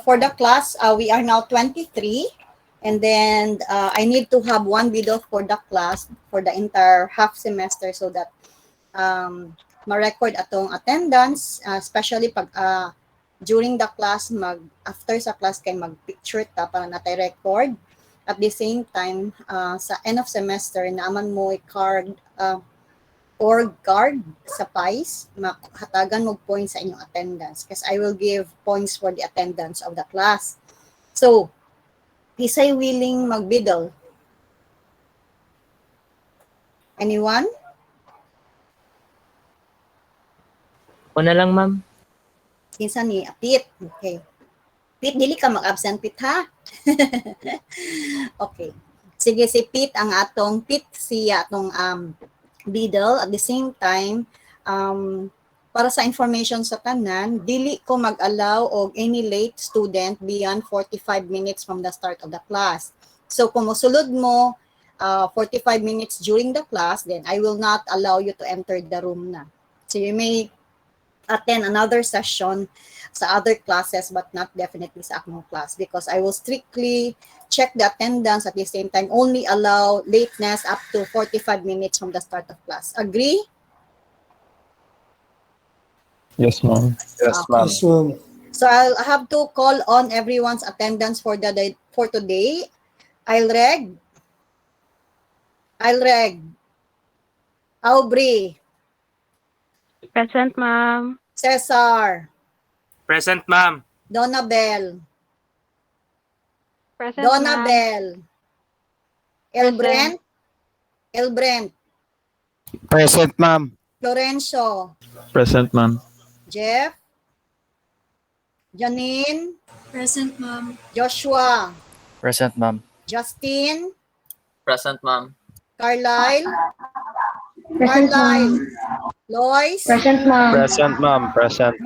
for the class, we are now 23. And then I need to have one video for the class for the entire half semester so that ma-record atong attendance, especially pag during the class, after sa class kay mag-picture ta para natay record. At the same time, sa end of semester, naaman mo i-card or guard sa PICE, hatagan mo points sa inyong attendance because I will give points for the attendance of the class. So, isa'y willing mag-biddle? Anyone? Ako na lang, ma'am. Kinsa ni Pit. Okay. Pit, dili ka mag-absent, Pit, ha? Okay. Sige, si Pit ang atong siya atong biddle. At the same time, para sa information sa tanan, dili ko mag-allow og any late student beyond 45 minutes from the start of the class. So kung mosulod mo 45 minutes during the class, then I will not allow you to enter the room na. So you may attend another session sa other classes but not definitely sa akong class because I will strictly check the attendance at the same time only allow lateness up to 45 minutes from the start of class. Agree? Yes, ma'am. Yes, ma'am. Yes, ma'am. So I'll have to call on everyone's attendance for today. Ilreg, Aubrey, Present, ma'am. Cesar, Present, ma'am. Donabel, Present, ma'am. Donabel, Elbrent, Present, ma'am. Florencio, Present, ma'am. Jeff, Janine, Present, ma'am. Joshua, Present, ma'am. Justin, Present, ma'am. Carlisle, Present, ma'am. Lois, Present, ma'am. Present, ma'am. Present.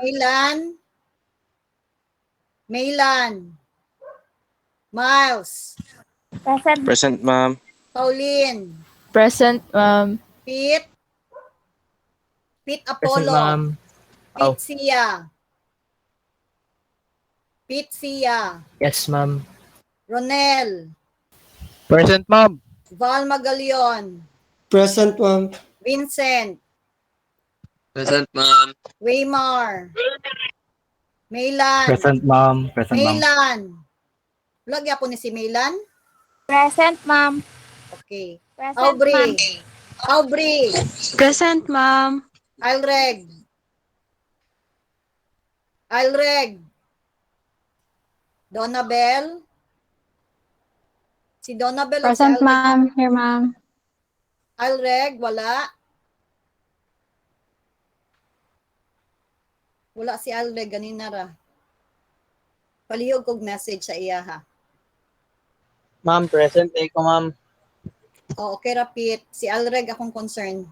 Maylan, Miles, Present. Present, ma'am. Pauline, Present, ma'am. Pete Present, Apollo, ma'am. Oh. Pete Sia, Yes, ma'am. Ronel, Present, ma'am. Val Magalion, Present, ma'am. Vincent, Present, ma'am. Waymar, Maylan, Present, ma'am. Present, ma'am. Maylan. Lagyan po ni si Maylan. Present, ma'am. Okay. Present, Aubrey, Present, ma'am. Ilreg, Donabel, si Donabel o si Present, Ilreg? ma'am. Here, ma'am. Ilreg, wala. Wala si Ilreg, ganina ra. Palihog kog message sa iya ha. Ma'am, present ko, ma'am. O, okay, rapid. Si Ilreg akong concern.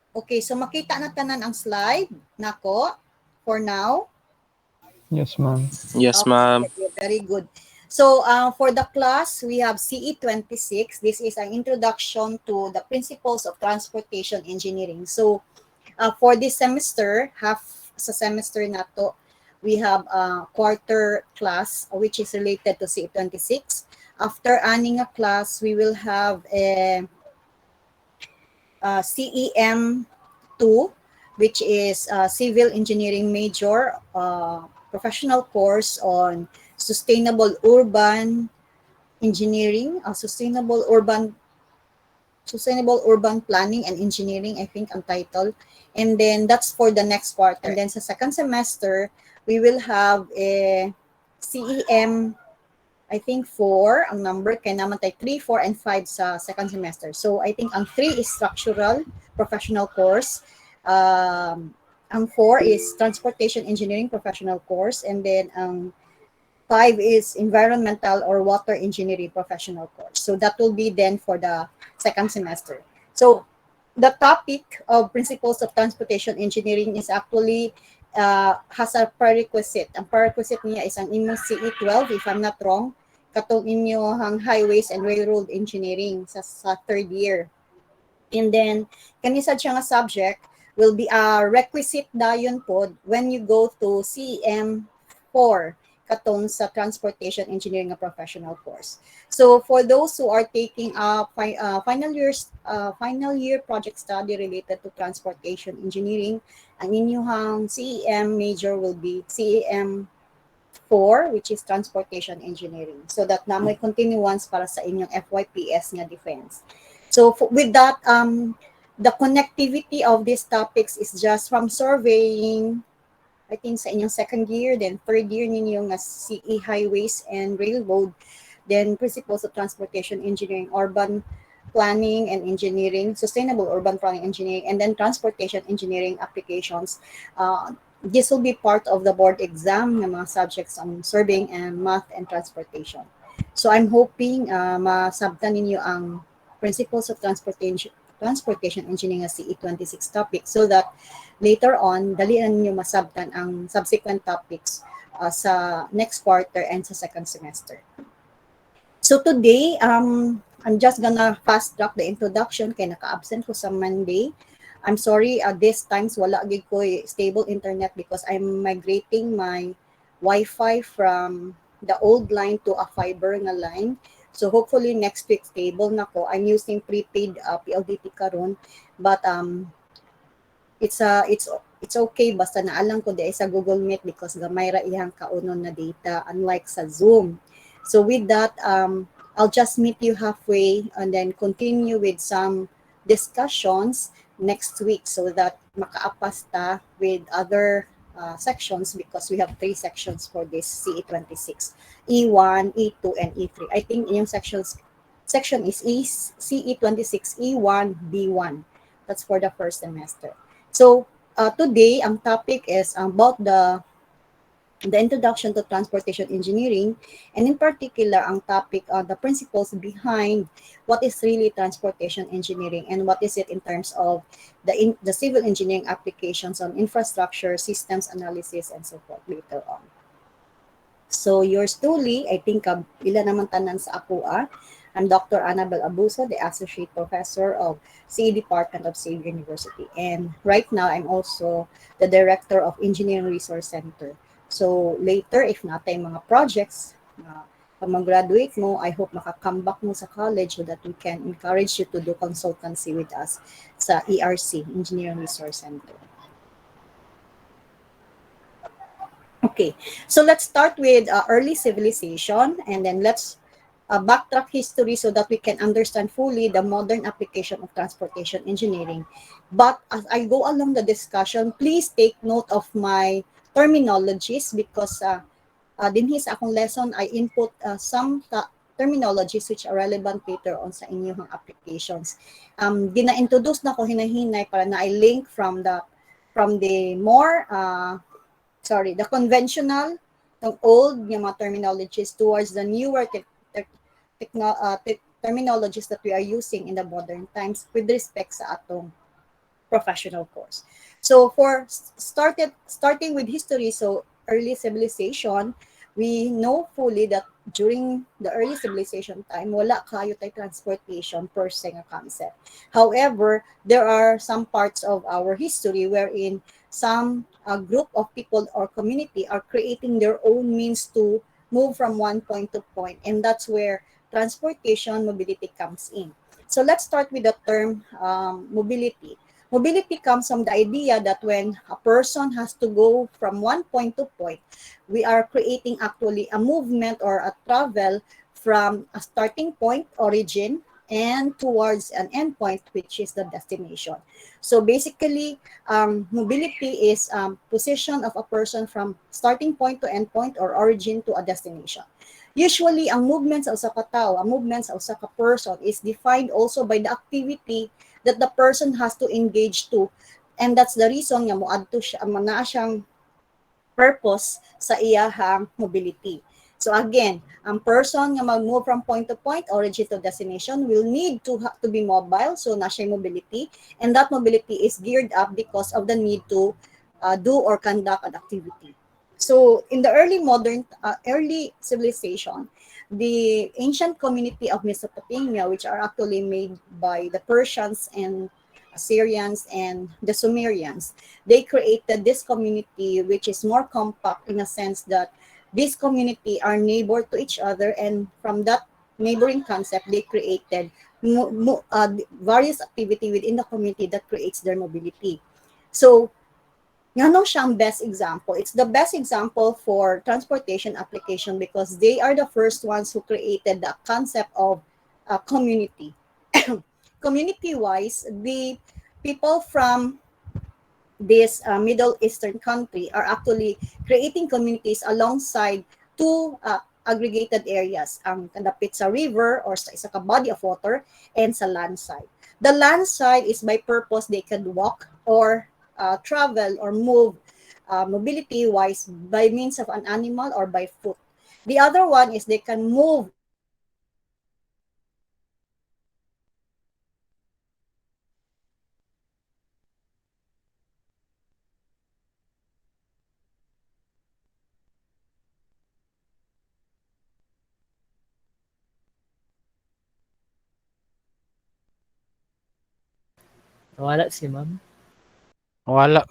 Okay, so makita na tanan ang slide nako for now. Yes, ma'am. Yes, Okay, ma'am. very good. So for the class, we have CE 26. This is an introduction to the principles of transportation engineering. So for this semester, half sa semester na to, we have a quarter class which is related to CE 26. After adding a class, we will have a CEM 2, which is civil engineering major professional course on sustainable urban engineering, sustainable urban planning and engineering, I think ang title. And then that's for the next part. And then sa second semester, we will have a CEM, I think 4 ang number, kaya naman tayo 3, 4, and 5 sa second semester. So I think ang 3 is structural professional course. Ang 4 is transportation engineering professional course. And then ang 5 is environmental or water engineering professional course. So that will be then for the second semester. So the topic of principles of transportation engineering is actually has a prerequisite. Ang prerequisite niya is ang inyong CE12, if I'm not wrong, katong inyong highways and railroad engineering sa third year. And then, kanisa siya nga subject will be a requisite dayon pod when you go to CEM4 katong sa transportation engineering nga professional course. So for those who are taking a final year project study related to transportation engineering, ang inyong CEM major will be CEM4, which is transportation engineering. So that na may continuance para sa inyong FYPS nga defense. So with that, the connectivity of these topics is just from surveying, I think sa inyong second year, then third year ninyo nga CE highways and railroad, then principles of transportation engineering, urban planning and engineering, sustainable urban planning engineering, and then transportation engineering applications. This will be part of the board exam ng mga subjects on surveying and math and transportation. So I'm hoping masabtan ninyo ang principles of transportation engineering as CE26 topic so that later on, dalian niyo masabtan ang subsequent topics sa next quarter and sa second semester. So today, I'm just gonna fast track the introduction kay naka-absent ko sa Monday. I'm sorry, this times wala gid ko stable internet because I'm migrating my Wi-Fi from the old line to a fiber nga line. So hopefully next week stable na ko. I'm using prepaid PLDT karon, but it's okay basta naalang ko di sa Google Meet because gamay ra iyang kaunon na data unlike sa Zoom. So with that, I'll just meet you halfway and then continue with some discussions next week so that makaapas ta with other sections because we have 3 sections for this CE26, E1, E2, and E3. I think yung section is CE26, E1, B1. That's for the first semester. So today, ang topic is about the introduction to transportation engineering, and in particular, ang topic the principles behind what is really transportation engineering and what is it in terms of the civil engineering applications on infrastructure, systems analysis, and so forth later on. So yours truly, I think ilan naman tanan sa ako I'm Dr. Annabel Abuso, the Associate Professor of CE Department of Xavier University. And right now, I'm also the Director of Engineering Resource Center. So later, if natay mga projects, pag mag-graduate mo, I hope maka-come back mo sa college so that we can encourage you to do consultancy with us sa ERC, Engineering Resource Center. Okay, so let's start with early civilization, and then let's backtrack history so that we can understand fully the modern application of transportation engineering. But as I go along the discussion, please take note of my terminologies because dinhi sa akong lesson, I input some terminologies which are relevant later on sa inyong applications. Gina-introduce na ko hinahinay para na I link from the more the conventional, the old mga terminologies towards the newer terminologies that we are using in the modern times with respect sa atong professional course. So for starting with history, so early civilization, we know fully that during the early civilization time, wala kayo tay transportation per se nga concept. However, there are some parts of our history wherein some group of people or community are creating their own means to move from one point to point, and that's where transportation mobility comes in. So let's start with the term mobility. Mobility comes from the idea that when a person has to go from one point to point, we are creating actually a movement or a travel from a starting point, origin, and towards an endpoint, which is the destination. So basically, mobility is position of a person from starting point to endpoint or origin to a destination. Usually, ang movement sa usa ka tawo, ang movement sa usa ka person is defined also by the activity that the person has to engage to. And that's the reason nga moadto siya, naa siyang purpose sa iyahang mobility. So again, ang person nga mag-move from point to point, origin to destination, will need to be mobile, so na siya mobility. And that mobility is geared up because of the need to do or conduct an activity. So in the early civilization, the ancient community of Mesopotamia, which are actually made by the Persians and Assyrians and the Sumerians, they created this community which is more compact in a sense that this community are neighbor to each other, and from that neighboring concept, they created various activity within the community that creates their mobility. So, Ngano siyang best example. It's the best example for transportation application because they are the first ones who created the concept of community. Community-wise, the people from this Middle Eastern country are actually creating communities alongside two aggregated areas, ang kadapit sa river or sa isa ka body of water and sa land side. The land side is by purpose they can walk or travel or move mobility-wise by means of an animal or by foot. The other one is they can move Wala si ma'am. Wala.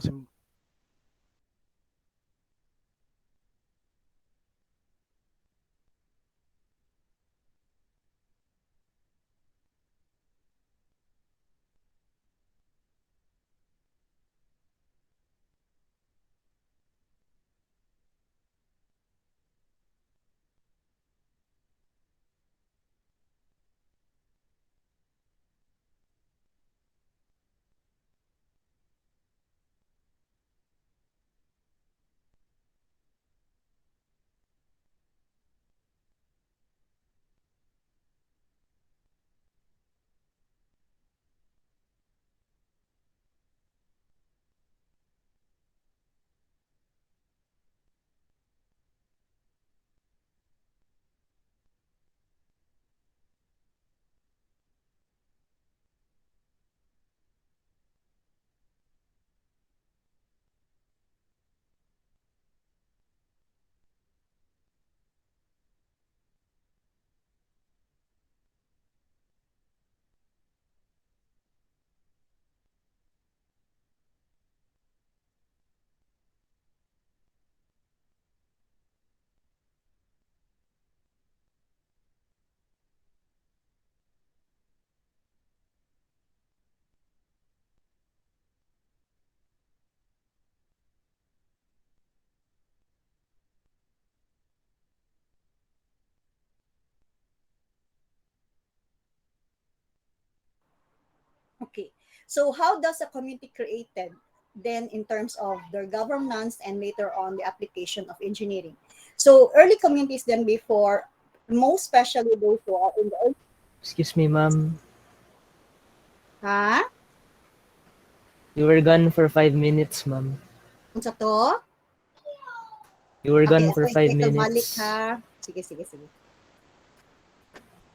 Okay. So how does a community created then in terms of their governance and later on the application of engineering? So early communities then before, most especially those who are in the early, Excuse me, ma'am. ha? You were gone for 5 minutes, ma'am. Kung sa to? You were Okay, gone for so 5 ikaw balik minutes. ha. Sige, sige, sige.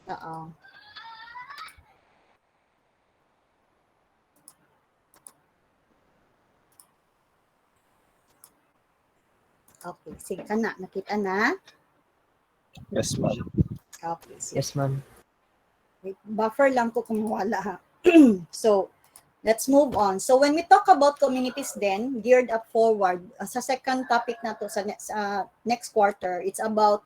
Oo. Okay, sige ka na. Nakita na? Yes, ma'am. Okay, sige. Yes, ma'am. Wait, buffer lang ko kung wala ha. So, let's move on. So, when we talk about communities then, geared up forward, sa second topic na to sa next quarter, it's about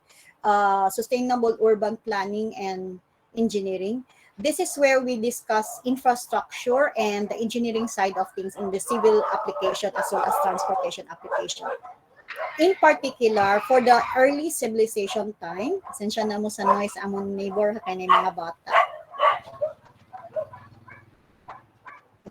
sustainable urban planning and engineering. This is where we discuss infrastructure and the engineering side of things in the civil application as well as transportation application. In particular, for the early civilization time, pasensya na mo sa noise among neighbor kay mga bata.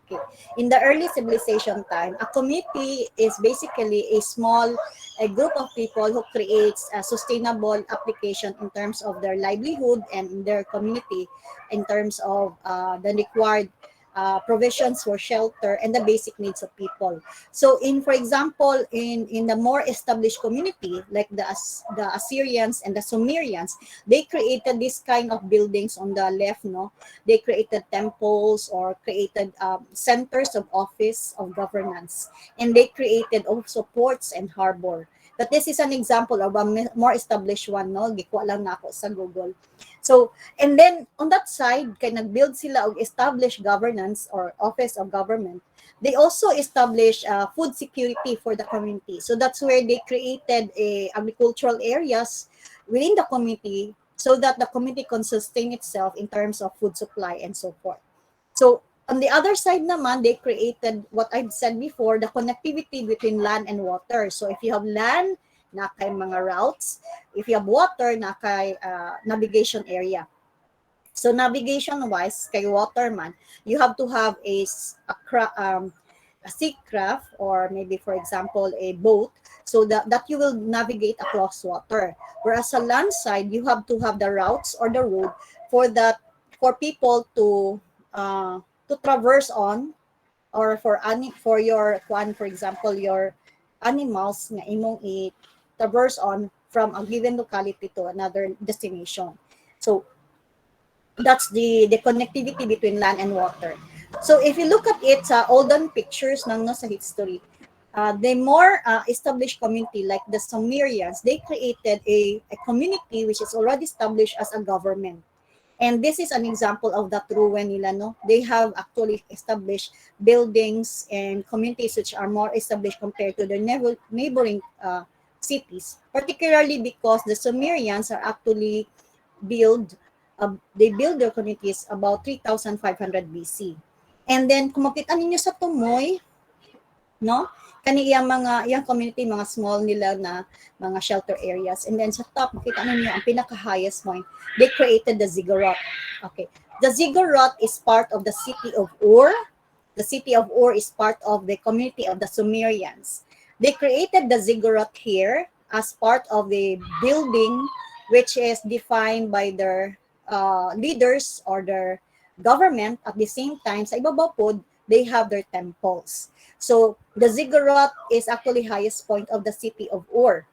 Okay. In the early civilization time, a community is basically a group of people who creates a sustainable application in terms of their livelihood and in their community in terms of the required provisions for shelter, and the basic needs of people. So for example, in the more established community, like the Assyrians and the Sumerians, they created this kind of buildings on the left, no? They created temples or created centers of office of governance. And they created also ports and harbor. But this is an example of a more established one, no? Gikuha lang na ako sa Google. So, and then on that side, kay nag-build sila og established governance or office of government. They also established food security for the community. So that's where they created agricultural areas within the community so that the community can sustain itself in terms of food supply and so forth. So on the other side naman, they created what I've said before, the connectivity between land and water. So if you have land, na kay mga routes. If you have water, na kay navigation area. So navigation-wise, kay water man, you have to have a sea craft or maybe, for example, a boat so that you will navigate across water. Whereas sa land side, you have to have the routes or the road for people to traverse on, or for your for example, your animals nga imong traverse on from a given locality to another destination. So that's the connectivity between land and water. So if you look at it sa olden pictures nang sa history, the more established community like the Sumerians, they created a community which is already established as a government. And this is an example of that ruin nila, no? They have actually established buildings and communities which are more established compared to their neighboring cities, particularly because the Sumerians are actually they build their communities about 3,500 BC. And then kung makita ninyo sa Tumoy, no? Kani iyang community, mga small nila na mga shelter areas. And then sa top, makita ninyo ang pinaka-highest point, they created the ziggurat. Okay. The ziggurat is part of the city of Ur. The city of Ur is part of the community of the Sumerians. They created the ziggurat here as part of the building which is defined by their leaders or their government. At the same time, sa ibabaw po, they have their temples. So the ziggurat is actually highest point of the city of Ur.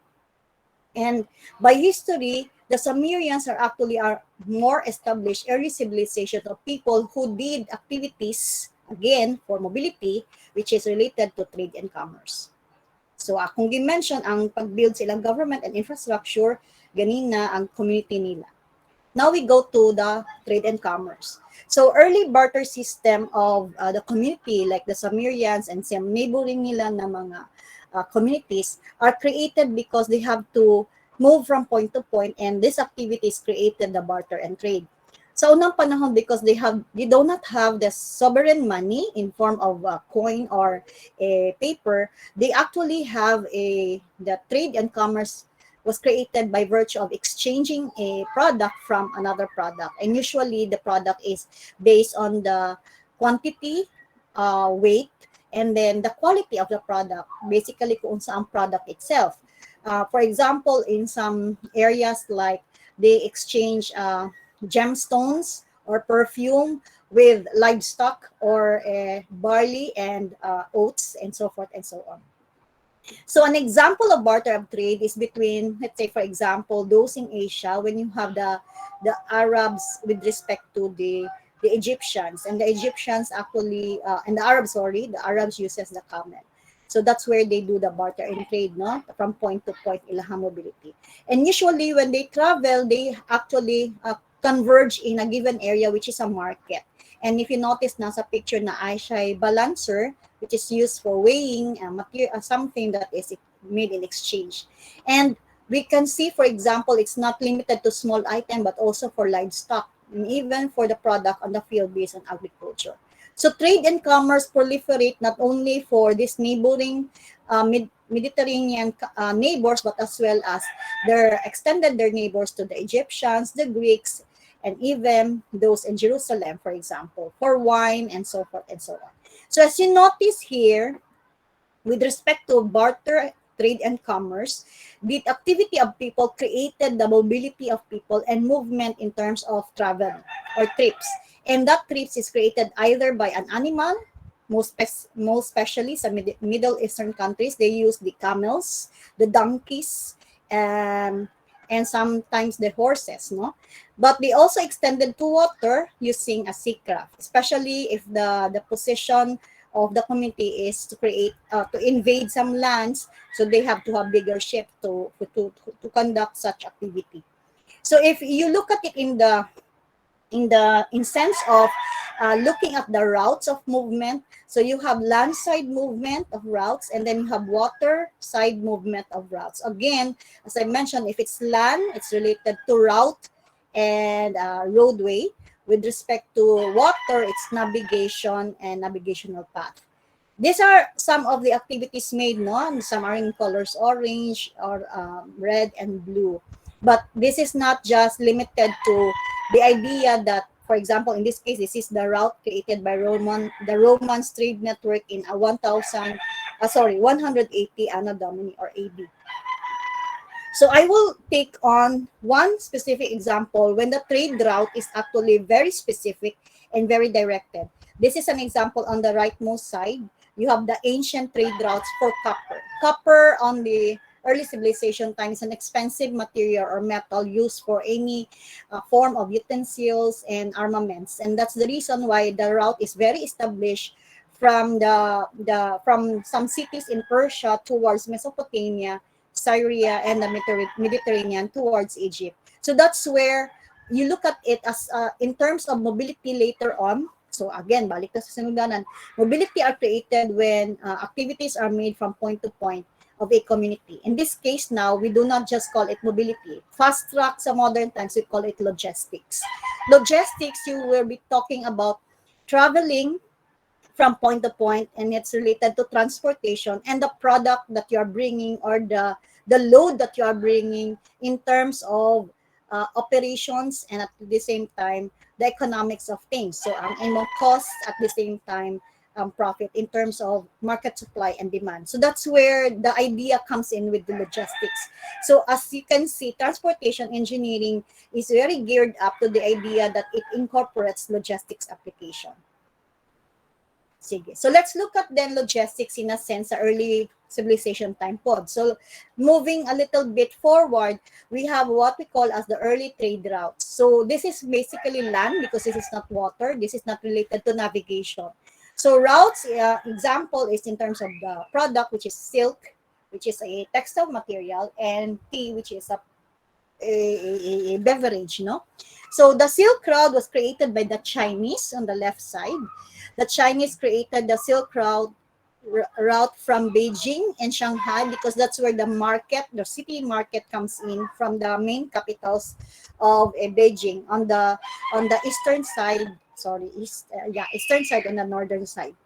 And by history, the Sumerians are more established early civilization of people who did activities, again, for mobility, which is related to trade and commerce. So akong gi-mention ang pag-build silang government and infrastructure, ganina ang community nila. Now we go to the trade and commerce. So early barter system of the community like the Sumerians and some neighboring nila na mga communities are created because they have to move from point to point, and these activities created the barter and trade. Sa unang panahon, because they do not have the sovereign money in form of coin or a paper, they actually have the trade and commerce was created by virtue of exchanging a product from another product. And usually the product is based on the quantity, weight, and then the quality of the product, basically kung saan product itself. For example, in some areas like they exchange gemstones or perfume with livestock or barley and oats and so forth and so on. So an example of barter of trade is between, let's say, for example, those in Asia, when you have the Arabs with respect to the Egyptians, and the Egyptians actually, and the Arabs uses the camel. So that's where they do the barter and trade, no? From point to point, ilahang mobility. And usually when they travel, they actually converge in a given area, which is a market. And if you notice nasa picture na ay siya balancer, which is used for weighing something that is made in exchange. And we can see, for example, it's not limited to small item, but also for livestock, and even for the product on the field based on agriculture. So trade and commerce proliferate not only for these neighboring Mediterranean neighbors, but as well as their neighbors to the Egyptians, the Greeks, and even those in Jerusalem, for example, for wine and so forth and so on. So as you notice here, with respect to barter, trade, and commerce, the activity of people created the mobility of people and movement in terms of travel or trips. And that trips is created either by an animal, most especially sa Middle Eastern countries, they use the camels, the donkeys, and sometimes the horses, no? But they also extended to water using a seacraft, especially if the position of the community is to create to invade some lands, so they have to have bigger ship to conduct such activity. So if you look at it in sense of looking at the routes of movement, so you have land side movement of routes, and then you have water side movement of routes. Again, as I mentioned, if it's land, it's related to route and roadway. With respect to water, it's navigation and navigational path. These are some of the activities made, no? And some are in colors orange or red and blue. But this is not just limited to the idea that, for example, in this case, this is the route created by the Romans trade network in 180 Anno Domini or AD. So I will take on one specific example when the trade route is actually very specific and very directed. This is an example on the rightmost side. You have the ancient trade routes for copper. Copper on the early civilization time is an expensive material or metal used for any form of utensils and armaments. And that's the reason why the route is very established from from some cities in Persia towards Mesopotamia, Syria, and the Mediterranean towards Egypt. So that's where you look at it as in terms of mobility later on. So again, balik na sa sinugdanan, mobility are created when activities are made from point to point of a community. In this case now, we do not just call it mobility. Fast track sa modern times, we call it logistics. Logistics, you will be talking about traveling from point to point, and it's related to transportation and the product that you are bringing, or the load that you are bringing in terms of operations, and at the same time the economics of things. So and costs at the same time profit in terms of market supply and demand. So that's where the idea comes in with the logistics. So as you can see, transportation engineering is very geared up to the idea that it incorporates logistics application. Sige. So let's look at then logistics in a sense sa early civilization time pod. So moving a little bit forward, we have what we call as the early trade routes. So this is basically land because this is not water. This is not related to navigation. So routes, example is in terms of the product, which is silk, which is a textile material, and tea, which is a beverage, no? So the Silk Route was created by the Chinese on the left side. The Chinese created the Silk Route from Beijing and Shanghai because that's where the market, the city market comes in from the main capitals of Beijing on the eastern side. Eastern side and the northern side.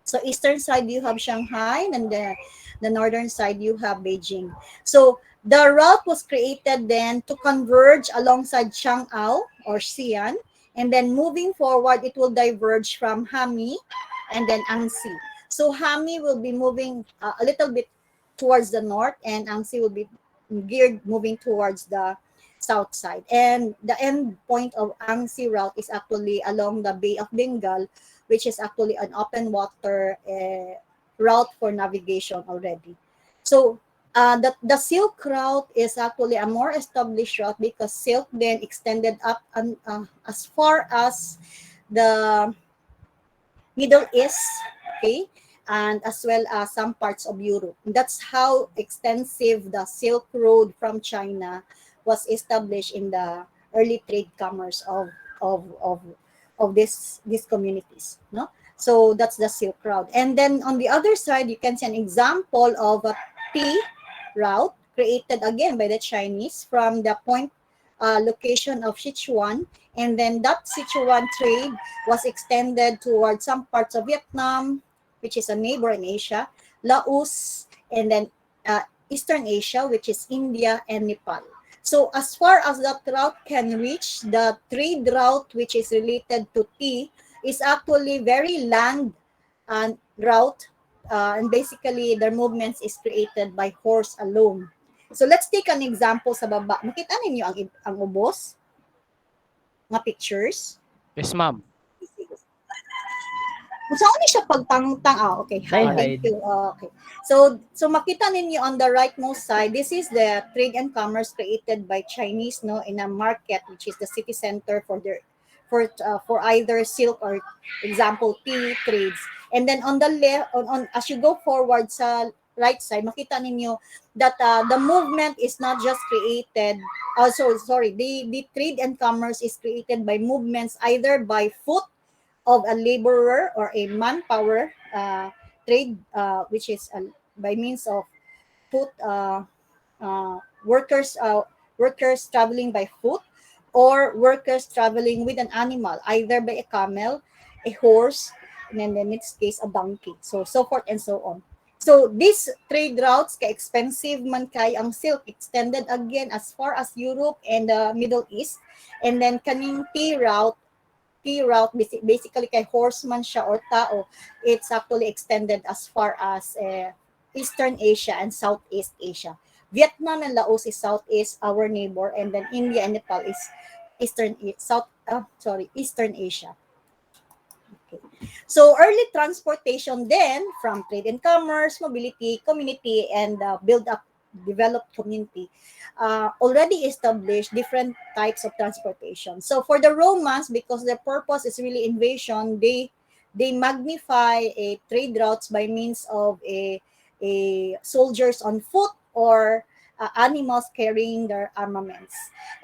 So eastern side you have Shanghai, and the northern side you have Beijing. So the route was created then to converge alongside Chang'an or Xi'an, and then moving forward, it will diverge from Hami and then Anxi. So Hami will be moving a little bit towards the north, and Anxi will be geared moving towards the south side. And the end point of Anxi route is actually along the Bay of Bengal, which is actually an open water route for navigation already. So the Silk Route is actually a more established route because silk then extended up as far as the Middle East, okay, and as well as some parts of Europe. That's how extensive the Silk Road from China was established in the early trade commerce of these communities, no? So that's the Silk Route. And then on the other side, you can see an example of a tea route created again by the Chinese from the point location of Sichuan, and then that Sichuan trade was extended towards some parts of Vietnam, which is a neighbor in Asia, Laos, and then Eastern Asia, which is India and Nepal. So as far as that route can reach, the trade route which is related to tea is actually very land route, and basically their movements is created by horse alone. So let's take an example sa baba. Makita ninyo ang ubos? Mga pictures. Yes, ma'am. Kung saan ni siya pagpangutang, okay, hi, Hi, thank Hyde. you. Okay. So makita ninyo on the rightmost side, this is the trade and commerce created by Chinese, no, in a market which is the city center for their for either silk or example tea trades. And then on the left, on as you go forward sa right side, makita ninyo that the movement is not just created. Also, sorry, the trade and commerce is created by movements either by foot of a laborer or a manpower trade, which is by means of foot uh, workers workers traveling by foot or workers traveling with an animal, either by a camel, a horse, and then in its case a donkey. So forth and so on. So these trade routes ka-expensive man kay ang silk extended again as far as Europe and the Middle East. And then kaning basically kay horseman siya or tao, it's actually extended as far as Eastern Asia and Southeast Asia. Vietnam and Laos is Southeast, our neighbor, and then India and Nepal is Eastern Asia. Okay. So early transportation then from trade and commerce, mobility, community, and build up developed community already established different types of transportation. So for the Romans, because their purpose is really invasion, they magnify a trade routes by means of a soldiers on foot or animals carrying their armaments.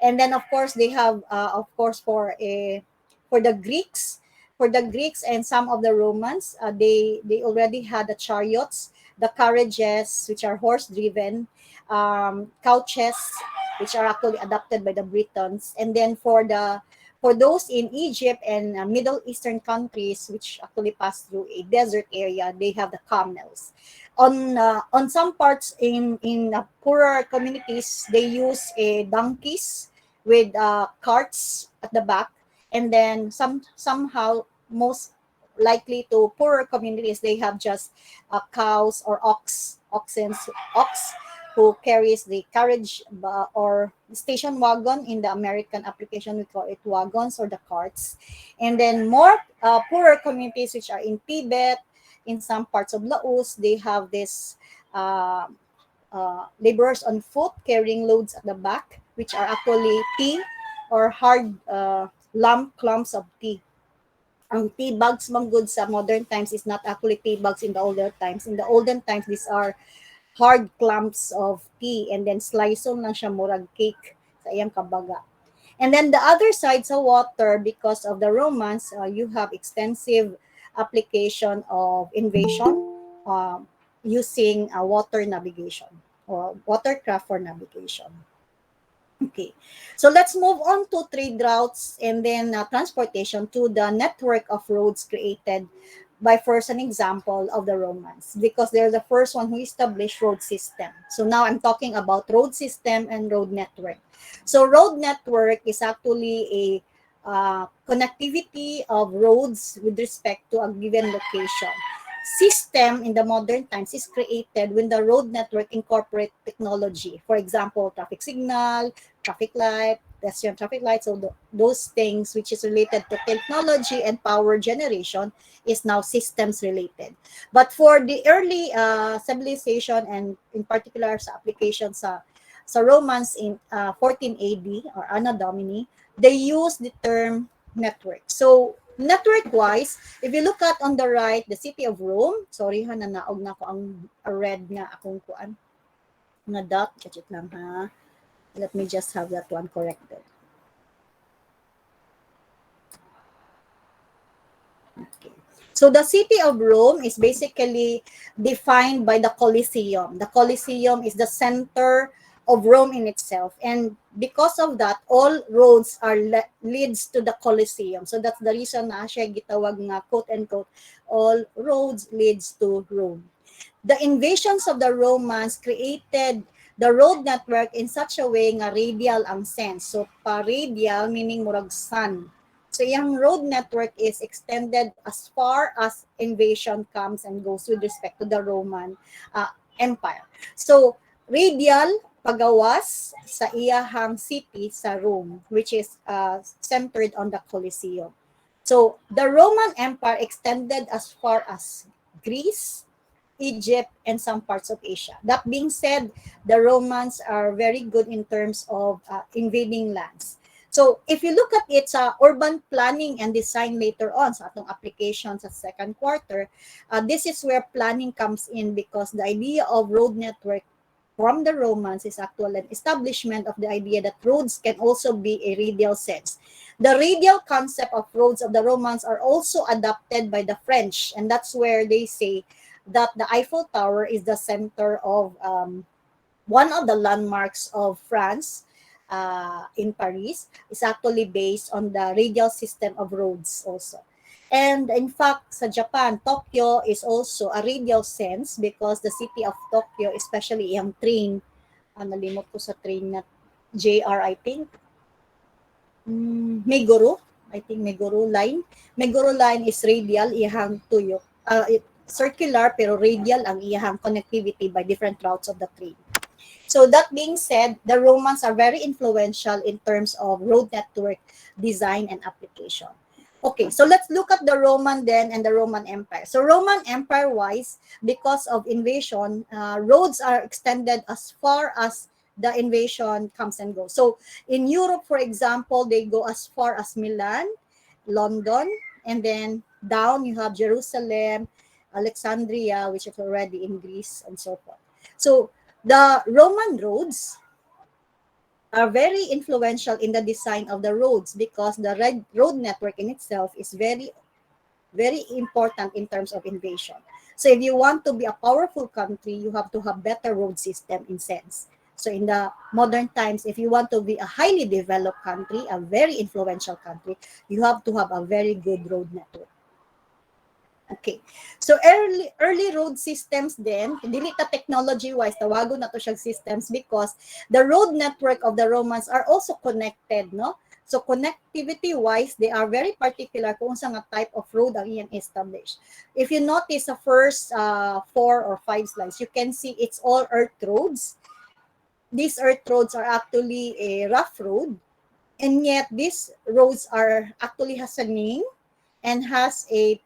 And then of course they have of course for the Greeks and some of the Romans, they already had the chariots, the carriages, which are horse-driven, couches, which are actually adopted by the Britons, and then for those in Egypt and Middle Eastern countries, which actually pass through a desert area, they have the camels. On some parts in poorer communities, they use donkeys with carts at the back, and then somehow most likely to poorer communities they have just cows or ox who carries the carriage or station wagon. In the American application we call it wagons or the carts. And then more poorer communities which are in Tibet, in some parts of Laos, they have this laborers on foot carrying loads at the back, which are actually tea or hard lump clumps of tea. Ang tea bags mang good sa modern times is not actually tea bags in the older times. In the olden times, these are hard clumps of tea and then slice on lang siya murag cake sa iyang kabaga. And then the other side sa water, because of the Romans, you have extensive application of invasion using water navigation or watercraft for navigation. Okay, so let's move on to trade routes and then transportation to the network of roads created by first an example of the Romans, because they're the first one who established road system. So now I'm talking about road system and road network. So road network is actually a connectivity of roads with respect to a given location. System in the modern times is created when the road network incorporate technology. For example, traffic signal, traffic light, pedestrian traffic light. So those things which is related to technology and power generation is now systems related. But for the early civilization and in particular sa application sa Romans in 14 AD or Anno Domini, they use the term network. So network-wise, if you look at on the right, the city of Rome, sorry ha, nanaog na ko ang red nga akong kuan. Na dot, check lang ha. Let me just have that one corrected. Okay. So the city of Rome is basically defined by the Colosseum. The Colosseum is the center of Rome in itself, and because of that, all roads are leads to the Colosseum. So that's the reason na siya gitawag nga quote unquote all roads leads to Rome. The invasions of the Romans created the road network in such a way nga radial ang sense. So pa-radial meaning murag sun. So yung road network is extended as far as invasion comes and goes with respect to the Roman Empire. So radial pagawas sa iyahang city sa Rome, which is centered on the Colosseum. So the Roman Empire extended as far as Greece, Egypt, and some parts of Asia. That being said, the Romans are very good in terms of invading lands. So if you look at its urban planning and design later on sa atong application sa second quarter, this is where planning comes in because the idea of road network from the Romans is actually an establishment of the idea that roads can also be a radial sense. The radial concept of roads of the Romans are also adopted by the French, and that's where they say that the Eiffel Tower is the center of one of the landmarks of France in Paris is actually based on the radial system of roads also. And in fact, sa Japan, Tokyo is also a radial sense because the city of Tokyo, especially yung train, nalimot ko sa train na JR, I think, Meguro, I think Meguro line. Meguro line is radial, iyahang tuyok. Circular pero radial ang iyahang connectivity by different routes of the train. So that being said, the Romans are very influential in terms of road network design and application. Okay, so let's look at the Roman then and the Roman Empire. So Roman Empire-wise, because of invasion, roads are extended as far as the invasion comes and goes. So in Europe, for example, they go as far as Milan, London, and then down you have Jerusalem, Alexandria, which is already in Greece, and so forth. So the Roman roads are very influential in the design of the roads because the road network in itself is very, very important in terms of invasion. So if you want to be a powerful country, you have to have better road system in sense. So in the modern times, if you want to be a highly developed country, a very influential country, you have to have a very good road network. Okay. So early road systems then, dili ta technology-wise, tawago na to siya systems because the road network of the Romans are also connected, no? So connectivity-wise, they are very particular kung sa nga type of road ang iyang established. If you notice the first 4 or 5 slides, you can see it's all earth roads. These earth roads are actually a rough road, and yet these roads are actually has a name and has a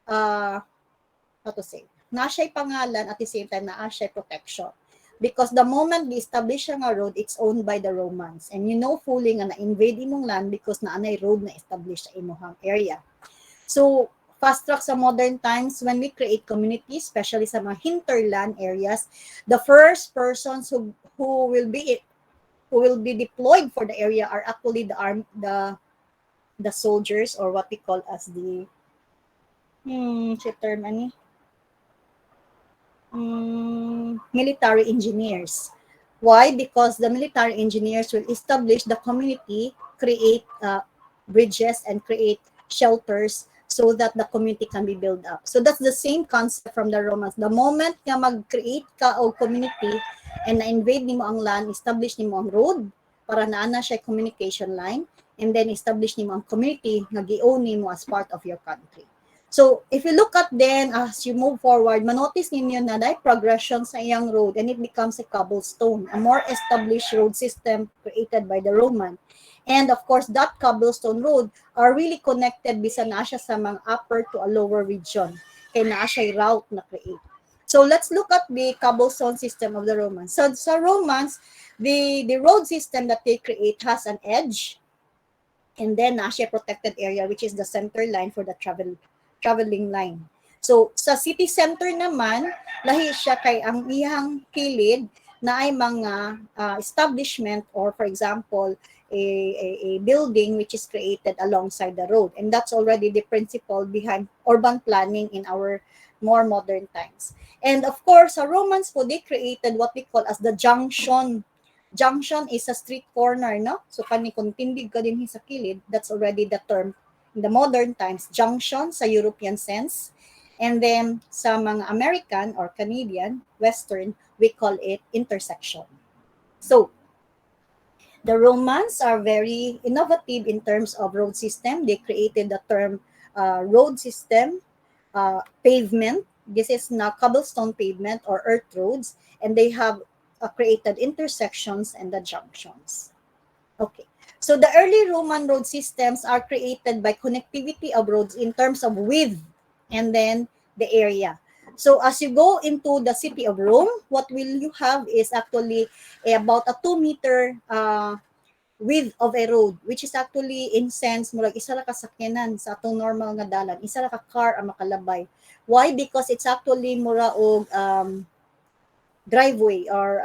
how to say, na siya'y pangalan at the same time na siya'y protection. Because the moment we establish ang road, it's owned by the Romans. And you know fully nga na-invade imong land because naanay road na established sa imong area. So, fast track sa modern times, when we create communities, especially sa mga hinterland areas, the first persons who will be deployed for the area are actually the soldiers, or what we call as the term ani? Military engineers. Why? Because the military engineers will establish the community, create bridges, and create shelters so that the community can be built up. So that's the same concept from the Romans. The moment nga mag-create ka o community and na-invade nimo ang land, establish nimo ang road para naana siya communication line, and then establish nimo ang community nga gi-own nimo as part of your country. So, if you look at then, as you move forward, manotice ninyo na dahil progression sa iyang road and it becomes a cobblestone, a more established road system created by the Roman. And of course, that cobblestone road are really connected bisan na siya sa mga upper to a lower region. Kaya na siya route na create. So, let's look at the cobblestone system of the Romans. So, sa Romans, the road system that they create has an edge, and then na siya protected area, which is the center line for the traveling line. So, sa city center naman, lahi siya kay ang iyang kilid na ay mga establishment, or for example, a building which is created alongside the road. And that's already the principle behind urban planning in our more modern times. And of course, sa Romans po, they created what we call as the junction. Junction is a street corner, no? So, kung tindig ka din sa kilid, that's already the term in the modern times, junction sa European sense. And then sa mga American or Canadian, Western, we call it intersection. So, the Romans are very innovative in terms of road system. They created the term road system, pavement. This is now cobblestone pavement or earth roads. And they have created intersections and the junctions. Okay. So the early Roman road systems are created by connectivity of roads in terms of width and then the area. So as you go into the city of Rome, what will you have is actually about a 2 meter width of a road, which is actually in sense murag isa ra ka sakyanan sa atong normal nga dalan, isa ra ka car ang makalabay. Why? Because it's actually mura og driveway or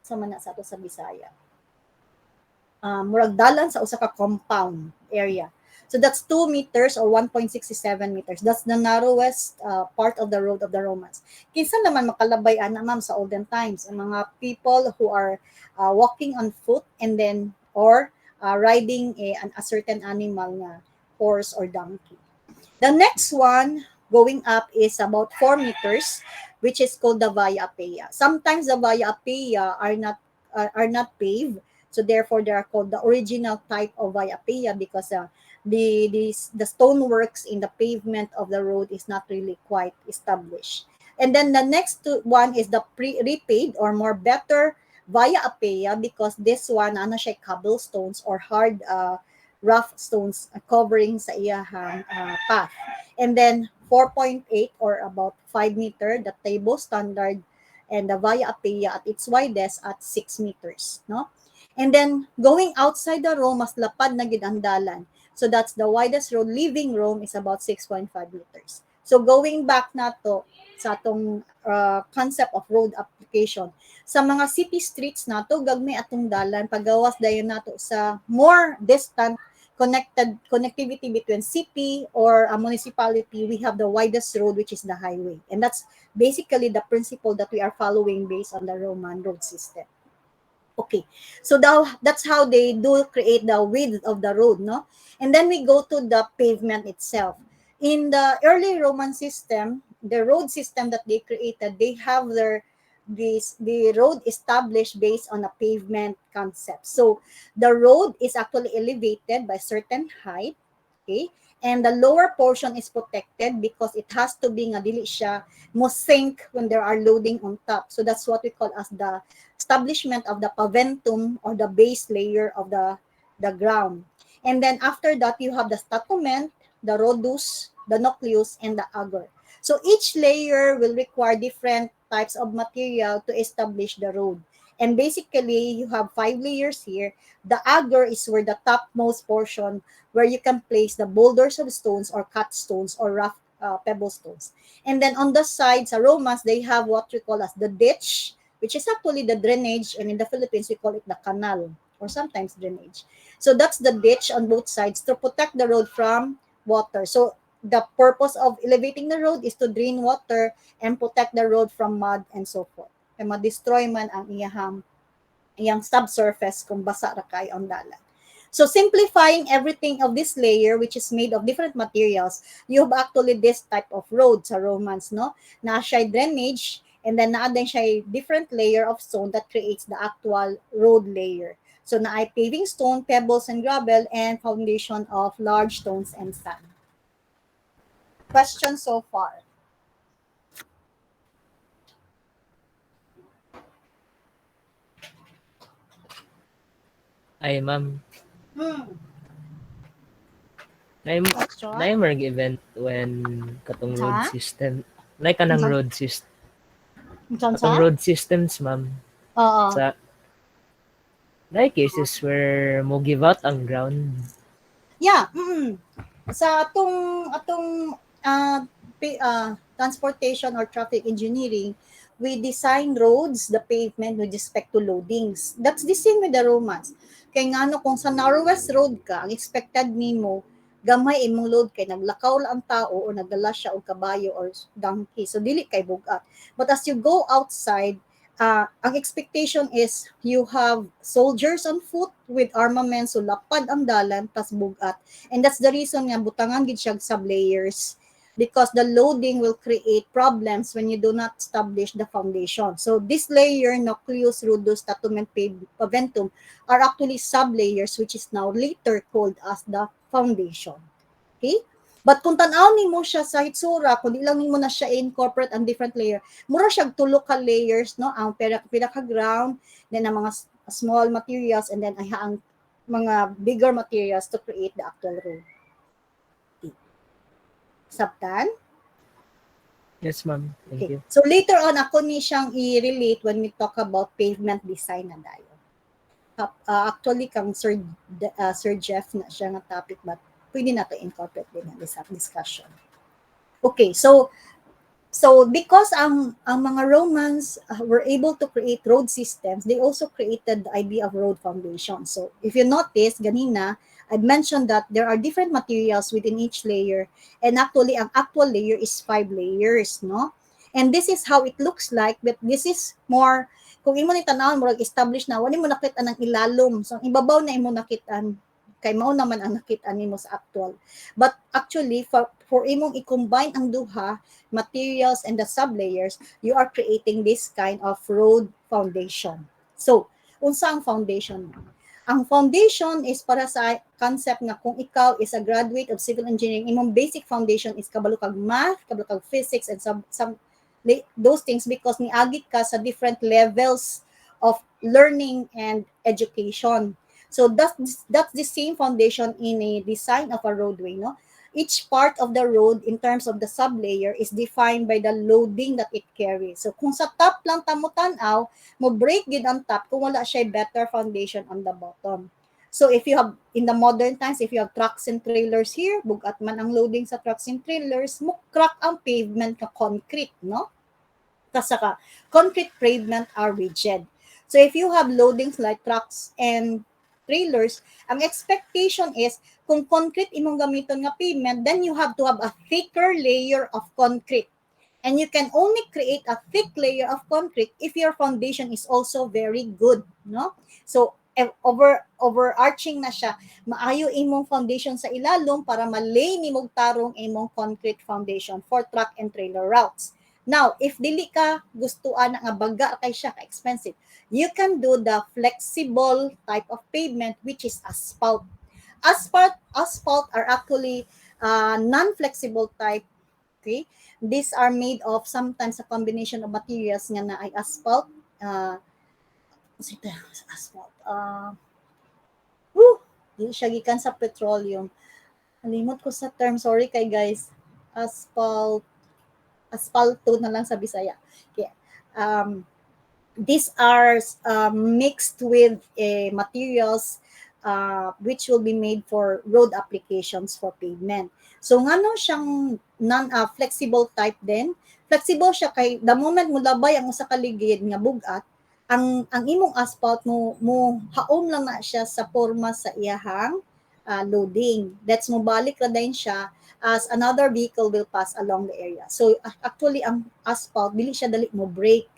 sa man na sa ato sa Bisaya. Murag dalan sa usa ka compound area. So that's 2 meters or 1.67 meters. That's the narrowest part of the road of the Romans. Kinsa naman makalabay ana ma'am sa olden times, ang mga people who are walking on foot and then or riding a certain animal nga horse or donkey. The next one going up is about 4 meters, which is called the Via Appia. Sometimes the Via Appia are not paved, so therefore they are called the original type of Via Appia because the stoneworks in the pavement of the road is not really quite established. And then the next one is the repaved or more better Via Appia because this one ana siya cobblestones or hard rough stones covering sa iyahang path. And then 4.8 or about 5 meter, the table standard, and the Via Appia at its widest at 6 meters, no? And then going outside the Rome, mas lapad na gid ang dalan. So that's the widest road leaving Rome is about 6.5 meters. So going back na to sa atong concept of road application, sa mga city streets nato gagmay atong dalan pagawas dayon nato sa more distant connectivity between city or a municipality, we have the widest road, which is the highway. And that's basically the principle that we are following based on the Roman road system. Okay, so that's how they do create the width of the road, no? And then we go to the pavement itself. In the early Roman system, the road system that they created, they have the road established based on a pavement concept. So the road is actually elevated by certain height, okay? And the lower portion is protected because it has to be nga dili siya mo sink when there are loading on top. So that's what we call as the establishment of the paventum or the base layer of the ground. And then after that, you have the statument, the rodus, the nucleus, and the ager. So each layer will require different types of material to establish the road. And basically, you have 5 layers here. The ager is where the topmost portion where you can place the boulders of stones or cut stones or rough pebble stones. And then on the sides, sa Romans, they have what we call as the ditch, which is actually the drainage. And in the Philippines, we call it the canal or sometimes drainage. So that's the ditch on both sides to protect the road from water. So the purpose of elevating the road is to drain water and protect the road from mud and so forth. Kaya ma-destroy man ang iyang subsurface kung basa ra kay ang dalan. So simplifying everything of this layer, which is made of different materials, you have actually this type of road sa Romans, no? Na siya drainage, and then naa din siya different layer of stone that creates the actual road layer. So na ay paving stone, pebbles, and gravel, and foundation of large stones and sand. Questions so far? Ay, ma'am. Question? Na yung event when katong road Ha? system. Like kanang road system. Saan Katong sa? road systems, ma'am. Oo. Sa like cases where mo give out ang ground. Yeah. Sa atong transportation or traffic engineering, we design roads, the pavement with respect to loadings. That's the same with the Romans. Kaya nga kung sa narrowest road ka, ang expected nimo gamay imong load kay naglakaw lang ang tao o nagdala siya og kabayo or donkey. So dili kay bugat. But as you go outside, ang expectation is you have soldiers on foot with armaments, so lapad ang dalan tas bugat. And that's the reason nga butangan gid siya sub layers because the loading will create problems when you do not establish the foundation. So this layer, nucleus, rudus, statument, paventum, are actually sub layers which is now later called as the foundation. Okay? But kung tanaw nimo siya sa hitsura, kung di lang nimo na siya incorporate ang different layer, mura siya tulo ka layers, no? Ang pinaka ground, then ang mga small materials and then ang mga bigger materials to create the actual road. Sabtan? Yes, ma'am. Thank Okay. you. So later on, ako ni siyang i-relate when we talk about pavement design na dayo. Actually, kang Sir Jeff na siya nga topic, but pwede na to incorporate din in this discussion. Okay, so because ang mga Romans were able to create road systems, they also created the idea of road foundation. So if you notice, ganina, I mentioned that there are different materials within each layer, and actually, ang actual layer is 5 layers, no? And this is how it looks like, but this is more, kung imo ni tanawon mo establish na, wala mo nakita ng ilalom. So, ang ibabaw na imo nakitaan, kay mao naman ang nakitaan nimo sa actual. But actually, for imong i-combine ang duha, materials and the sublayers, you are creating this kind of road foundation. So, unsa ang foundation? Ang foundation is para sa concept nga kung ikaw is a graduate of civil engineering, imong basic foundation is kabalo kag math, kabalo kag physics, and some those things because niagit ka sa different levels of learning and education. So that's the same foundation in a design of a roadway, no? Each part of the road in terms of the sublayer is defined by the loading that it carries. So kung sa top lang ta mo tan-aw, mo break gid ang top kung wala siya better foundation on the bottom. So if you have, in the modern times, if you have trucks and trailers here, bugat man ang loading sa trucks and trailers, mo crack ang pavement ka concrete, no? Kasaka, concrete pavement are rigid. So if you have loadings like trucks and trailers, ang expectation is, kung concrete imong gamiton nga pavement, then you have to have a thicker layer of concrete. And you can only create a thick layer of concrete if your foundation is also very good, no? So overarching na siya, maayo imong foundation sa ilalom para malay nimong tarong imong concrete foundation for truck and trailer routes. Now, if dili ka gustuan nga baga kay siya ka expensive, you can do the flexible type of pavement which is asphalt. Asphalt are actually non-flexible type. Okay, these are made of sometimes a combination of materials nga na ay asphalt. Asphalt. Di siya gikan sa petroleum. Nalimot ko sa term, sorry kay guys. Asphalto na lang sa Bisaya. Okay. These are mixed with materials which will be made for road applications for pavement. So ngano siyang non-flexible type din. Flexible siya kay the moment mo labay ang usa ka ligid nga bugat, ang imong asphalt mo haom lang na siya sa porma sa iyahang loading. That's mo balik ra din siya as another vehicle will pass along the area. So actually ang asphalt dili siya dali mo break.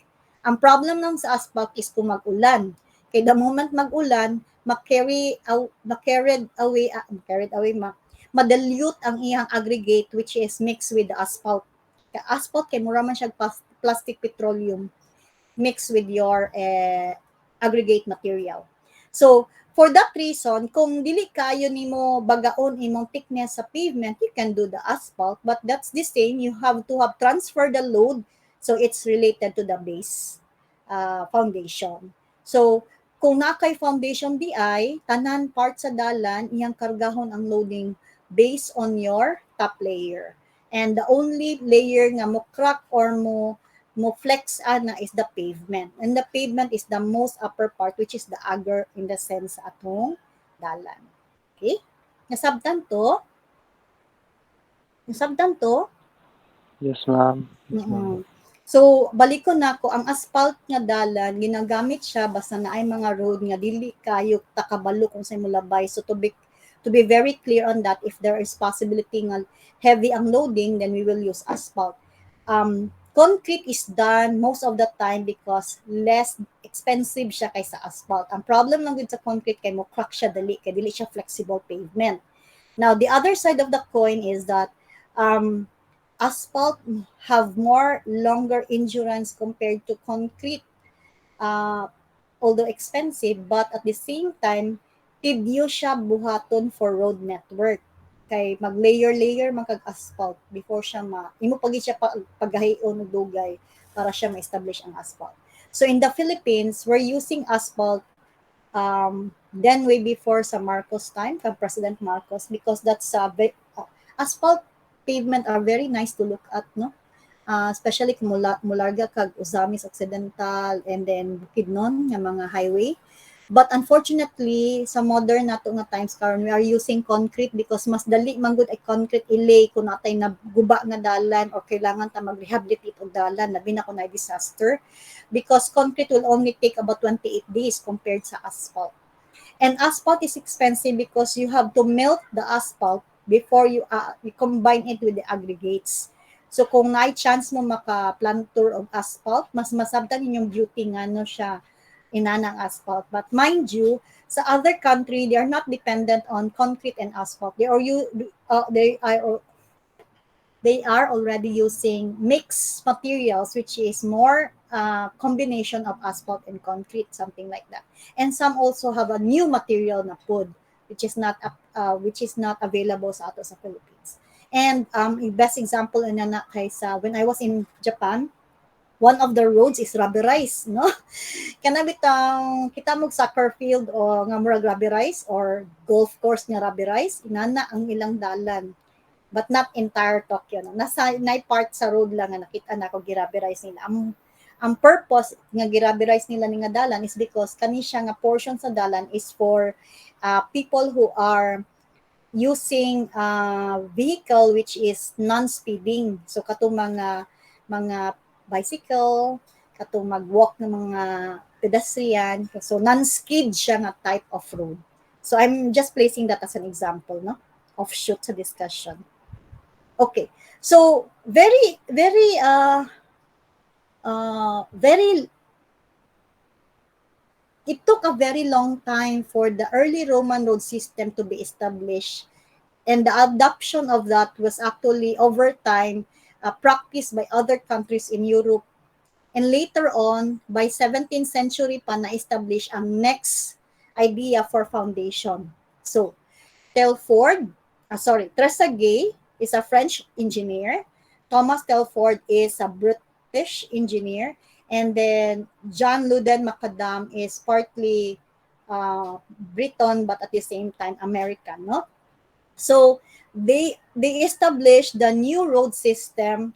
Ang problem lang sa asphalt is kung mag-ulan. Kay the moment mag-ulan, ma-carried away, ma-dilute ang iyang aggregate which is mixed with the asphalt. Kaya asphalt kay mura man siya plastic petroleum mixed with your aggregate material. So, for that reason, kung dili kayo nimo bagaon imong thickness sa pavement, you can do the asphalt, but that's the same. You have to have transfer the load, so it's related to the base foundation. So, kung nakay foundation DI, tanan part sa dalan, iyang kargahon ang loading based on your top layer. And the only layer nga mo crack or mo flex na is the pavement. And the pavement is the most upper part which is the agar in the sense atong dalan. Okay? Nasabtan to? Yes, ma'am. So, balik ko na ko, ang asphalt nga dalan, ginagamit siya basta na ay mga road nga dili kayo takabalo kung sa mulabay. So, to be very clear on that, if there is possibility nga heavy ang loading, then we will use asphalt. Concrete is done most of the time because less expensive siya kaysa asphalt. Ang problem lang din sa concrete kay mo crack siya dali, kay dili siya flexible pavement. Now, the other side of the coin is that asphalt have more longer endurance compared to concrete. Although expensive, but at the same time, tedious siya buhaton for road network. Kay mag-layer man kag asphalt before siya imo pagi siya pagahion og dugay para siya ma-establish ang asphalt. So in the Philippines, we're using asphalt then way before sa Marcos time, kang President Marcos, because that's asphalt pavement are very nice to look at, no? Especially kung mularga kag Usamis Occidental and then Bukidnon nga mga highway. But unfortunately, sa modern nato nga times karon, we are using concrete because mas dali man gud ay concrete ilay kung natay na guba nga dalan or kailangan ta mag-rehabilitate og dalan labi na kung na disaster, because concrete will only take about 28 days compared sa asphalt. And asphalt is expensive because you have to melt the asphalt before you combine it with the aggregates. So kung na chance mo maka-planter og asphalt, mas masabtan ninyong beauty nga no siya inanang asphalt. But mind you, sa other country, they are not dependent on concrete and asphalt. They are already using mixed materials, which is more combination of asphalt and concrete, something like that. And some also have a new material na pod, which is not available sa ato sa Philippines. And the best example in na kaysa when I was in Japan, one of the roads is rubberized, no? Kana bitang kita mo soccer field o nga murag rubberized or golf course nga rubberized, inana ang ilang dalan. But not entire Tokyo, no? Nasa part sa road lang nga nakita na ko girubberized nila. Ang purpose nga girubberized nila ni nga dalan is because kani siya nga portion sa dalan is for people who are using vehicle which is non-speeding. So katong mga bicycle, katong mag-walk ng mga pedestrian. So non-skid siya nga type of road. So I'm just placing that as an example, no, offshoot sa discussion. Okay. So very it took a very long time for the early Roman road system to be established, and the adoption of that was actually over time practiced by other countries in Europe. And later on, by 17th century pa na-establish ang next idea for foundation. So, Tresaguet is a French engineer. Thomas Telford is a British engineer. And then John Loudon Macadam is partly Briton, but at the same time American, no? So they established the new road system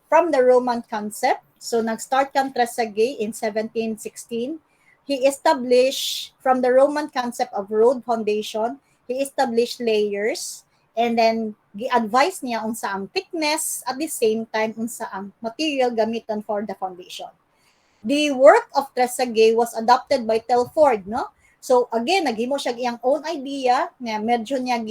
from the Roman concept. So nag-start kang Tresaguet in 1716. He established from the Roman concept of road foundation, he established layers, and then gi-advise niya unsa ang thickness at the same time unsa ang material gamiton for the foundation. The work of Tresaguet was adopted by Telford, no? So again, naghimo siya iyang own idea nga medyo niya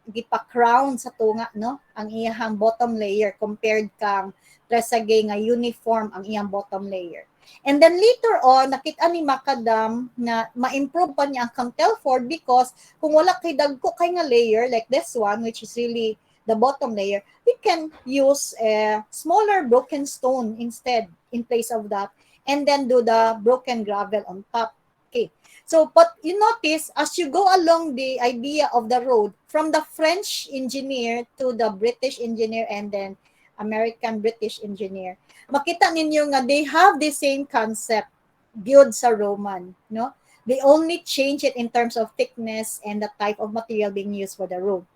gipa-crown sa tunga, no, ang iyang bottom layer compared kang Tresaguet nga uniform ang iyang bottom layer. And then later on, nakita ni Macadam na ma-improve pa niya ang kang Telford because kung wala kay dagko kay nga layer like this one, which is really the bottom layer, we can use a smaller broken stone instead in place of that, and then do the broken gravel on top. Okay. So, but you notice as you go along the idea of the road from the French engineer to the British engineer and then American British engineer, makita ninyo nga they have the same concept built sa Roman, no? They only change it in terms of thickness and the type of material being used for the road.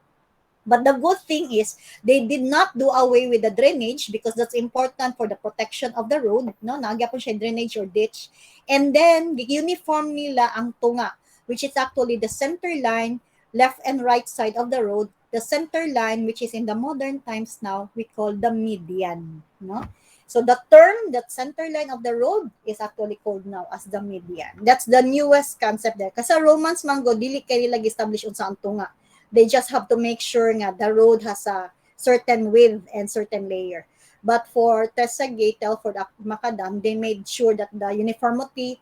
But the good thing is they did not do away with the drainage because that's important for the protection of the road, no? Nagya po siya drainage or ditch. And then uniform nila ang tunga, which is actually the center line, left and right side of the road. The center line, which is in the modern times now, we call the median, no? So the term, that center line of the road, is actually called now as the median. That's the newest concept there. Kasi Romans mango, dili kay nila establish unsa ang tunga. They just have to make sure nga the road has a certain width and certain layer. But for Tresaguet, Telford, Macadam, they made sure that the uniformity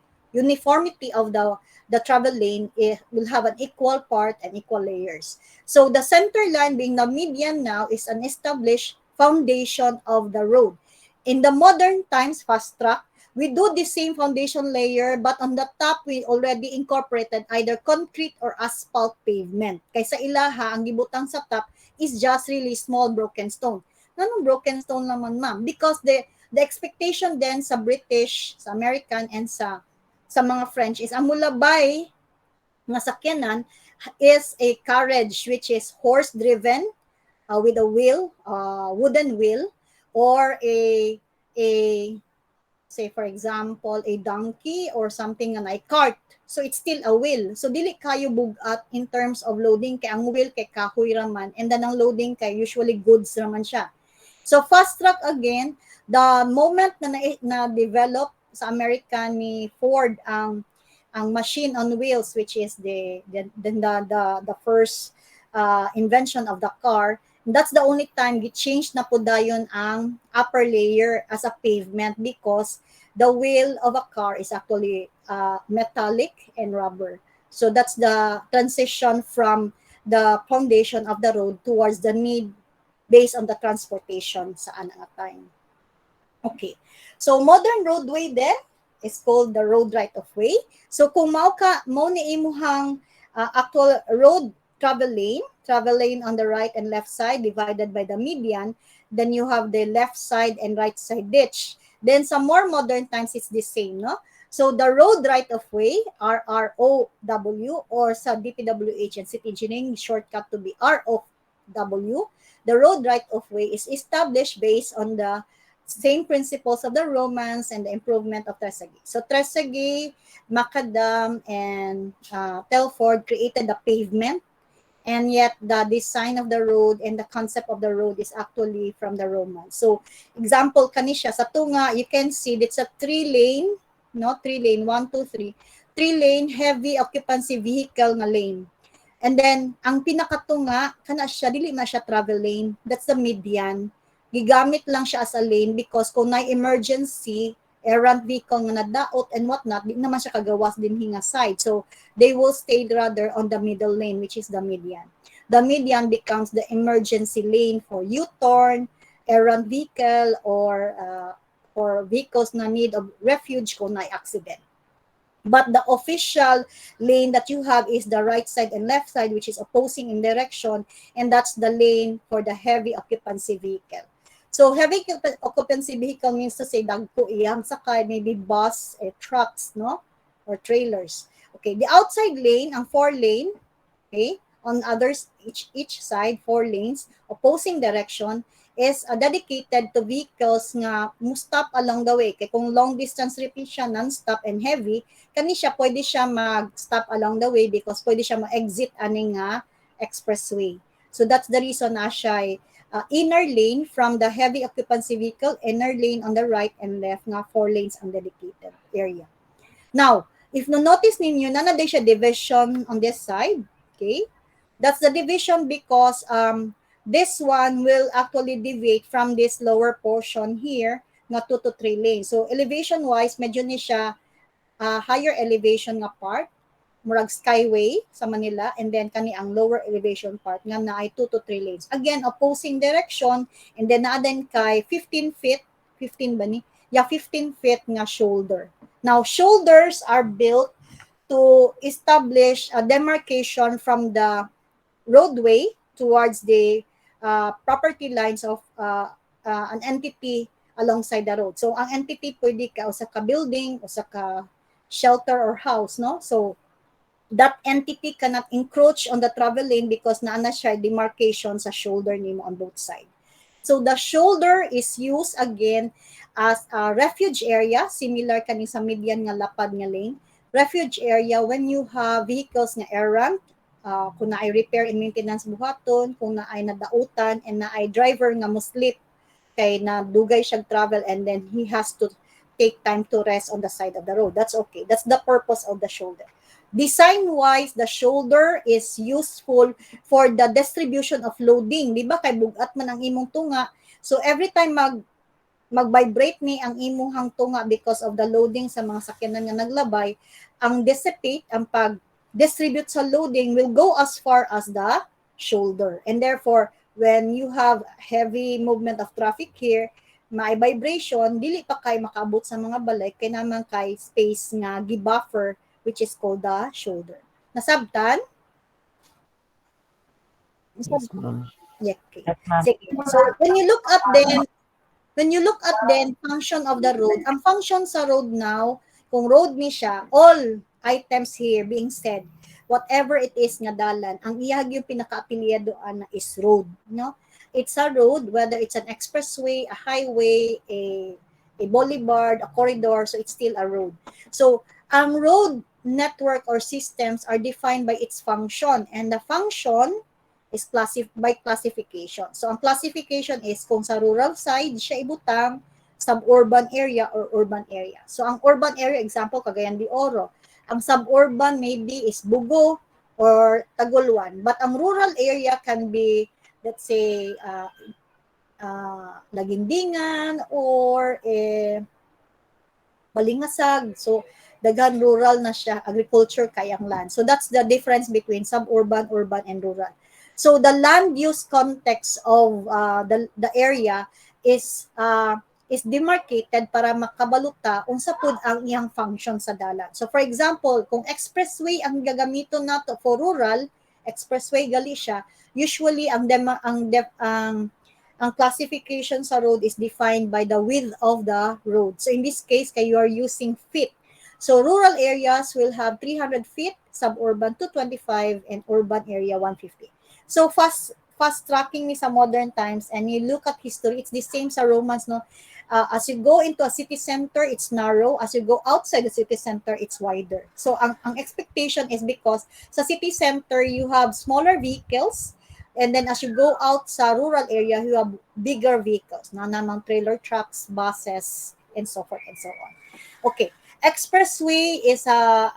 of the travel lane will have an equal part and equal layers. So the center line being the median now is an established foundation of the road. In the modern times, fast track, we do the same foundation layer, but on the top, we already incorporated either concrete or asphalt pavement. Kaysa ilaha, ang gibutang sa top is just really small broken stone. Anong broken stone naman, ma'am? Because the expectation then sa British, sa American, and sa sa mga French is ang mulabay nga sakyanan is a carriage which is horse driven with a wheel, wooden wheel, or a say for example a donkey or something na cart. So it's still a wheel. So dili kayo bugat in terms of loading kay ang wheel kay kahoy raman, and then ang loading kay usually goods raman siya. So fast track again, the moment na develop sa America ni Ford ang machine on wheels, which is the first invention of the car. That's the only time gi-change na po dayon ang upper layer as a pavement, because the wheel of a car is actually metallic and rubber. So that's the transition from the foundation of the road towards the need based on the transportation sa anang time. Okay. So modern roadway then is called the road right of way. So kung mao ni imuhang actual road travel lane on the right and left side divided by the median, then you have the left side and right side ditch. Then some more modern times it's the same, no? So the road right of way, RROW, or sa DPWH and City Engineering shortcut to be ROW, the road right of way is established based on the same principles of the Romans and the improvement of Trezeguet. So Trezeguet, Macadam, and Telford created the pavement, and yet the design of the road and the concept of the road is actually from the Romans. So example kanisha sa tunga, you can see it's a 3-lane, 1, 2, 3, 3-lane heavy occupancy vehicle nga lane. And then ang pinakatunga kana siya dili na siya travel lane, that's the median. Gigamit lang siya as a lane because kung may emergency errant vehicle nga nadaot and whatnot, di naman siya kagawas din hinga side. So they will stay rather on the middle lane, which is the median. The median becomes the emergency lane for U-turn, errant vehicle, or vehicles na need of refuge kung may accident. But the official lane that you have is the right side and left side, which is opposing in direction, and that's the lane for the heavy occupancy vehicle. So heavy occupancy vehicle means to say dagko iyang sakay, maybe bus, trucks, no, or trailers. Okay, the outside lane, ang 4-lane, okay, on others each side 4 lanes, opposing direction, is dedicated to vehicles nga mustop along the way. Kaya kung long distance repeat siya, non-stop and heavy, kani siya pwede siya mag-stop along the way because pwede siya ma-exit aning expressway. So that's the reason na siya inner lane from the heavy occupancy vehicle, inner lane on the right and left nga 4 lanes ang dedicated area. Now, if notice ninyo na siya division on this side, okay? That's the division because this one will actually deviate from this lower portion here na 2 to 3 lanes. So elevation wise, medyo ni siya higher elevation nga part, murag skyway sa Manila, and then kani ang lower elevation part nga na ay 2 to 3 lanes. Again, opposing direction, and then na din kay 15 feet, 15 ba ni? Yeah, 15 feet nga shoulder. Now, shoulders are built to establish a demarcation from the roadway towards the property lines of an entity alongside the road. So, ang entity pwede ka o sa ka building o sa ka shelter or house, no? So, that entity cannot encroach on the travel lane because naana siya demarcation sa shoulder nimo on both sides. So the shoulder is used again as a refuge area, similar kani sa median nga lapad nga lane. Refuge area when you have vehicles nga errant, kung na ay repair and maintenance buhaton, kung na ay nadautan, and na ay driver nga muslip kay na dugay siya travel and then he has to take time to rest on the side of the road. That's okay. That's the purpose of the shoulder. Design-wise, the shoulder is useful for the distribution of loading. Di ba? Kay bugat man ang imong tunga. So, every time mag-vibrate ni ang imong tunga because of the loading sa mga sakyanan nga naglabay, ang dissipate, ang pag-distribute sa loading will go as far as the shoulder. And therefore, when you have heavy movement of traffic here, may vibration, dili pa kay makaabot sa mga balay, kay naman kay space nga gi-buffer, which is called the shoulder. Nasabtan? Yes, ma'am. Yeah, okay. Yes, ma'am. Sige. So when you look at then function of the road, ang function sa road now kung road ni siya, all items here being said, whatever it is nga dalan, ang iyag yung pinaka-apelyidoan na is road, no? It's a road, whether it's an expressway, a highway, a boulevard, a corridor, so it's still a road. So, ang road network or systems are defined by its function, and the function is by classification. So, ang classification is kung sa rural side siya ibutang, suburban area or urban area. So, ang urban area, example, Cagayan de Oro. Ang suburban maybe is Bugo or Taguluan. But ang rural area can be, let's say, Lagindingan or Balingasag. So, daghan rural na siya, agriculture kayang land. So, that's the difference between suburban, urban, and rural. So, the land use context of the area is demarcated para makabaluta unsa pud ang iyang function sa dalan. So, for example, kung expressway ang gagamiton nato for rural, expressway gali siya, usually ang classification sa road is defined by the width of the road. So, in this case, you are using feet. So, rural areas will have 300 feet, suburban 225, and urban area 150. So, fast tracking ni sa modern times, and you look at history, it's the same sa Romans, no? As you go into a city center, it's narrow. As you go outside the city center, it's wider. So, ang expectation is because sa city center, you have smaller vehicles, and then as you go out sa rural area, you have bigger vehicles, na namang trailer trucks, buses, and so forth and so on. Okay, expressway is a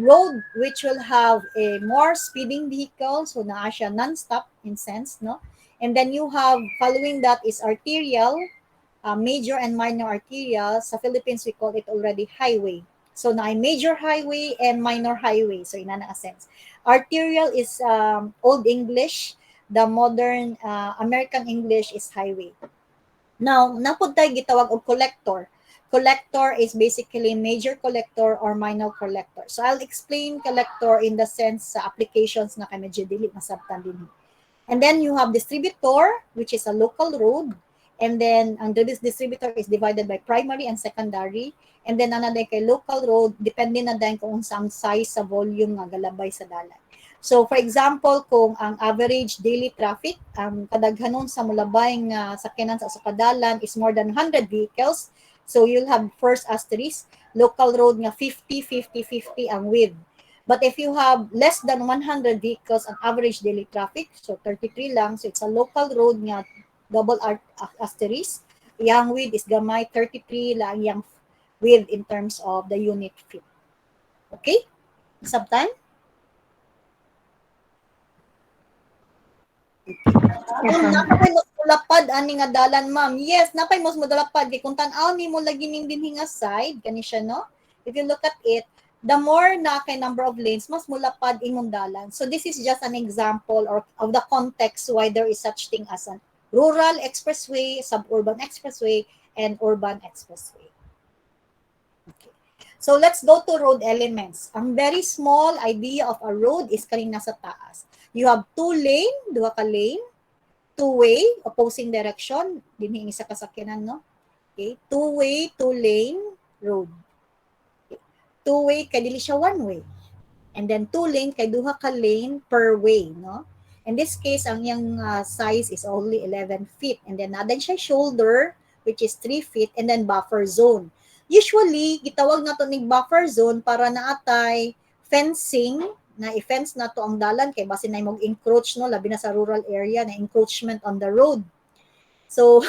road which will have a more speeding vehicle, so naa siya non-stop in sense, no? And then you have, following that is arterial, major and minor arterial. Sa Philippines, we call it already highway. So na major highway and minor highway, so ina na sense. Arterial is Old English, the modern American English is highway. Now, napod tayo gitawag og collector. Collector is basically major collector or minor collector. So I'll explain collector in the sense sa applications na kay medyo dili masabtan din. And then you have distributor, which is a local road. And then ang distributor is divided by primary and secondary. And then another kay local road, depende na din kung unsang size sa volume nga galabay sa dalan. So for example, kung ang average daily traffic, ang kadaghanon sa mulabay nga sakyanan sa kadalan is more than 100 vehicles, so you'll have first asterisk, local road nga 50, 50, 50 ang width. But if you have less than 100 vehicles ang average daily traffic, so 33 lang, so it's a local road nga double asterisk. Yang width is gamay, 33 lang yang width in terms of the unit feet. Okay? Subtime? Napay mas mulapad ani nga dalan, ma'am. Yes, napay mas mulapad kay kung tan-aw nimo lagi ning dinhi nga side kani siya, no? If you look at it, the more na kay number of lanes, mas mulapad imong dalan. So this is just an example of the context why there is such thing as an rural expressway, suburban expressway, and urban expressway. Okay. So let's go to road elements. Ang very small idea of a road is kanina sa taas. You have two lane, duha ka lane, two-way, opposing direction, dinhi isa ka sakyanan, no? Okay, two-way, two-lane road. Okay. Two-way kay dili siya one-way. And then two-lane kay duha ka lane per way, no? In this case, ang yang size is only 11 feet. And then nadan siya shoulder, which is 3 feet, and then buffer zone. Usually, gitawag nato ning buffer zone para naatay fencing, na i-fence na to ang dalan kay base na imong encroach, no, labi na sa rural area na encroachment on the road. So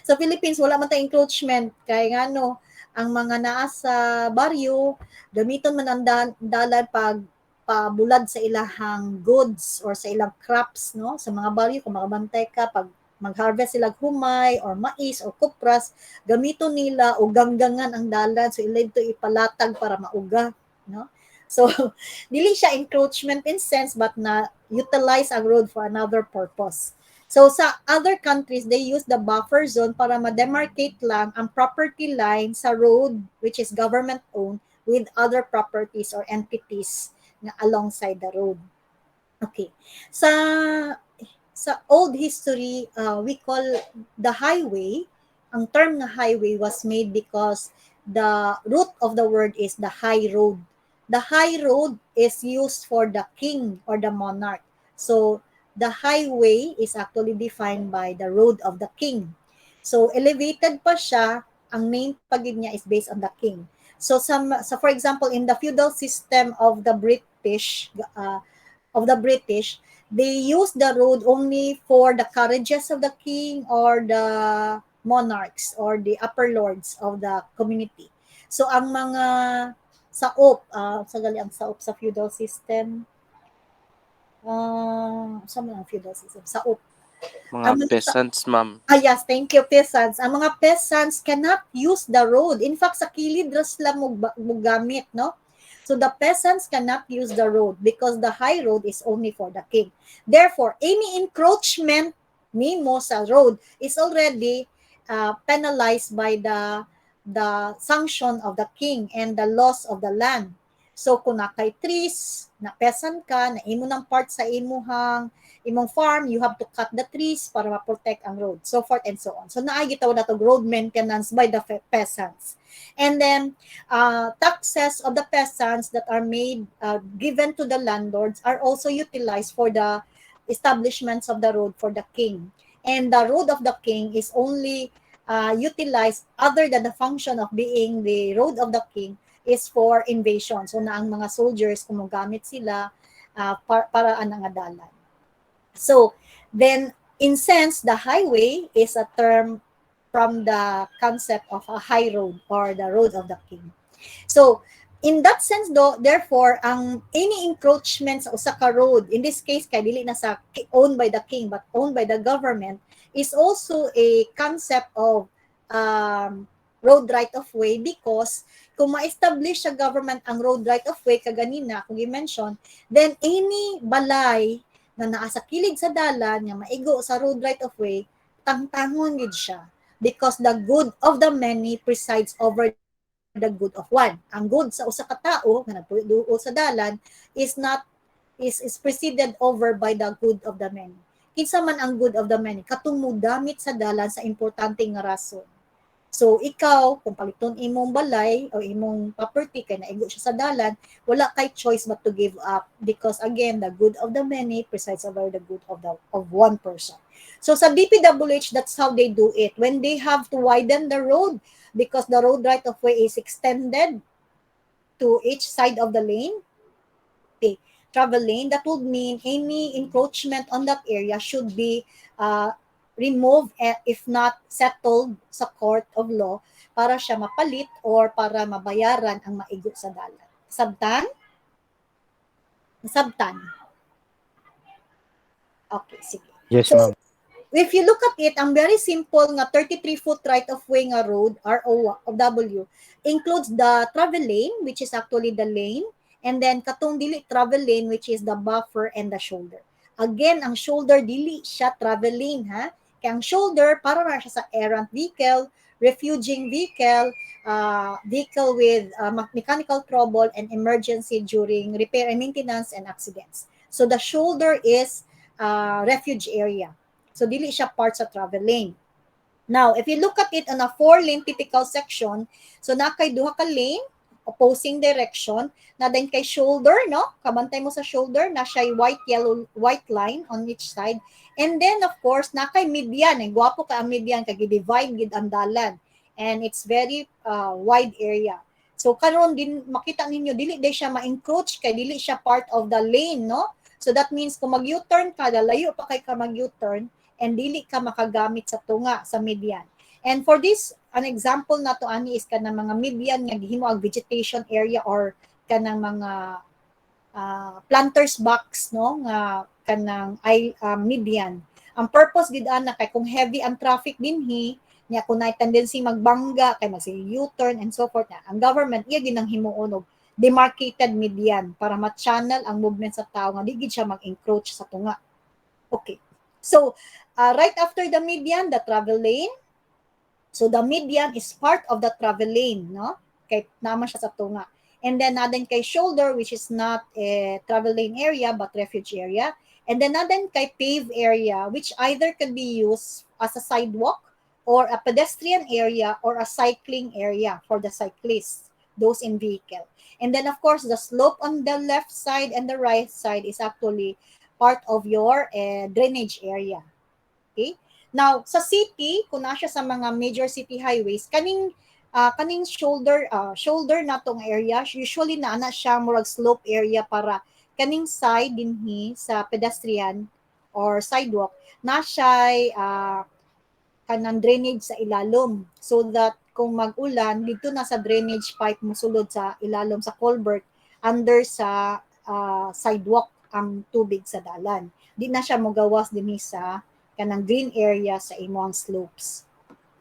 sa Philippines wala man tay encroachment kay ngano ang mga naa sa baryo gamiton man ang dalan pag pabulad sa ilahang goods or sa ilang crops, no, sa mga baryo kung makabantay ka pag mag-harvest sila humay or mais or kupras, gamiton nila o ganggangan ang dalan so ilay to ipalatag para mauga, no. So, dili siya encroachment in sense but na utilize ang road for another purpose. So, sa other countries, they use the buffer zone para ma-demarcate lang ang property line sa road which is government-owned with other properties or entities na alongside the road. Okay. Sa old history, we call the highway, ang term na highway was made because the root of the word is the high road. The high road is used for the king or the monarch. So the highway is actually defined by the road of the king. So elevated pa siya, ang name pagid niya is based on the king. So for example, in the feudal system of the British, they use the road only for the carriages of the king or the monarchs or the upper lords of the community. So ang mga saop, ang saop sa feudal system, sa mga feudal system, saop. Mga peasants, ma'am. Yes, thank you, peasants. Ang mga peasants cannot use the road. In fact, sa kilid ras lang mo gamit, no? So the peasants cannot use the road because the high road is only for the king. Therefore, any encroachment nimo sa road is already penalized by the sanction of the king and the loss of the land. So kung nakay trees, na peasant ka, na imo ng part sa imong farm, you have to cut the trees para ma-protect ang road, so forth and so on. So naay gitawag nato road maintenance by the peasants. And then taxes of the peasants that are made given to the landlords are also utilized for the establishments of the road for the king. And the road of the king is only utilized, other than the function of being the road of the king, is for invasion. So na ang mga soldiers gumagamit sila para ang dalan. So then, in sense, the highway is a term from the concept of a high road or the road of the king. So in that sense though, therefore, ang any encroachment sa usa ka road, in this case kay dili na sa owned by the king but owned by the government, is also a concept of road right of way, because kung ma-establish sa government ang road right of way kaganina kung i-mention, then any balay na naa sa kilid sa dalan nga maigo sa road right of way, tangtangon gid siya, because the good of the many presides over the good of one. Ang good sa usa ka tawo nga nagtuo sa dalan is preceded over by the good of the many. Kinsa man ang good of the many? Katong modamit sa dalan sa importante nga rason. So ikaw, kung paliton imong balay o imong property kay naigo siya sa dalan, wala kay choice but to give up, because again, the good of the many presides over the good of one person. So sa DPWH, that's how they do it. When they have to widen the road, because the road right of way is extended to each side of the lane, the travel lane, that would mean any encroachment on that area should be removed, if not settled sa court of law, para siya mapalit or para mabayaran ang maigo sa dalan. Sabtan? Okay, sige. Yes, So, ma'am. if you look at it, ang very simple nga 33-foot right of way nga road, ROW, includes the travel lane, which is actually the lane, and then katong dili travel lane, which is the buffer and the shoulder. Again, ang shoulder dili siya travel lane, ha? Kaya ang shoulder para na siya sa errant vehicle, refuging vehicle, vehicle with mechanical trouble and emergency during repair and maintenance and accidents. So the shoulder is refuge area. So dili siya part sa travel lane. Now, if you look at it on a 4-lane typical section, so na kay duha ka lane, opposing direction, na din kay shoulder, no? Kabantay mo sa shoulder, na siya white line on each side. And then, of course, na kay median, gwapo ka ang median, kay divide gid ang dalan. And it's very wide area. So karon din makita ninyo, dili day siya ma-encroach, kay dili siya part of the lane, no? So that means kung mag-U-turn ka, layo pa kay ka mag-U-turn, and dili ka makagamit sa tunga sa median. And for this, an example na to ani is kanang mga median nga gihimo ang vegetation area or kanang mga planter's box, no, nga kanang median. Ang purpose gid ana kay kung heavy ang traffic dinhi, nya kung nay tendency magbangga kay mag-U-turn and so forth, na ang government iya ginang himuon og demarcated median para ma-channel ang movement sa tao nga di gid siya mag-encroach sa tunga. Okay. So, right after the median, the travel lane. So the median is part of the travel lane, no? Kay naman siya sa tunga. And then natin kay shoulder, which is not a travel lane area but refuge area. And then natin kay pave area, which either can be used as a sidewalk or a pedestrian area or a cycling area for the cyclists, those in vehicle. And then of course, the slope on the left side and the right side is actually part of your drainage area. Okay? Now, sa city, kung na siya sa mga major city highways, kaning shoulder na tong area, usually na siya murag slope area para kaning side dinhi sa pedestrian or sidewalk na siya kanang drainage sa ilalom, so that kung mag-ulan dito na sa drainage pipe mosulod sa ilalom sa culvert under sa sidewalk ang tubig sa dalan. Di na siya mogawas dinhi sa kanang green area sa imong slopes.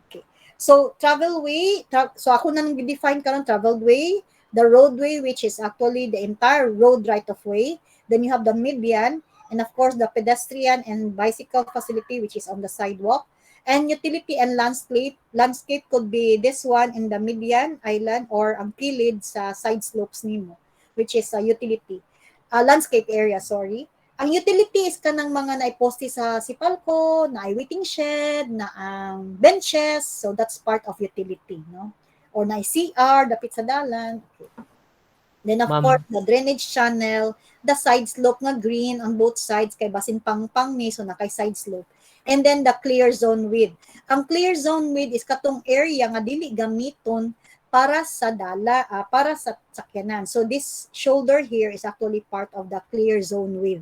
Okay. So travel way, so ako na nang define karon traveled way, the roadway which is actually the entire road right of way, then you have the median, and of course the pedestrian and bicycle facility which is on the sidewalk. And utility and landscape. Landscape could be this one in the median island or ang kilid sa side slopes nimo, which is a utility. Landscape area, sorry. Ang utility is kanang mga naiposte sa sipalco, na ay waiting shed, na ang benches, so that's part of utility, no? Or na CR, dapit sa dalan. Okay. Then of course, the drainage channel, the side slope nga green on both sides, kay basin pang ni, so na kay side slope. And then the clear zone width. Ang clear zone width is katong area nga dili gamiton para sa para sa sakyanan. So this shoulder here is actually part of the clear zone width.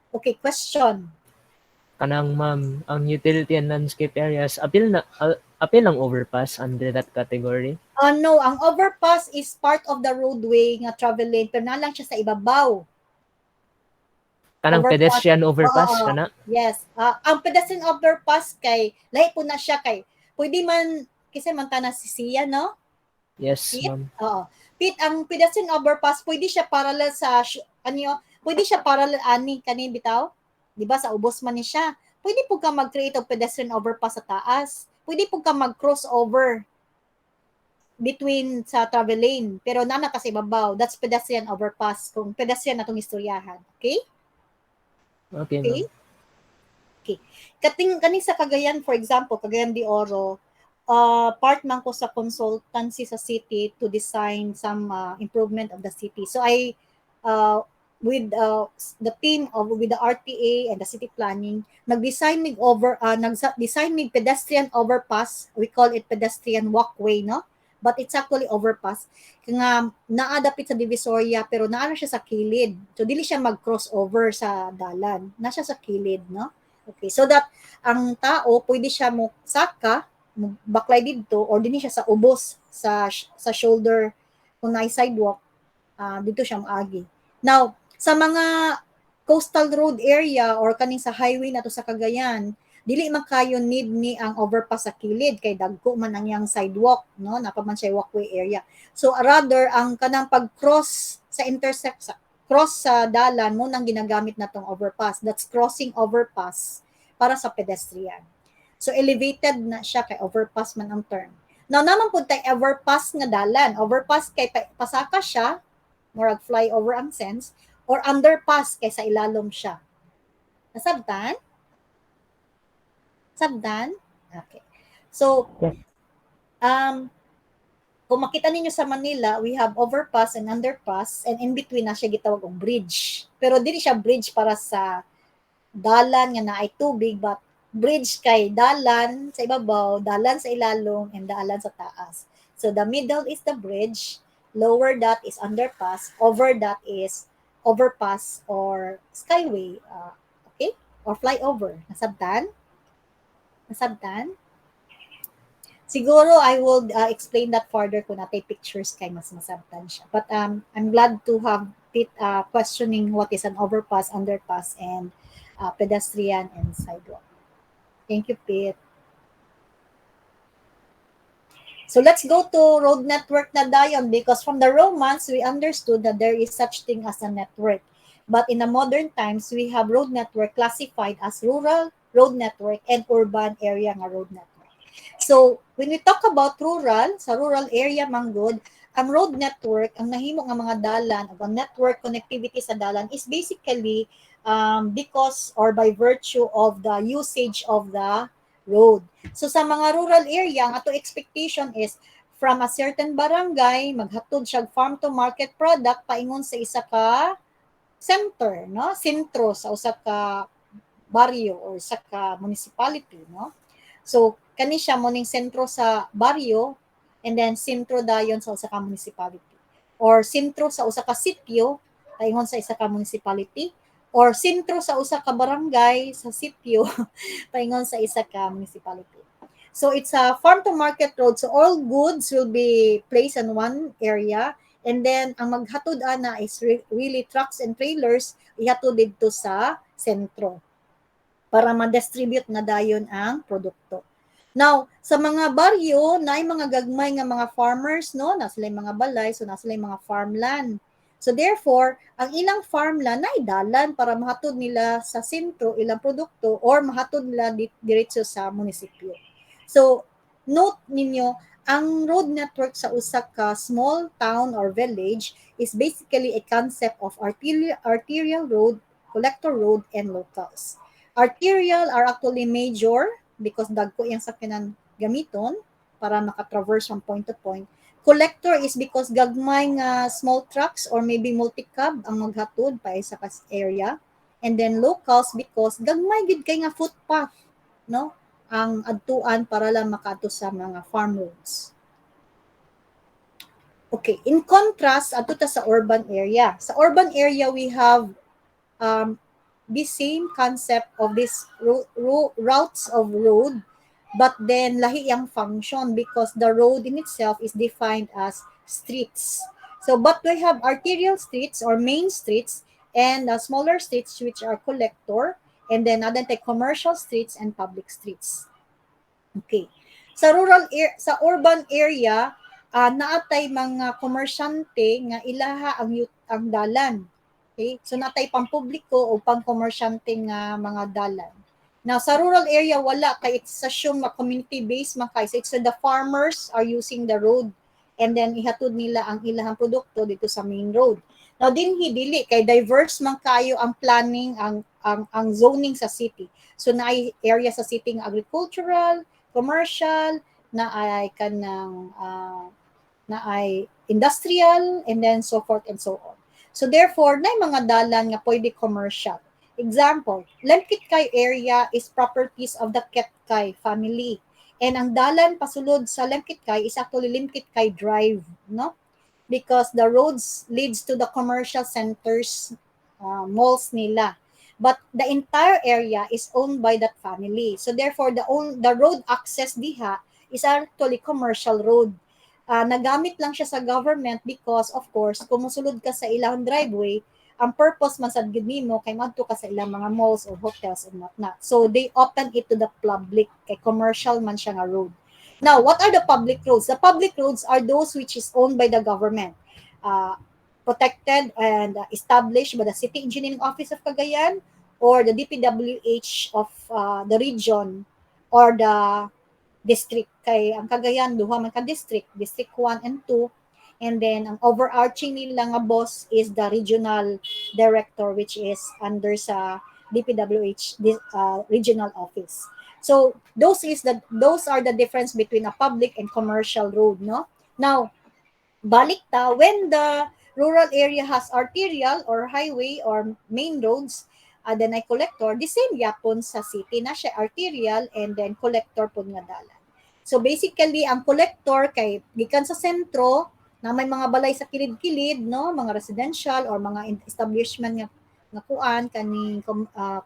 Okay, question. Kanang ma'am, ang utility and landscape areas, appeal ang overpass under that category? No, ang overpass is part of the roadway nga travel lane, pero na lang siya sa ibabaw. Kanang Overpass. pedestrian overpass, Oo. kana? Yes. Ang pedestrian overpass kay, lahi po na siya kay, pwede man, kasi man na si Sia, no? Yes, Pete? ma'am. Oo. Pete, ang pedestrian overpass, pwede siya parallel sa, pwede siya parallel kanin bitaw? Di ba, sa ubos man ni siya. Pwede po ka mag-create of pedestrian overpass sa taas. Pwede po ka mag-crossover between sa travel lane. Pero nana kasi babaw, that's pedestrian overpass. Kung pedestrian na itong istoryahan. Okay? Okay, Okay? ma'am. Okay. Kaning sa Cagayan, for example, Cagayan de Oro, part man ko sa consultancy sa city to design some improvement of the city. So I, with the team with the RTA and the city planning, nag-design mig pedestrian overpass. We call it pedestrian walkway, no? But it's actually overpass. Nga naadapit sa Divisoria pero naa siya sa kilid. So dili siya mag-crossover sa dalan. Na siya sa kilid, no? Okay, so that ang tao pwede siya mo saka, baklay dito or dinhi siya sa ubos sa shoulder kung naay sidewalk, dito siya maagi. Now, sa mga coastal road area or kaning sa highway nato sa Cagayan, dili man kayo need ni ang overpass sa kilid kay dagko man ang yang sidewalk, no? Napaman siya walkway area. So rather ang kanang pag-cross sa cross sa dalan mo nang ginagamit natong overpass. That's crossing overpass para sa pedestrian. So elevated na siya kay overpass man ang term. Now naman pud tay overpass nga dalan. Overpass kay pasaka siya, murag flyover ang sense, or underpass kay sa ilalom siya. Nasabtan? Sabdan? Okay. So, kung makita ninyo sa Manila, we have overpass and underpass, and in between na siya gitawag og bridge. Pero dili siya bridge para sa dalan nga naay tubig, but bridge kay dalan sa ibabaw, dalan sa ilalom, and dalan sa taas. So the middle is the bridge, lower that is underpass, over that is overpass or skyway, okay? Or flyover. Nasabtan? Nasabtan? Siguro I will explain that further kung natay pictures kay mas masabtan siya. But I'm glad to have Pete questioning what is an overpass, underpass, and pedestrian and sidewalk. Thank you, Pete. So let's go to road network na dayon, because from the Romans, we understood that there is such thing as a network. But in the modern times, we have road network classified as rural road network and urban area nga road network. So when we talk about rural, sa rural area manggod, ang road network, ang nahimo nga mga dalan, ang network connectivity sa dalan is basically because or by virtue of the usage of the road. So sa mga rural area, ang ato expectation is from a certain barangay, maghatod siya farm to market product paingon sa isa ka center, no? Sentro sa usa ka baryo or sa ka municipality, no? So kani siya mo ning sentro sa baryo and then sentro dayon sa usa ka municipality. Or sentro sa usa ka sitio paingon sa isa ka municipality or sentro sa usa ka barangay sa sitio paingon sa isa ka municipality. So it's a farm to market road. So all goods will be placed in one area and then ang maghatod ana is really trucks and trailers ihatod didto sa sentro para ma-distribute na dayon ang produkto. Now, sa mga baryo, na mga gagmay nga mga farmers, no? Na sila mga balay, so na sila mga farmland. So therefore, ang ilang farmland na idalan para mahatod nila sa sentro ilang produkto or mahatod nila diretso sa munisipyo. So, note ninyo, ang road network sa usa ka small town or village is basically a concept of arterial road, collector road, and locals. Arterial are actually major because dagko yung sakyanan gamiton para makatraverse from point to point. Collector is because gagmay nga small trucks or maybe multi-cab ang maghatod pa sa area. And then locals because gagmay gid kay nga footpath, no? Ang adtuan para lang makaadto sa mga farm roads. Okay, in contrast, ato ta sa urban area. Sa urban area, we have the same concept of this routes of road, but then lahi ang function because the road in itself is defined as streets. So, but we have arterial streets or main streets and smaller streets which are collector, and then other commercial streets and public streets. Okay. Sa sa urban area, naatay mga komersyante nga ilaha ang dalan. Okay? So natay pampubliko o pang-komersyante nga mga dalan. Now sa rural area wala kay it's assume community based man kay so it's the farmers are using the road and then ihatod nila ang ilahang produkto dito sa main road. Now dinhi dili kay diverse man kayo ang planning ang zoning sa city. So naay area sa city nga agricultural, commercial, na ay kanang na ay industrial and then so forth and so on. So therefore, na mga dalan nga pwede commercial. Example, Lemkitkay area is properties of the Ketkay family. And ang dalan pasulod sa Lemkitkay is actually Lemkitkay Drive, no? Because the roads leads to the commercial centers, malls nila. But the entire area is owned by that family. So therefore, the road access diha is actually commercial road. Nagamit lang siya sa government because of course, kung musulod ka sa ilang driveway, ang purpose man sad gid nimo kay madto ka sa ilang mga malls or hotels and whatnot. So they open it to the public kay commercial man siya nga road. Now, what are the public roads? The public roads are those which is owned by the government. Protected and established by the City Engineering Office of Cagayan or the DPWH of the region or the district. Kay ang Cagayan, duha man ka district, District 1 and 2. And then, ang overarching nila nga boss is the regional director which is under sa DPWH regional office. So, those are the difference between a public and commercial road, no? Now, balik ta, when the rural area has arterial or highway or main roads, then ay collector, the same yapon sa city na siya arterial and then collector po nga dalan. So basically, ang collector kay gikan sa sentro na may mga balay sa kilid-kilid, no, mga residential or mga establishment nga kuan kaning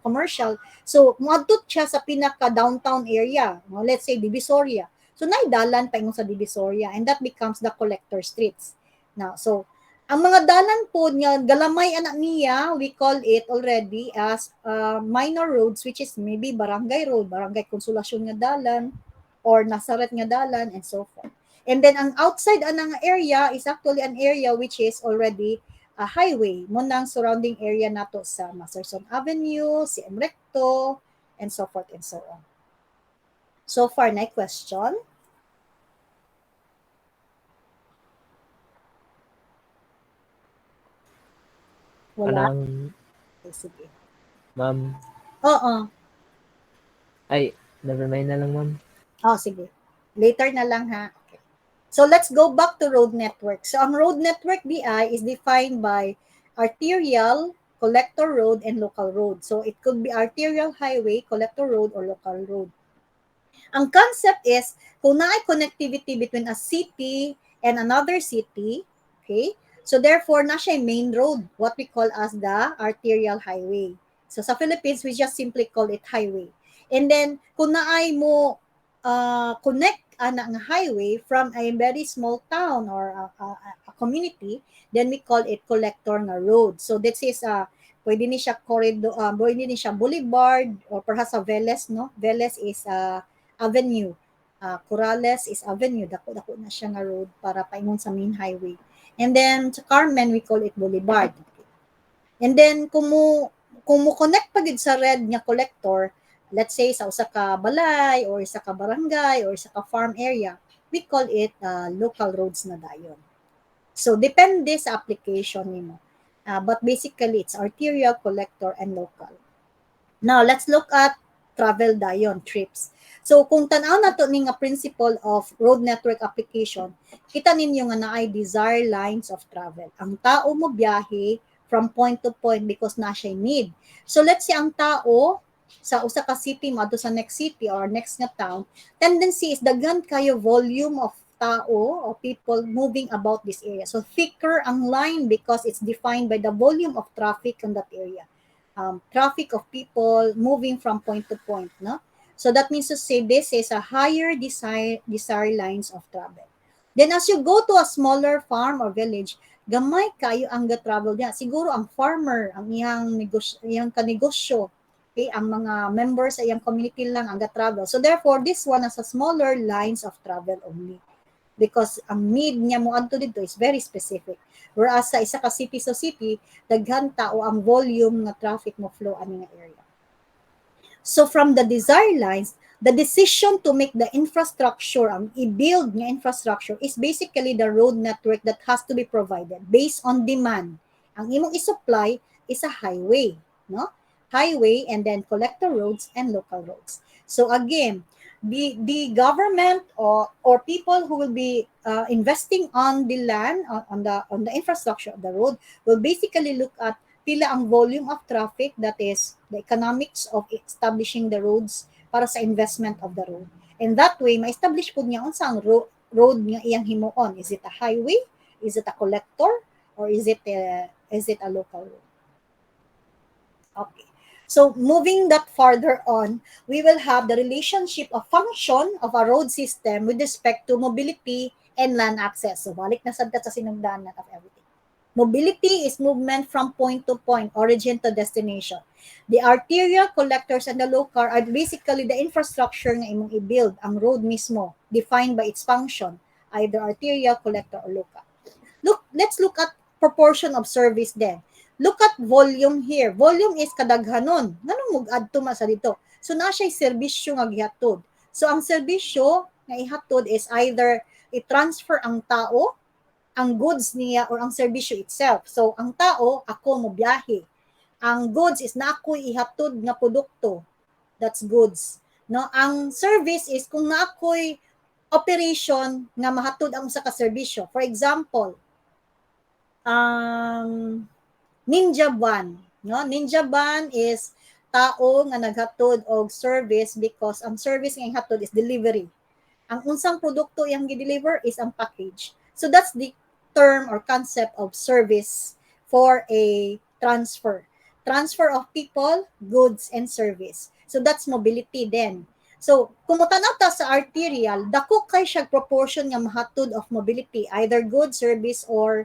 commercial. So moadto siya sa pinaka downtown area, no, let's say Divisoria. So naidalan pa sa Divisoria and that becomes the collector streets. Now, so ang mga dalan po niya, galamay anak niya, we call it already as minor roads which is maybe barangay road, barangay konsolasyon nga dalan or Nazaret nga dalan and so forth. And then ang outside anang area is actually an area which is already a highway. Mo nang surrounding area nato sa Masterson Avenue, CM Recto, and so forth and so on. So far, na question? Wala? Anang, Okay, sige. ma'am, Oo. ay, Never mind na lang, ma'am. Oh, sige. Later na lang ha. Okay. So let's go back to road network. So ang road network BI is defined by arterial, collector road, and local road. So it could be arterial highway, collector road, or local road. Ang concept is kung naay connectivity between a city and another city, okay? So therefore, na siya main road, what we call as the arterial highway. So sa Philippines, we just simply call it highway. And then, kung naay mo connect ana nga highway from a very small town or a community, then we call it collector nga road. So this is pwede ni siya corridor, pwede ni siya boulevard or perhaps a Veles, no? Veles is avenue. Corrales is avenue. Dako-dako na siya nga road para paingon sa main highway. And then sa Carmen, we call it boulevard. And then kung mo connect pa gid sa red nga collector, let's say sa usa ka balay or sa ka barangay or sa ka farm area, we call it local roads na dayon. So depende sa application nimo. But basically it's arterial, collector, and local. Now let's look at travel dayon, trips. So kung tan-aw nato ni nga principle of road network application, kita ninyo nga naay desired lines of travel. Ang tao mo biyahe from point to point because na siya need. So let's say ang tao sa usa ka city madto sa next city or next nga town, tendency is daghan kayo volume of tao or people moving about this area. So thicker ang line because it's defined by the volume of traffic in that area. Traffic of people moving from point to point, no? So that means to say this is a higher desire lines of travel. Then as you go to a smaller farm or village, gamay kayo ang ga-travel niya. Siguro ang farmer, ang iyang kanegosyo, okay, ang mga members sa iyang community lang ang ga-travel. So therefore, this one has a smaller lines of travel only. Because ang need niya mo adto dito is very specific. Whereas sa isa ka city so city, daghan tao ang volume nga traffic mo flow ani nga area. So from the desired lines, the decision to make the infrastructure, ang i-build nga infrastructure is basically the road network that has to be provided based on demand. Ang imong i-supply is a highway, no? Highway and then collector roads and local roads. So again, the government or people who will be investing on the land, on the infrastructure of the road will basically look at pila ang volume of traffic, that is the economics of establishing the roads para sa investment of the road. And that way, ma-establish po niya unsa ang road nga iyang himuon. Is it a highway? Is it a collector? Or is it a local road? Okay. So moving that further on, we will have the relationship of function of a road system with respect to mobility and land access. So balik na sad sa sinugdanan of everything. Mobility is movement from point to point, origin to destination. The arterial, collectors, and the local are basically the infrastructure nga imong i-build, ang road mismo, defined by its function, either arterial, collector, or local. Let's look at proportion of service then. Look at volume here. Volume is kadaghanon. Nganong mag-add to sa dito? So na siya'y serbisyo nga gihatod. So ang serbisyo nga ihatod is either i-transfer ang tao, ang goods niya, or ang serbisyo itself. So ang tao, ako mo biyahe. Ang goods is na ako ihatod nga produkto. That's goods. No, ang service is kung na ako'y operation nga mahatod ang usa ka serbisyo. For example, Ninja Van, no? Ninja Van is tao nga naghatod og service because ang service nga ihatod is delivery. Ang unsang produkto iyang gi-deliver is ang package. So that's the term or concept of service for a transfer. Transfer of people, goods, and service. So that's mobility then. So kung mutanaw ta sa arterial, dako kay siya proportion nga mahatod of mobility, either goods, service, or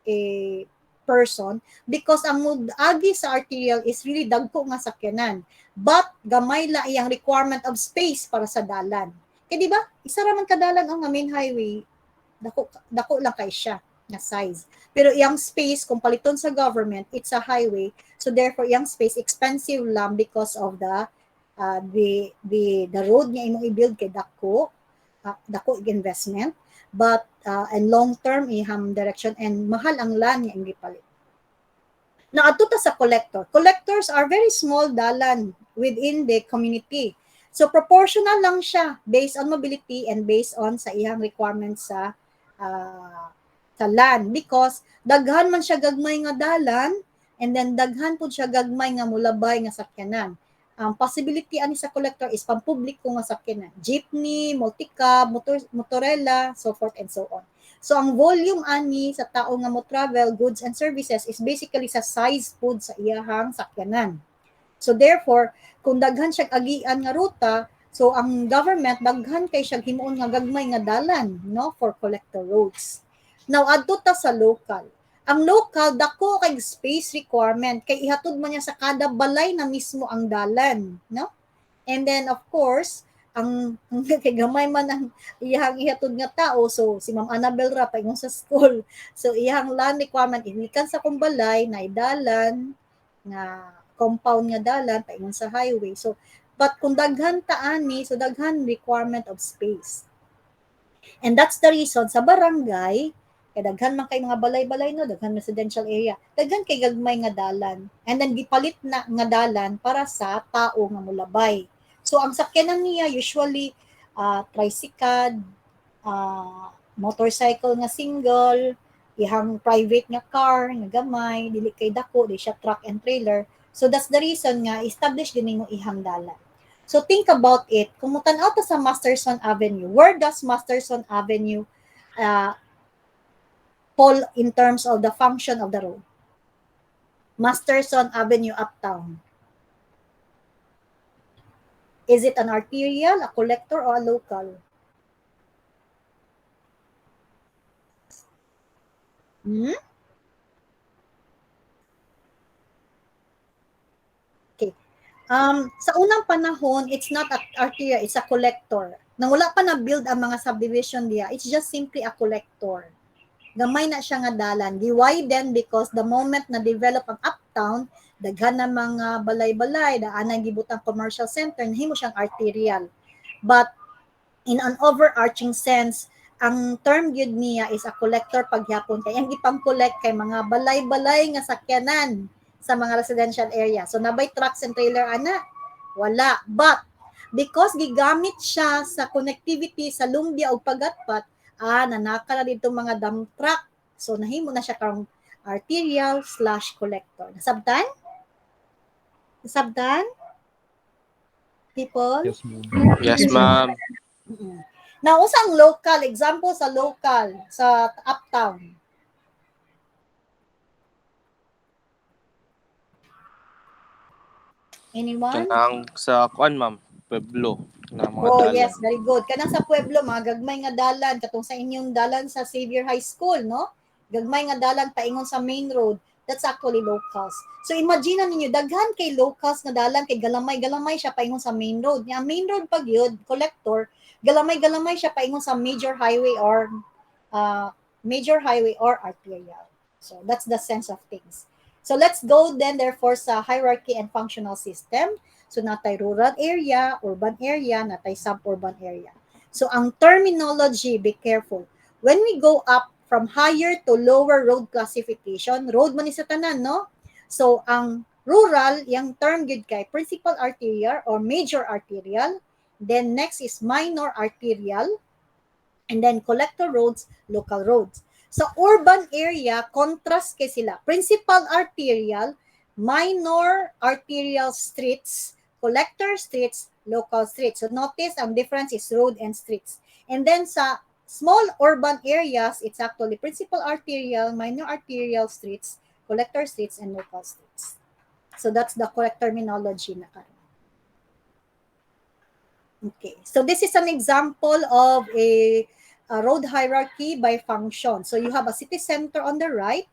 a person, because ang agi sa arterial is really dagko nga sakyanan, but gamay la iyang requirement of space para sa dalan. Kaya di ba, isa ra man kadalan ang main highway, dako lang kay siya na size. Pero iyang space kung paliton sa government, it's a highway, so therefore iyang space expensive lang because of the road nga imong i-build kay dako investment, but and long term iham direction and mahal ang land nga imong gipalit. Now, ato ta sa collector. Collectors are very small dalan within the community. So, proportional lang siya based on mobility and based on sa iyang requirements sa land. Because daghan man siya gagmay nga dalan and then daghan po siya gagmay nga mulabay nga sakyanan. Ang possibility ani sa collector is pampubliko nga sakyanan. Jeepney, multicab, motorella, so forth and so on. So ang volume ani sa tao nga mo travel goods and services is basically sa size pod sa iyahang sakyanan. So therefore, kung daghan siya agian nga ruta, so ang government daghan kay siya himuon nga gagmay nga dalan, no, for collector roads. Now adto ta sa local. Ang local dako kay space requirement kay ihatod man niya sa kada balay na mismo ang dalan, no? And then of course, ang kay gamay man ang iyang ihatod nga tao, so si Ma'am Annabel ra paingon sa school. So iyang land requirement inikan sa kumbalay na idalan nga compound nga dalan paingon sa highway. So but kung daghan ta ani, so daghan requirement of space. And that's the reason sa barangay kay daghan man kay mga balay-balay no, daghan residential area, daghan kay gagmay nga dalan. And then gipalit na nga dalan para sa tao nga molabay. So ang sakyanan niya usually tricycle, motorcycle nga single, ihang private nga car nga gamay, dili kay dako, di siya truck and trailer. So that's the reason nga establish din mo ihang dalan. So think about it. Kung mutan-aw ta sa Masterson Avenue, where does Masterson Avenue fall in terms of the function of the road? Masterson Avenue uptown. Is it an arterial, a collector, or a local? Okay. Sa unang panahon, it's not an arterial, it's a collector. Nang wala pa na-build ang mga subdivision diya, it's just simply a collector. Gamay na siya nga dalan. Gi-widen because the moment na develop ang uptown, daghan na mga balay-balay, daan na gibutang commercial center, nahimo siyang arterial. But in an overarching sense, ang term gyud niya is a collector pagyapon kay ang ipang-collect kay mga balay-balay nga sakyanan sa mga residential area. So nabay trucks and trailer ana? Wala. But because gigamit siya sa connectivity sa Lumbia o Pagatpat, nanaka na dito mga dump truck. So nahimo na siya karong arterial/collector. Nasabtan? Nasabtan? People? Yes, ma'am. Yes, ma'am. Now, usang local, example sa local, sa uptown. Anyone? Kanang sa kuan, ma'am. Pueblo. Na mga Oh, dalan. yes, very good. Kanang sa Pueblo, mga gagmay nga dalan, katong sa inyong dalan sa Xavier High School, no? Gagmay nga dalan paingon sa main road. That's actually locals. So imagine ninyo, daghan kay locals nga dalan kay galamay siya paingon sa main road. Nga main road pag yun, collector, galamay siya paingon sa major highway or arterial. So that's the sense of things. So let's go then therefore sa hierarchy and functional system. So natay rural area, urban area, natay suburban area. So ang terminology, be careful. When we go up from higher to lower road classification, road man ni sa tanan, no? So ang rural, yung term gud kay principal arterial or major arterial, then next is minor arterial, and then collector roads, local roads. Sa urban area, contrast kay sila. Principal arterial, minor arterial streets, collector streets, local streets. So notice ang difference is road and streets. And then sa small urban areas, it's actually principal arterial, minor arterial streets, collector streets, and local streets. So that's the correct terminology na karon. Okay, so this is an example of a road hierarchy by function. So you have a city center on the right,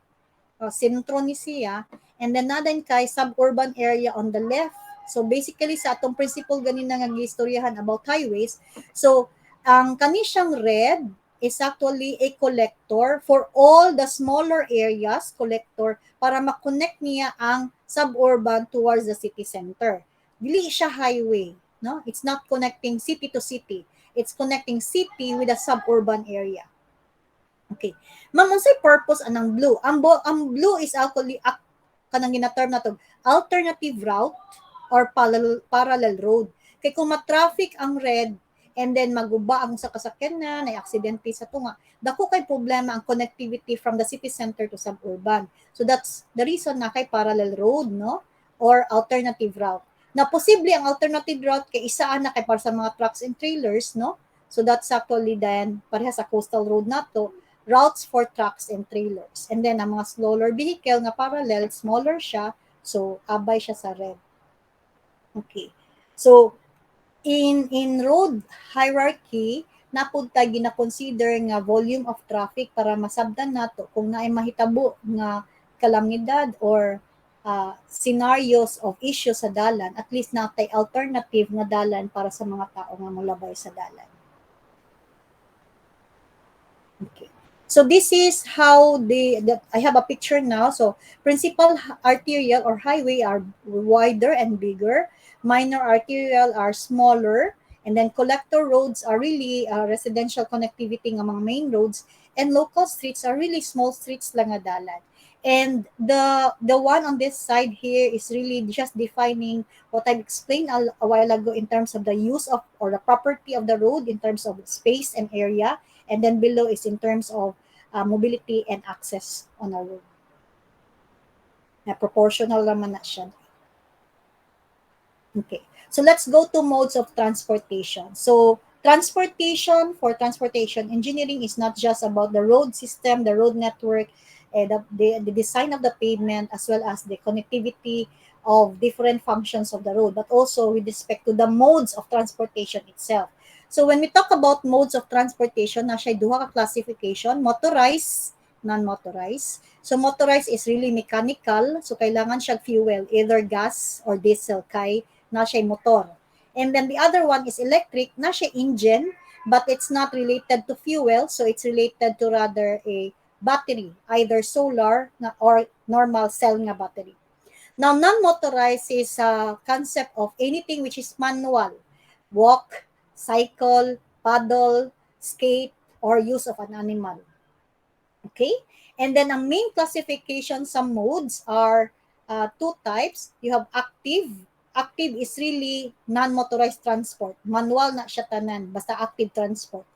sentro ni siya, and then nadan kay suburban area on the left. So basically sa atong principle ganin nga gistoryahan about highways. So ang kani siyang red is actually a collector for all the smaller areas, collector para ma-connect niya ang suburban towards the city center. Dili siya highway, no? It's not connecting city to city. It's connecting city with a suburban area. Okay. Ma'am, unsay purpose anang blue? Ang blue is actually kanang gina-term na to alternative route or parallel road. Kay kung ma-traffic ang red and then maguba ang sa kasakyan na aksidente sa tunga, dako kay problema ang connectivity from the city center to suburban. So that's the reason na kay parallel road, no? Or alternative route. Na posible ang alternative route kay isaan na kay para sa mga trucks and trailers, no? So that's actually then pareha sa coastal road na to, routes for trucks and trailers. And then ang mga smaller vehicle nga parallel, smaller siya, so abay siya sa red. Okay. So in road hierarchy, napud ta gina-consider nga volume of traffic para masabdan nato kung naay mahitabo nga kalamidad or scenarios of issues sa dalan, at least natay alternative nga dalan para sa mga tao nga molabay sa dalan. Okay. So this is how I have a picture now. So principal arterial or highway are wider and bigger. Minor arterial are smaller. And then collector roads are really residential connectivity ng mga main roads. And local streets are really small streets lang nga dalan. And the one on this side here is really just defining what I've explained a while ago in terms of the use of or the property of the road in terms of space and area. And then below is in terms of mobility and access on a road. Na proportional naman na siya. Okay. So let's go to modes of transportation. So transportation engineering is not just about the road system, the road network, the design of the pavement, as well as the connectivity of different functions of the road, but also with respect to the modes of transportation itself. So when we talk about modes of transportation, na siya duha ka classification, motorized, non-motorized. So motorized is really mechanical, so kailangan siya fuel, either gas or diesel, kay na siya motor. And then the other one is electric, na siya engine, but it's not related to fuel, so it's related to rather a battery, either solar or normal cell nga battery. Now, non-motorized is a concept of anything which is manual, walk, cycle, paddle, skate, or use of an animal. Okay? And then ang main classification sa modes are two types. You have active. Active is really non-motorized transport. Manual na siya tanan, basta active transport.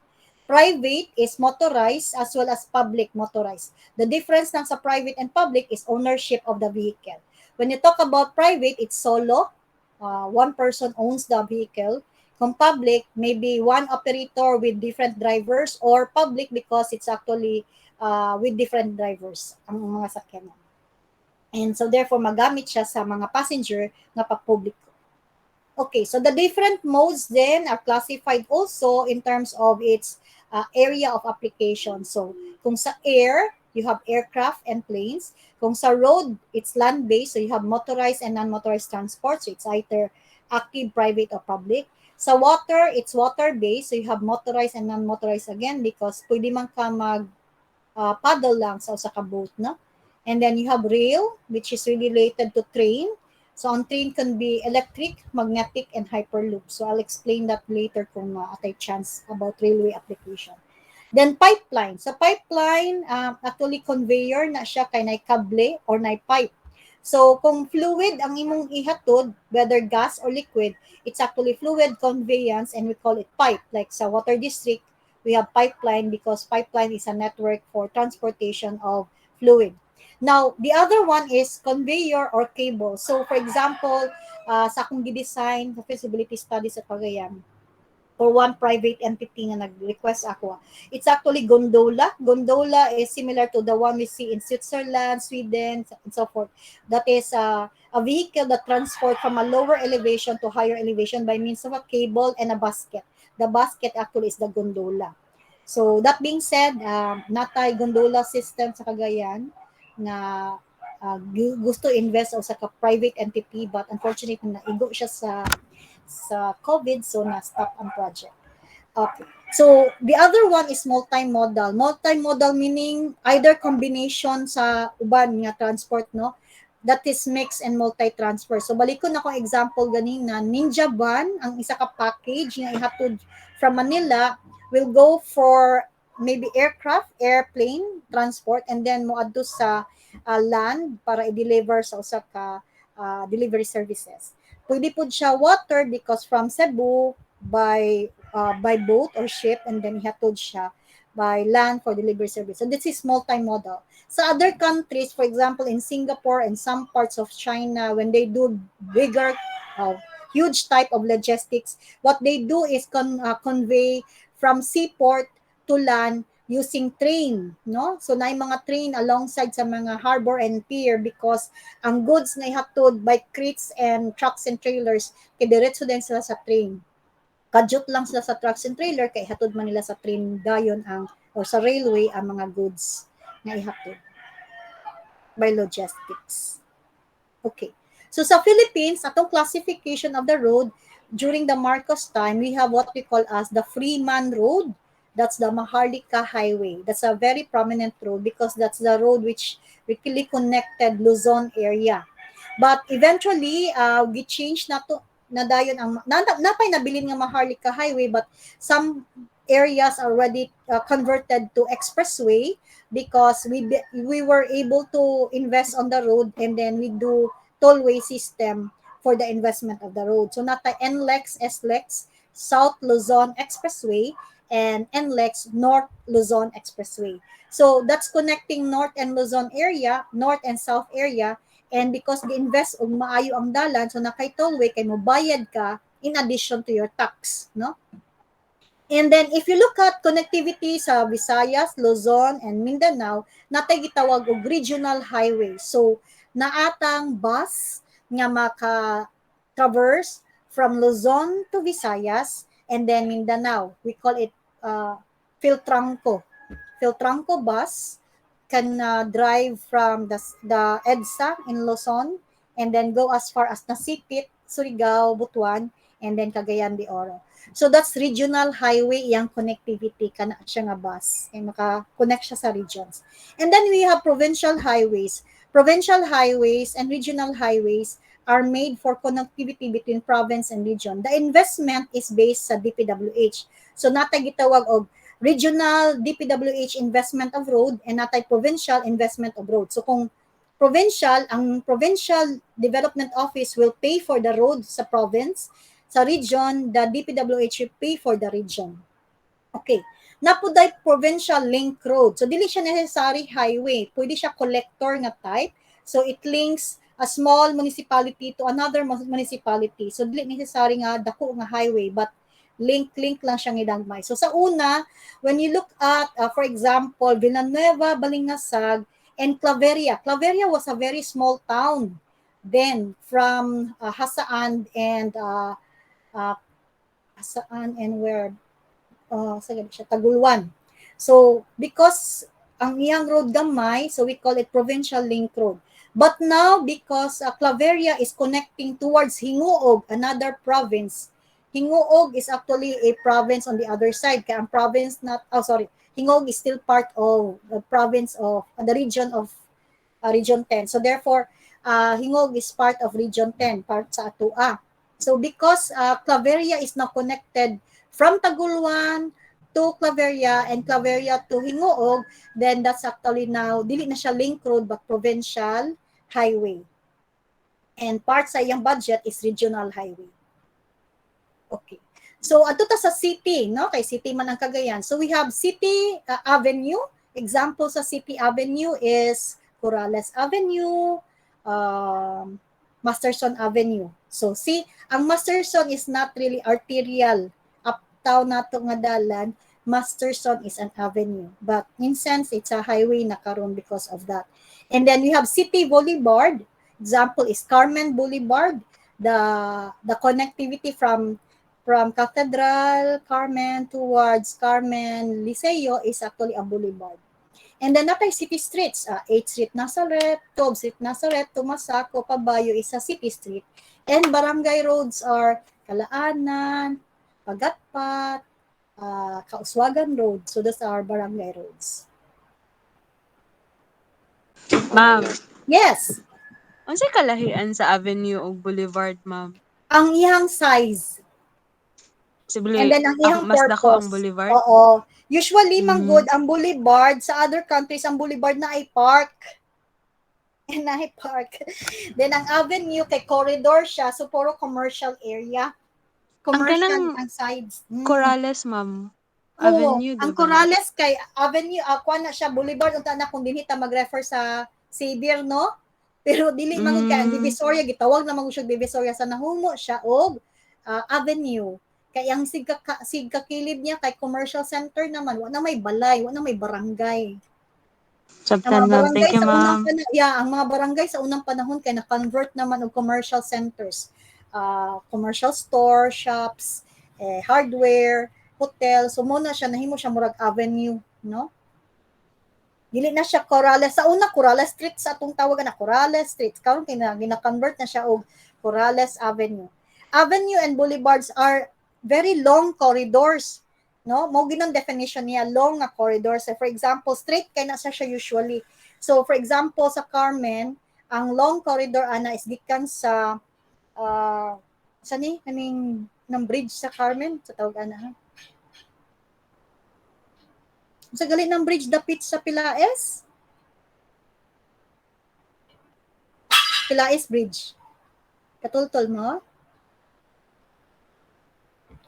Private is motorized as well as public motorized. The difference lang sa private and public is ownership of the vehicle. When you talk about private, it's solo. One person owns the vehicle. Kung public, maybe one operator with different drivers, or public because it's actually with different drivers ang mga sakyanan. And so therefore, magamit siya sa mga passenger na pagpubliko. Okay, so the different modes then are classified also in terms of its area of application. So kung sa air, you have aircraft and planes. Kung sa road, it's land-based, so you have motorized and non-motorized transport. So it's either active, private, or public. Sa water, it's water-based, so you have motorized and non-motorized again because pwede man ka mag-paddle lang sa usa ka boat, no? And then you have rail, which is related to train. So on train can be electric, magnetic, and hyperloop. So I'll explain that later kung atay chance about railway application. Then pipeline. So pipeline, actually conveyor na siya kay nay kable or nay pipe. So kung fluid ang imong ihatod, whether gas or liquid, it's actually fluid conveyance and we call it pipe. Like sa water district, we have pipeline because pipeline is a network for transportation of fluid. Now, the other one is conveyor or cable. So for example, sa akong gi-design sa feasibility study sa Cagayan, for one private entity nga nag-request ako. It's actually gondola. Gondola is similar to the one we see in Switzerland, Sweden, and so forth. That is a vehicle that transports from a lower elevation to higher elevation by means of a cable and a basket. The basket actually is the gondola. So that being said, natay gondola system sa Cagayan na gusto invest o sa private entity, but unfortunately naigo siya sa COVID, so na-stop ang project. Okay. So, the other one is multimodal. Multimodal meaning either combination sa uban nga transport, no? That is mix and multi-transfer. So, balik ko na kong example ganina. Ninja van, ang isa ka package nga ihatod from Manila will go for maybe aircraft, airplane transport, and then moadto sa land para i-deliver sa usa ka delivery services. Pwede po siya water because from Cebu by boat or ship, and then ihatod siya by land for delivery service. So this is multimodal. Sa other countries, for example, in Singapore and some parts of China, when they do bigger, huge type of logistics, what they do is convey from seaport to land using train, no? So na mga train alongside sa mga harbor and pier because ang goods na ihatod by crates and trucks and trailers kay diretso din sila sa train. Kadyot lang sila sa trucks and trailer kay ihatod man nila sa train dayon or sa railway ang mga goods na ihatod by logistics. Okay. So sa Philippines, atong classification of the road during the Marcos time, we have what we call as the Freeman Road. That's the Maharlika Highway. That's a very prominent road because that's the road which really connected Luzon area. But eventually, we changed na dayon ang napay nabilin nga Maharlika Highway, but some areas already converted to expressway because we were able to invest on the road, and then we do tollway system for the investment of the road. So nata NLEX, SLEX, South Luzon Expressway, and NLEX North Luzon Expressway. So that's connecting North and Luzon area, North and South area, and because gi-invest og maayo ang dalan, so na kay tollway kay mobayad ka in addition to your tax, no? And then if you look at connectivity sa Visayas, Luzon, and Mindanao, natay gitawag og regional highway. So naatang bus nga maka-traverse from Luzon to Visayas and then Mindanao. We call it Philtranco. Philtranco bus can drive from the EDSA in Luzon and then go as far as Nasipit, Surigao, Butuan, and then Cagayan de Oro. So that's regional highway, iyang connectivity kana siya nga bus. E maka-connect siya sa regions. And then we have provincial highways. Provincial highways and regional highways are made for connectivity between province and region. The investment is based sa DPWH. So natay gitawag og regional DPWH investment of road and natay provincial investment of road. So kung provincial, ang Provincial Development Office will pay for the road sa province. Sa region, the DPWH will pay for the region. Okay. Napuday provincial link road. So dili siya necessary highway. Pwede siya collector nga type. So it links a small municipality to another municipality. So dili necessary nga dako nga highway, but link lang siya ngidagmay. So sa una, when you look at for example, Villanueva, Balingasag, and Claveria. Claveria was a very small town then from Hasaan and where Taguluan. So because ang iyang road gamay, so we call it provincial link road. But now because Claveria is connecting towards Hinguog, another province. Hinguog is actually a province on the other side. Kaya ang province Hinguog is still part of the province of the region of Region 10. So therefore, Hinguog is part of Region 10, part sa Atua. So because Claveria is now connected from Taguluan to Claveria and Claveria to Hinguog, then that's actually now, dili na siya link road but provincial highway. And part sa iyang budget is regional highway. Okay. So adto ta sa city, no? Kay city man ang Cagayan. So we have City Avenue. Example sa City Avenue is Corrales Avenue, Masterson Avenue. So see, ang Masterson is not really arterial. Uptown nato nga dalan, Masterson is an avenue. But in sense, it's a highway na karon because of that. And then we have City Boulevard. Example is Carmen Boulevard. The connectivity from Cathedral, Carmen towards Carmen Liceo is actually a boulevard. And then natay city streets, 8th Street Nazareth, 12th Street Nazareth, Tumasaco, Pabayo is a city street. And barangay roads are Kalaanan, Pagatpat, Kauswagan Road. So those are barangay roads. Ma'am, Yes, unsay kalahian sa avenue o boulevard, ma'am? ang iyang size. And then ang iyang mas dako ang purpose. boulevard? Oo. Usually, manggod ang boulevard. Sa other countries, ang boulevard na ay park. Enahe Park. Then ang avenue kay corridor siya, so puro commercial area. Commercial kanang ang sides. Corrales, ma'am. Oo, Avenue, ang di ba? Corrales kay avenue, kuan na siya boulevard unta na kung dinhi ta mag-refer sa Xavier, no? Pero dili man kay ang Divisoria gitawag na siya Divisoria sa nahumo siya og avenue. Kay ang sigkakilid niya kay commercial center naman, wa na may balay, wa na may barangay. Ang Sabtan, mga ma'am. barangay Thank you, sa unang ma'am. panahon, ang mga barangay sa unang panahon kay na-convert naman og commercial centers. Commercial store, shops, hardware, hotel. So muna siya nahimo siya murag avenue, no? Dili na siya Corrales. Sa una Corrales Street sa atong tawagan na Corrales Street. Karon kay gina-convert na siya og Corrales Avenue. Avenue and boulevards are very long corridors, no? Mo ginang definition niya, long nga corridor. So for example, straight kay na siya usually. So for example sa Carmen, ang long corridor ana is gikan sa kaning ng bridge sa Carmen sa tawag ana ha. Sa gali ng bridge dapit sa Pilaes? Pilaes Bridge. Katultol mo?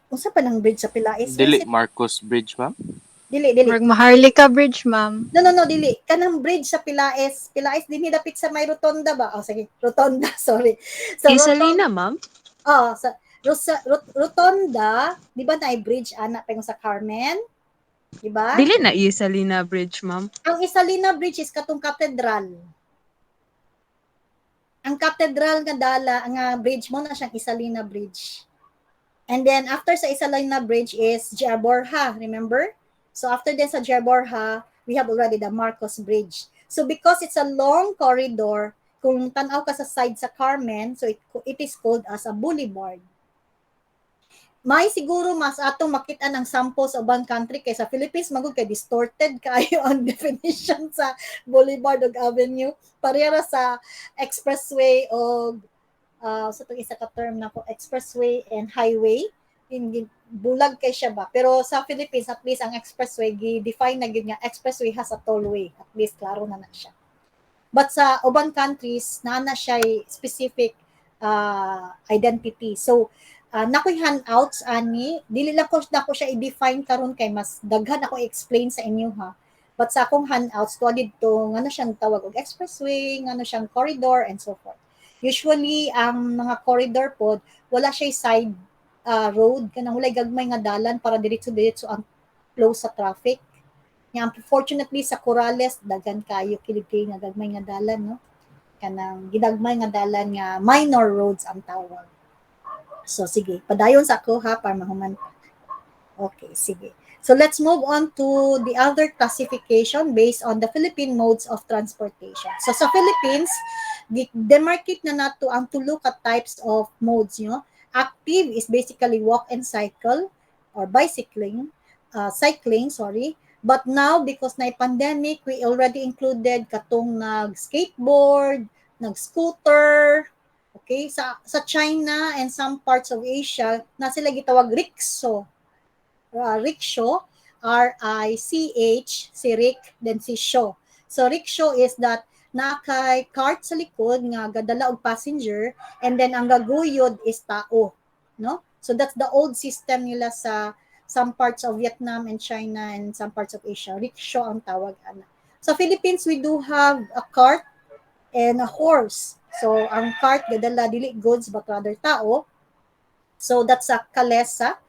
Unsa pa nang bridge sa Pilaes? Dili Marcos Bridge, ma'am. Dili. Maharlika Bridge, ma'am. No, dili. Kanang bridge sa Pilaes. Pilaes din dapit sa may rotonda ba? Oh, sige. Rotonda, sorry. So, Isalina, ma'am. sa rotonda, di ba na bridge ana pa sa Carmen? Di ba? Dili na Isalina Bridge, ma'am. Ang Isalina Bridge is katong katedral. Ang katedral nga dala, nga bridge mo na siyang Isalina Bridge. And then after sa Isalina Bridge is J.R. Borja, remember? So after then sa J.R. Borja, we have already the Marcos Bridge. So because it's a long corridor, kung tanaw ka sa side sa Carmen, so it is called as a boulevard. May siguro mas atong makita ng sample sa ubang country kaysa Philippines magud kay distorted kayo ang definition sa boulevard ug avenue parehara sa expressway o sa itong isa ka term na ko expressway and highway bulag kay siya ba pero sa Philippines at least ang expressway gi-define na gyud nga expressway has a tollway at least klaro na siya but sa ubang countries na siya specific identity so nakoy handouts ani dili lang ko siya i-define karon kay mas daghan ako i-explain sa inyo ha but sa akong handouts tuwa dito ngano siyang tawag og expressway ngano siyang corridor and so forth usually ang mga corridor pod wala siya side road kanang walay gagmay nga dalan para diretso ang flow sa traffic nya unfortunately sa Corrales daghan kayo kilig nga gagmay nga dalan no kanang gidagmay nga dalan nga minor roads ang tawag. So, sige. Padayon sa ako ha, para mahuman. Okay, sige. So, let's move on to the other classification based on the Philippine modes of transportation. So, sa Philippines, demarcate na nato ang tulo ka types of modes. You know? Active is basically walk and cycle or bicycling, But now, because na pandemic, we already included katong nag-skateboard, nag-scooter, okay, sa China and some parts of Asia, na sila gitawag rickshaw. Rickshaw, R-I-C-H, si Rick, then si Shaw. So rickshaw is that nakay cart sa likod nga gadala og passenger and then ang gaguyod is tao, no? So that's the old system nila sa some parts of Vietnam and China and some parts of Asia. Rickshaw ang tawag ana. Sa Philippines we do have a cart and a horse. So, ang cart, gadala, dili goods, but rather tao. So, that's a kalesa.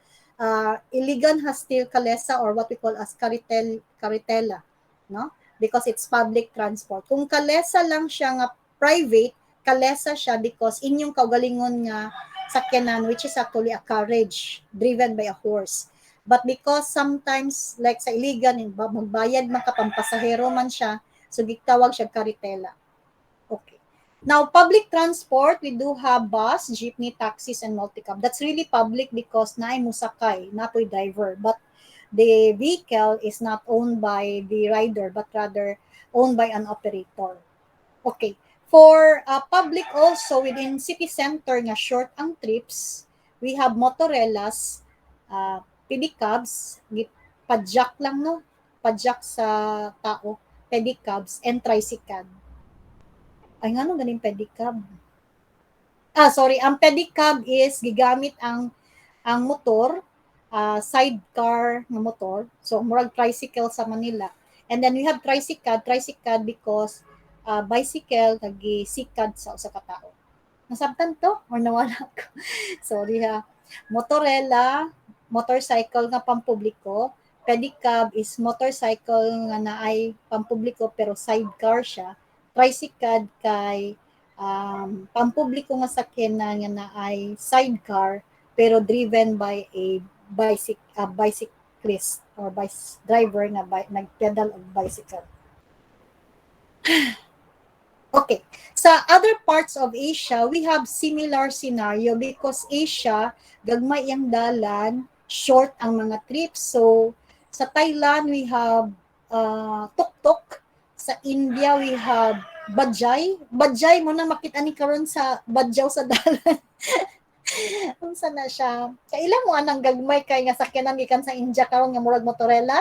Iligan has still kalesa or what we call as karitela. No? Because it's public transport. Kung kalesa lang siya nga private, kalesa siya because inyong kaugalingon nga sakyanan, which is actually a carriage driven by a horse. But because sometimes, like sa iligan, magbayad man ka pampasahero man siya, so gitawag siya karitela. Okay. Now, public transport, we do have bus, jeepney, taxis, and multicab. That's really public because naay musakay, napoy driver. But the vehicle is not owned by the rider, but rather owned by an operator. Okay. For public also, within city center nga short ang trips, we have motorellas, pedicabs, padjak lang no, padjak sa tao, pedicabs, and tricycle. Ay, nga nung galing pedicab. Sorry, ang pedicab is gigamit ang motor, sidecar na motor. So, murag tricycle sa Manila. And then we have tricycad because bicycle nagi-sikad sa usa ka tawo. Nasabtan to or nawala ko? Sorry ha. Motorella, motorcycle nga pampubliko. Pedicab is motorcycle nga naay pampubliko pero sidecar siya. Tricycad kay pampubliko nga sakyanan nga naay sidecar pero driven by a bicyclist or driver na nagpedal og bicycle. Okay. Sa other parts of Asia, we have similar scenario because Asia, gagmay ang dalan, short ang mga trips. So, sa Thailand, we have tuk-tuk. Sa India, we have bajaj. Bajaj mo na makita ni karon sa badyaw sa dalan. Unsa na siya? Kailan mo anang gagmay kay nga sakyanan gikan sa India karon nga murag motorela?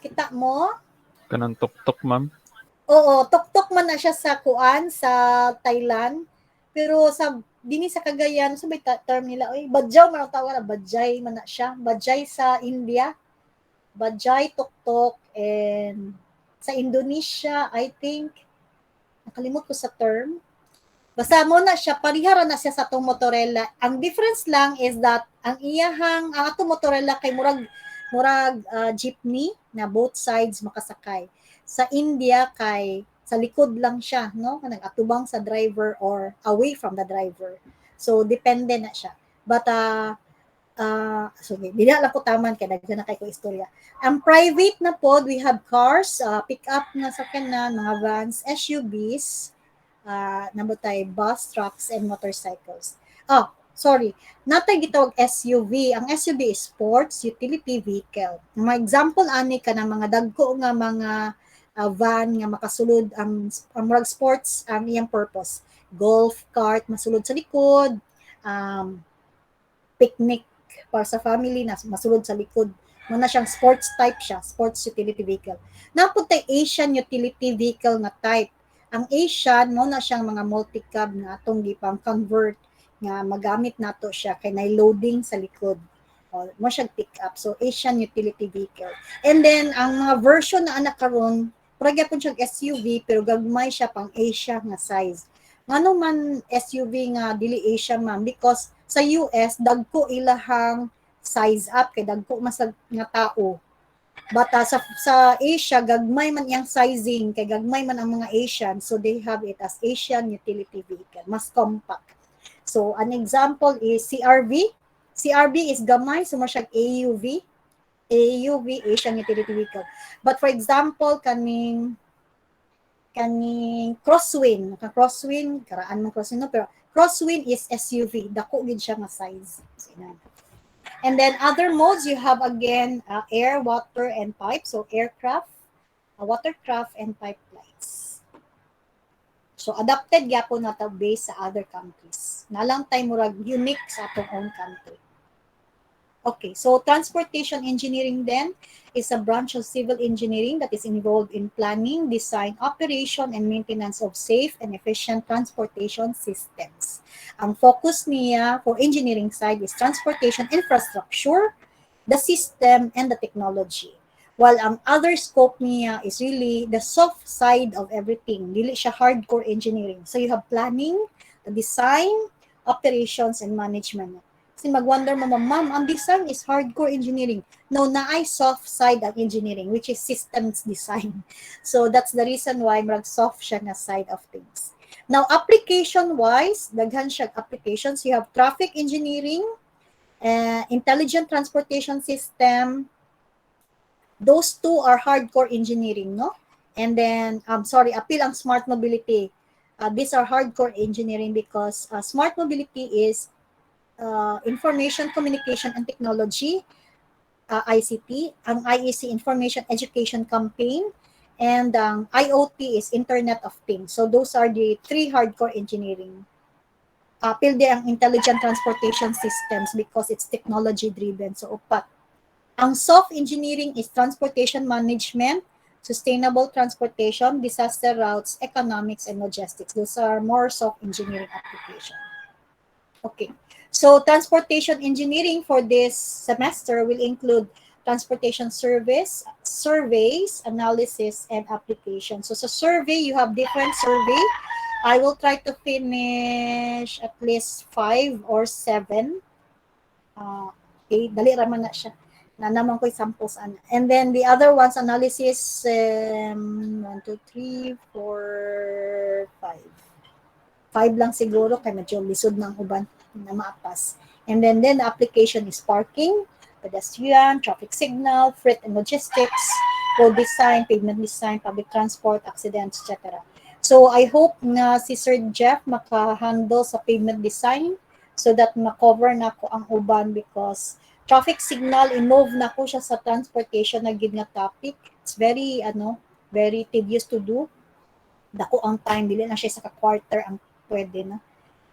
Kita mo? Kanang tuk-tuk, ma'am. Oo, tuk-tuk man na siya sa kuan sa Thailand. Pero sa dini sa Cagayan, sa may term nila, oy, badyaw man ang tawag na, bajaj man na siya. Bajaj sa India. Bajaj, tuk-tuk, and sa Indonesia, I think, nakalimot ko sa term. Basta mo na siya, parihara na siya sa itong motorela. Ang difference lang is that ang atong motorela kay murag jeepney na both sides makasakay. Sa India kay sa likod lang siya, no? Nag-atubang sa driver or away from the driver. So depende na siya. But di na lang ko taman kay daghan na kay ko istorya. Ang private na pod, we have cars, pick-up na sakyanan, mga vans, SUVs, nabutay bus, trucks, and motorcycles. Natay gitawag SUV. Ang SUV is sports utility vehicle. Mga example ani ka ng mga dagko nga mga van nga makasulod ang mga sports ang iyang purpose. Golf cart masulod sa likod, picnic para sa family na masulod sa likod. Muna siyang sports type siya, sports utility vehicle. Napuntay Asian utility vehicle nga type. Ang Asian mo na siyang mga multi-cab na atong gipang convert nga magamit nato siya kay nay loading sa likod. Mo siya pick up. So Asian utility vehicle. And then ang mga version na anak karon, pura gyapon siya SUV pero gagmay siya pang Asia nga size. Ngano man SUV nga dili Asia man because sa US dagko ilahang size up kay dagko masag nga tao. Bata sa Asia gagmay man yang sizing kay gagmay man ang mga Asian, so they have it as Asian utility vehicle, mas compact. So an example is CRV. CRV is gamay, so mo siya AUV. AUV, Asian utility vehicle. But for example kaning Crosswind, karaan man Crosswind no, pero Crosswind is SUV, dako gid siya nga size. So, and then other modes you have again air, water, and pipe. So aircraft, watercraft, and pipelines. So adapted gyapon na ta based sa other countries. Nalang tay murag unique sa atong own country. Okay, so transportation engineering then is a branch of civil engineering that is involved in planning, design, operation, and maintenance of safe and efficient transportation systems. Ang focus niya for engineering side is transportation infrastructure, the system, and the technology. While ang other scope niya is really the soft side of everything. Dili siya hardcore engineering. So you have planning, the design, operations, and management. Kasi mag-wonder mo, ma'am, ang design is hardcore engineering. No, naay soft side ang engineering, which is systems design. So that's the reason why marag soft siya na side of things. Now, application-wise, daghan siya applications. You have traffic engineering, intelligent transportation system. Those two are hardcore engineering, no? And then, appeal ang smart mobility. These are hardcore engineering because smart mobility is information, communication, and technology, ICT. Ang IEC, Information Education Campaign. And IoT is Internet of Things. So those are the three hardcore engineering. Pilde ang intelligent transportation systems because it's technology driven. So upat. Ang soft engineering is transportation management, sustainable transportation, disaster routes, economics, and logistics. Those are more soft engineering applications. Okay, so transportation engineering for this semester will include transportation surveys, analysis, and application. So sa survey, you have different survey. I will try to finish at least 5 or 7. Okay, dali raman na siya. Na naman ko samples ana. And then the other ones, analysis, 1, 2, 3, 4, 5. 5 lang siguro, kaya medyo lisod ng uban na maapas. And then the application is parking, pedestrian, traffic signal, freight and logistics, road design, pavement design, public transport, accidents, etc. So I hope na si Sir Jeff maka-handle sa pavement design so that ma-cover na ko ang uban because traffic signal, involve na ko siya sa transportation na gid nga topic. It's very, very tedious to do. Dako ang time, dili na siya sa ka-quarter ang pwede na.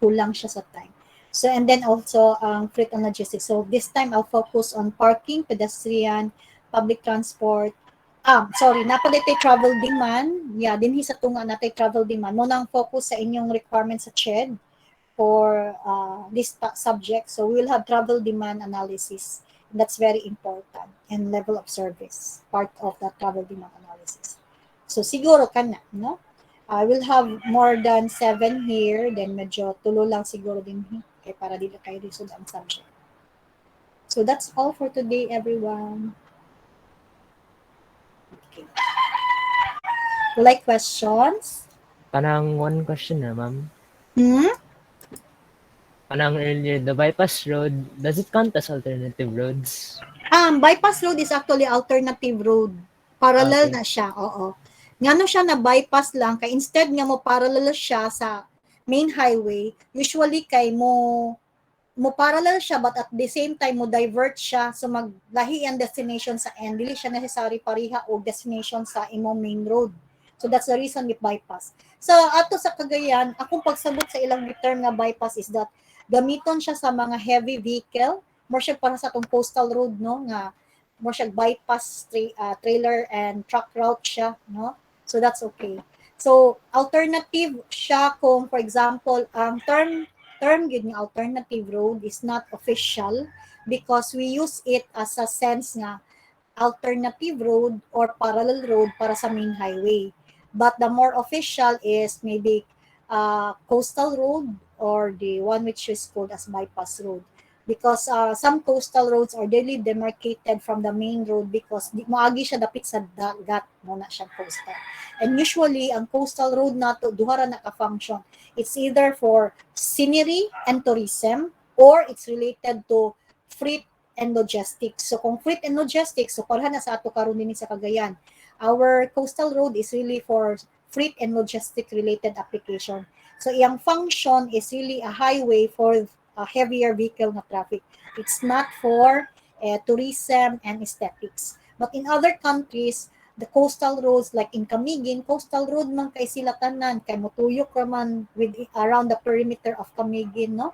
Kulang siya sa time. So, and then also freight and logistics. So, this time I'll focus on parking, pedestrian, public transport. Napalit travel demand. Yeah, dinhi sa tunga natin travel demand. Muna ang focus sa inyong requirements sa CHED for this subject. So, we will have travel demand analysis. That's very important. And level of service, part of the travel demand analysis. So, siguro ka na, no? I will have more than 7 here, then medyo tulo lang siguro din kaya para dito kayo lisod ang subject. So that's all for today, everyone. Okay. Like questions? Kanang one question na, ma'am. Kanang earlier, the bypass road, does it count as alternative roads? Bypass road is actually alternative road. Parallel Okay. na siya, oo. Ngano siya na bypass lang kay instead nga mo parallel siya sa main highway, usually kay mo parallel siya but at the same time mo divert siya so maglahi ang destination sa end, dili siya necessary pareha o destination sa imong main road. So that's the reason with bypass. So ato sa Cagayan, akong pagsabot sa ilang term nga bypass is that gamiton siya sa mga heavy vehicle, more siya para sa atong coastal road, no, nga more siya bypass trailer and truck route siya, no. So that's okay. So alternative siya kung for example ang term yun nga alternative road is not official because we use it as a sense nga alternative road or parallel road para sa main highway. But the more official is maybe coastal road or the one which is called as bypass road. Because some coastal roads are daily demarcated from the main road because moagi siya dapit sa dagat mo na siya coastal. And usually, ang coastal road na to, duha ra naka-function. It's either for scenery and tourism or it's related to freight and logistics. So kung freight and logistics, so parahan na sa ato karon dinhi sa Cagayan. Our coastal road is really for freight and logistic related application. So iyang function is really a highway for heavier vehicle na traffic. It's not for tourism and aesthetics. But in other countries, the coastal roads like in Camiguin, coastal road man kay sila tanan, kay motuyok raman with around the perimeter of Camiguin, no?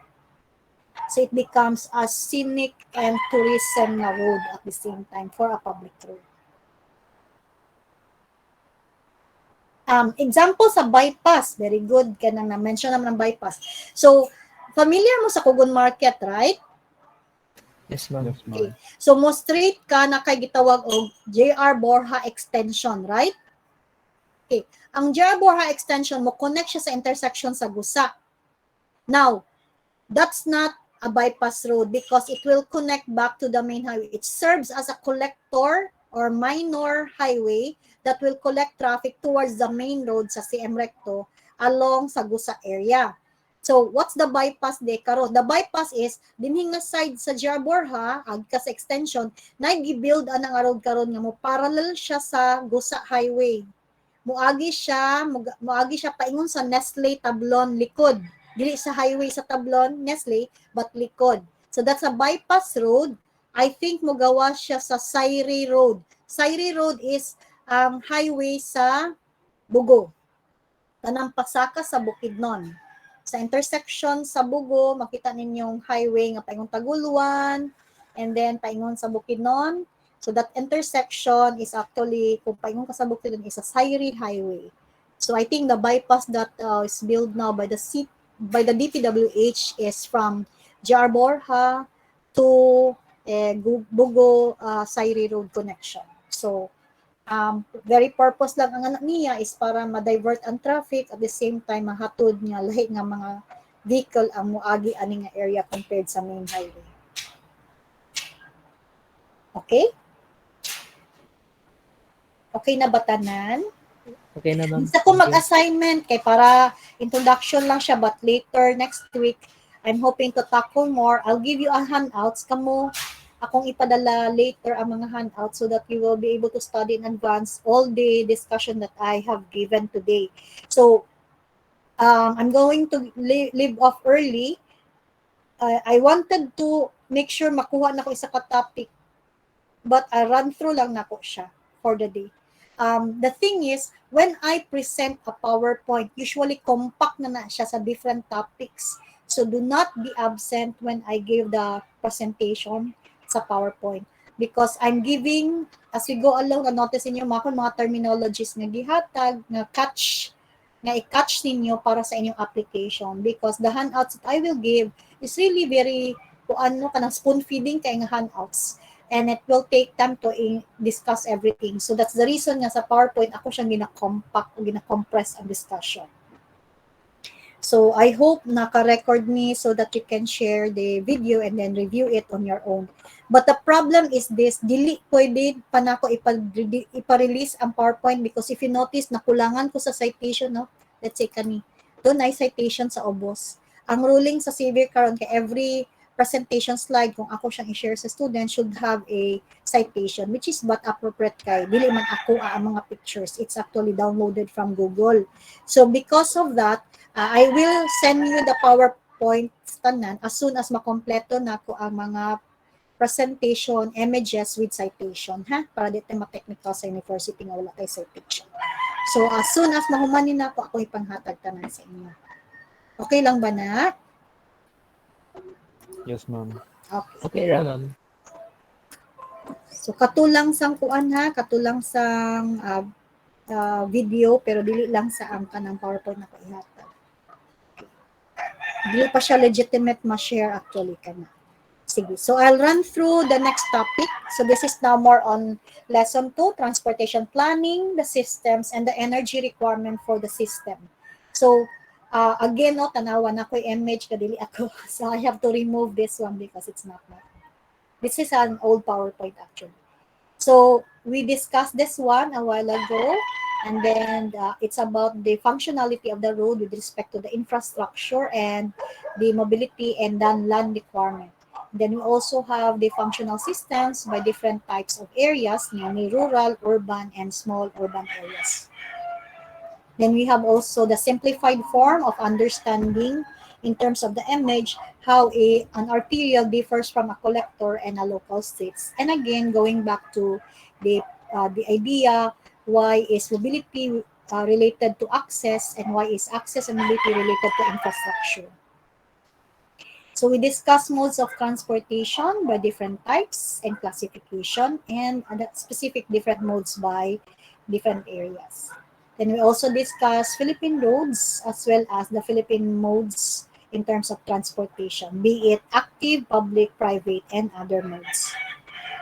So it becomes a scenic and tourism na road at the same time for a public road. Example sa bypass, very good, kanang na-mention naman ng bypass. So, familiar mo sa Kugon Market, right? Yes, ma'am. Yes, Okay. ma'am. So, mo straight ka na kay gitawag og JR Borja Extension, right? Okay. Ang JR Borja Extension, mo connect siya sa intersection sa Gusa. Now, that's not a bypass road because it will connect back to the main highway. It serves as a collector or minor highway that will collect traffic towards the main road sa CM Recto along sa Gusa area. So, what's the bypass de karon? The bypass is dinhi nga side sa JR Borja, agkas extension, na gi-build anang road karon nga mo parallel siya sa Gusa Highway. Muagi siya paingon sa Nestle Tablon likod. Dili sa highway sa Tablon, Nestle, but likod. So that's a bypass road. I think mogawa siya sa Sairi Road. Sairi Road is highway sa Bugo. Tanang pasaka sa Bukidnon. Sa intersection sa Bugo, makita ninyong highway nga paingon Taguluan, and then paingon sa Bukidnon. So that intersection is actually, kung paingon kasabot din, is a Sairi Highway. So I think the bypass that is built now by by the DPWH is from J.R. Borja to Bugo Sairi Road connection. So very purpose lang ang anak niya is para ma-divert ang traffic at the same time mahatod nga lahi nga mga vehicle ang muagi ani nga area compared sa main highway. Okay? Okay na ba tanan? Okay na, ma'am. Isa ko Thank you. mag-assignment kay para introduction lang siya but later next week I'm hoping to tackle more. I'll give you a handouts kamo akong ipadala later ang mga handouts so that you will be able to study in advance all the discussion that I have given today. So I'm going to leave off early. I wanted to make sure makuha na ko isa ka topic but I run through lang nako siya for the day. The thing is, when I present a PowerPoint, usually compact na siya sa different topics. So do not be absent when I give the presentation sa PowerPoint. Because I'm giving, as we go along, notice ninyo mga terminologies nga gihatag, nga i-catch ninyo para sa inyong application. Because the handouts that I will give is really very, kanang spoon feeding kay nga handouts. And it will take time to discuss everything. So that's the reason nga sa PowerPoint, ako siyang gina-compact o gina-compress ang discussion. So I hope naka-record me so that you can share the video and then review it on your own. But the problem is this, dili pwede pa na ako ipa-release ang PowerPoint because if you notice, nakulangan ko sa citation, no? Let's say kani, doon ay citation sa OBOS. Ang ruling sa Xavier karon kay every presentation slide, kung ako siyang i-share sa student, should have a citation, which is but appropriate kay. Dili man ako ang mga pictures. It's actually downloaded from Google. So because of that, I will send you the PowerPoint tanan as soon as makompleto na ko ang mga presentation images with citation, ha? Para di tayo ma-technical sa university nga wala tayo citation. So as soon as mahumanin na ako ipanghatag tanan sa inyo. Okay lang ba na? Yes, ma'am. Okay. Okay ra, ma'am. So katulang sang kuan ha, katulang sang video pero dili lang sa ang kanang PowerPoint na ihatag. Dili pa siya legitimate ma-share actually kana. Sige. So I'll run through the next topic. So this is now more on lesson 2, transportation planning, the systems and the energy requirement for the system. So again, no, tanawa na ko image kadili ako. So I have to remove this one because it's not my. This is an old PowerPoint actually. So we discussed this one a while ago, and then it's about the functionality of the road with respect to the infrastructure and the mobility and then land requirement. Then we also have the functional systems by different types of areas, namely rural, urban, and small urban areas. Then we have also the simplified form of understanding in terms of the image, how an arterial differs from a collector and a local streets. And again, going back to the idea, why is mobility related to access and why is access and mobility related to infrastructure. So we discuss modes of transportation by different types and classification and specific different modes by different areas. Then we also discuss Philippine roads as well as the Philippine modes in terms of transportation, be it active, public, private, and other modes.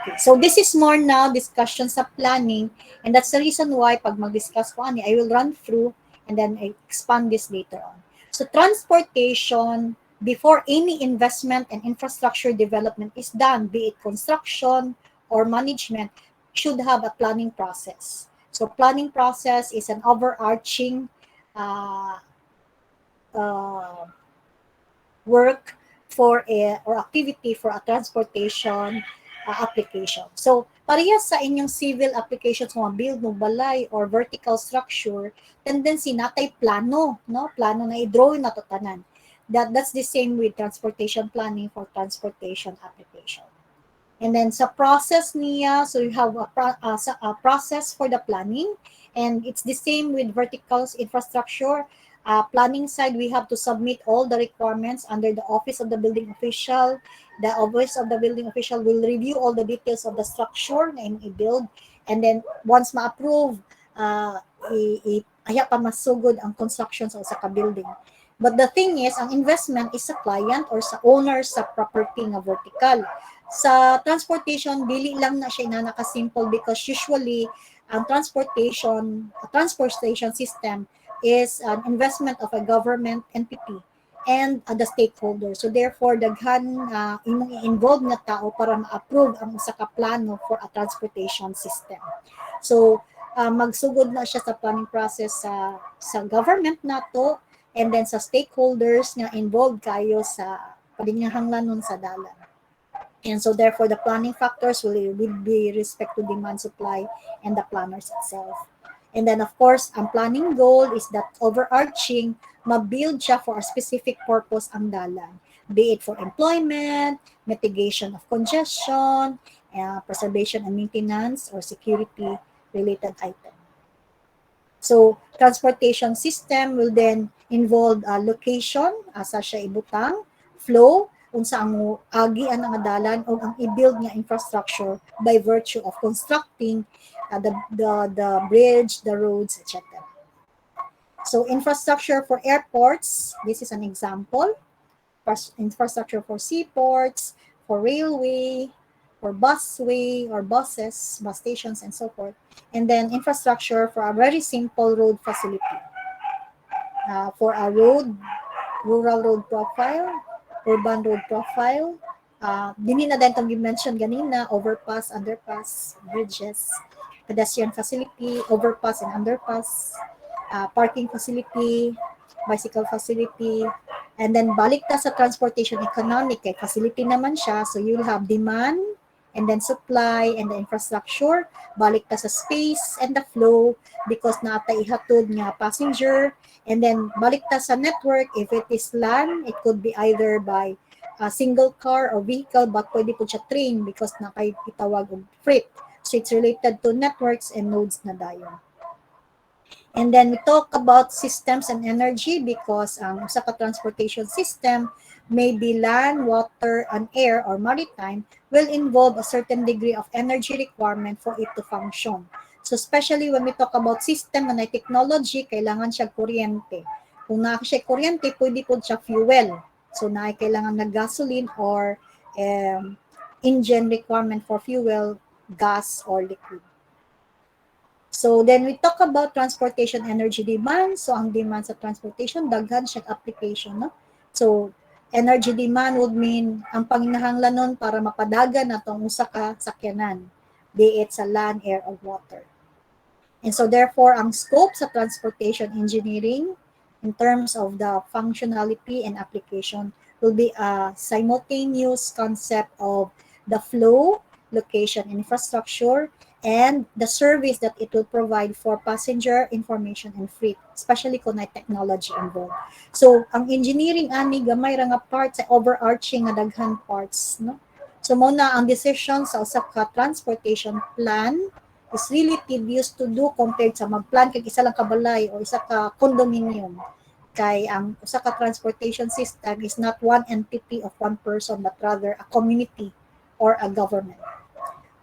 Okay, so this is more now discussions of planning, and that's the reason why pag mag-discuss ko ani, I will run through and then I expand this later on. So transportation, before any investment and infrastructure development is done, be it construction or management, should have a planning process. So planning process is an overarching work for or activity for a transportation application. So parehas sa inyong civil applications, mga build mo balay or vertical structure, tendency natay plano, no? Plano na i-drawing na to tanan. That's the same with transportation planning for transportation application. And then sa process niya, so you have a process for the planning, and it's the same with vertical infrastructure. Planning side, we have to submit all the requirements under the office of the building official. The office of the building official will review all the details of the structure na i-build, and then once ma-approve, pa masugod ang construction sa usa ka building. But the thing is, ang investment is sa client or sa owner sa property nga vertical. Sa transportation, dili lang na siya na naka-simple because usually ang transportation system is an investment of a government entity and the stakeholders. So therefore, daghan imong i-involve na tao para ma-approve ang usa ka plano for a transportation system. So magsugod na siya sa planning process sa government nato, and then sa stakeholders nga involved kayo sa padingahanglanon sa dalan. And so therefore, the planning factors will be respect to demand, supply, and the planners itself. And then of course, ang planning goal is that overarching, ma-build siya for a specific purpose ang dalan. Be it for employment, mitigation of congestion, preservation and maintenance, or security-related item. So, transportation system will then involve location, asa siya ibutang, flow, unsa ang agian ang dalan o ang i-build nga infrastructure by virtue of constructing the bridge, the roads, etc. So infrastructure for airports, this is an example. Infrastructure for seaports, for railway, for busway or buses, bus stations, and so forth. And then infrastructure for a very simple road facility. For a road, rural road profile, urban road profile, dini na din itong mention ganina, overpass, underpass, bridges, pedestrian facility, overpass and underpass, parking facility, bicycle facility, and then balik ta sa transportation economic, kay facility naman siya, so you'll have demand, and then supply, and the infrastructure, balik ta sa space and the flow, because nata ihatod nga passenger, and then balik ta sa network, if it is land, it could be either by a single car or vehicle, but pwede po siya train because nakay itawag og freight. So it's related to networks and nodes na dayon. And then we talk about systems and energy because ang usa ka transportation system, maybe land, water, and air or maritime, will involve a certain degree of energy requirement for it to function. So especially when we talk about system na technology, kailangan siya kuryente. Kung na siya kuryente, pwede po siya fuel. So na kailangan na gasoline or engine requirement for fuel, gas, or liquid. So then we talk about transportation energy demand. So ang demand sa transportation, daghan siya application, no? So energy demand would mean ang panginahanglanon para mapadagan natong usa ka sakyanan, be it sa land, air, or water. And so therefore, ang scope sa transportation engineering in terms of the functionality and application will be a simultaneous concept of the flow, location, infrastructure, and the service that it will provide for passenger information and freight, especially kung may technology involved. So, ang engineering ani gamay ra nga part sa overarching nga daghan parts, no? So, muna ang decision sa usa ka transportation plan is really tedious to do compared sa mag-plan kag isa lang ka balay o isa ka condominium. Kay ang usa ka transportation system is not one entity of one person but rather a community or a government.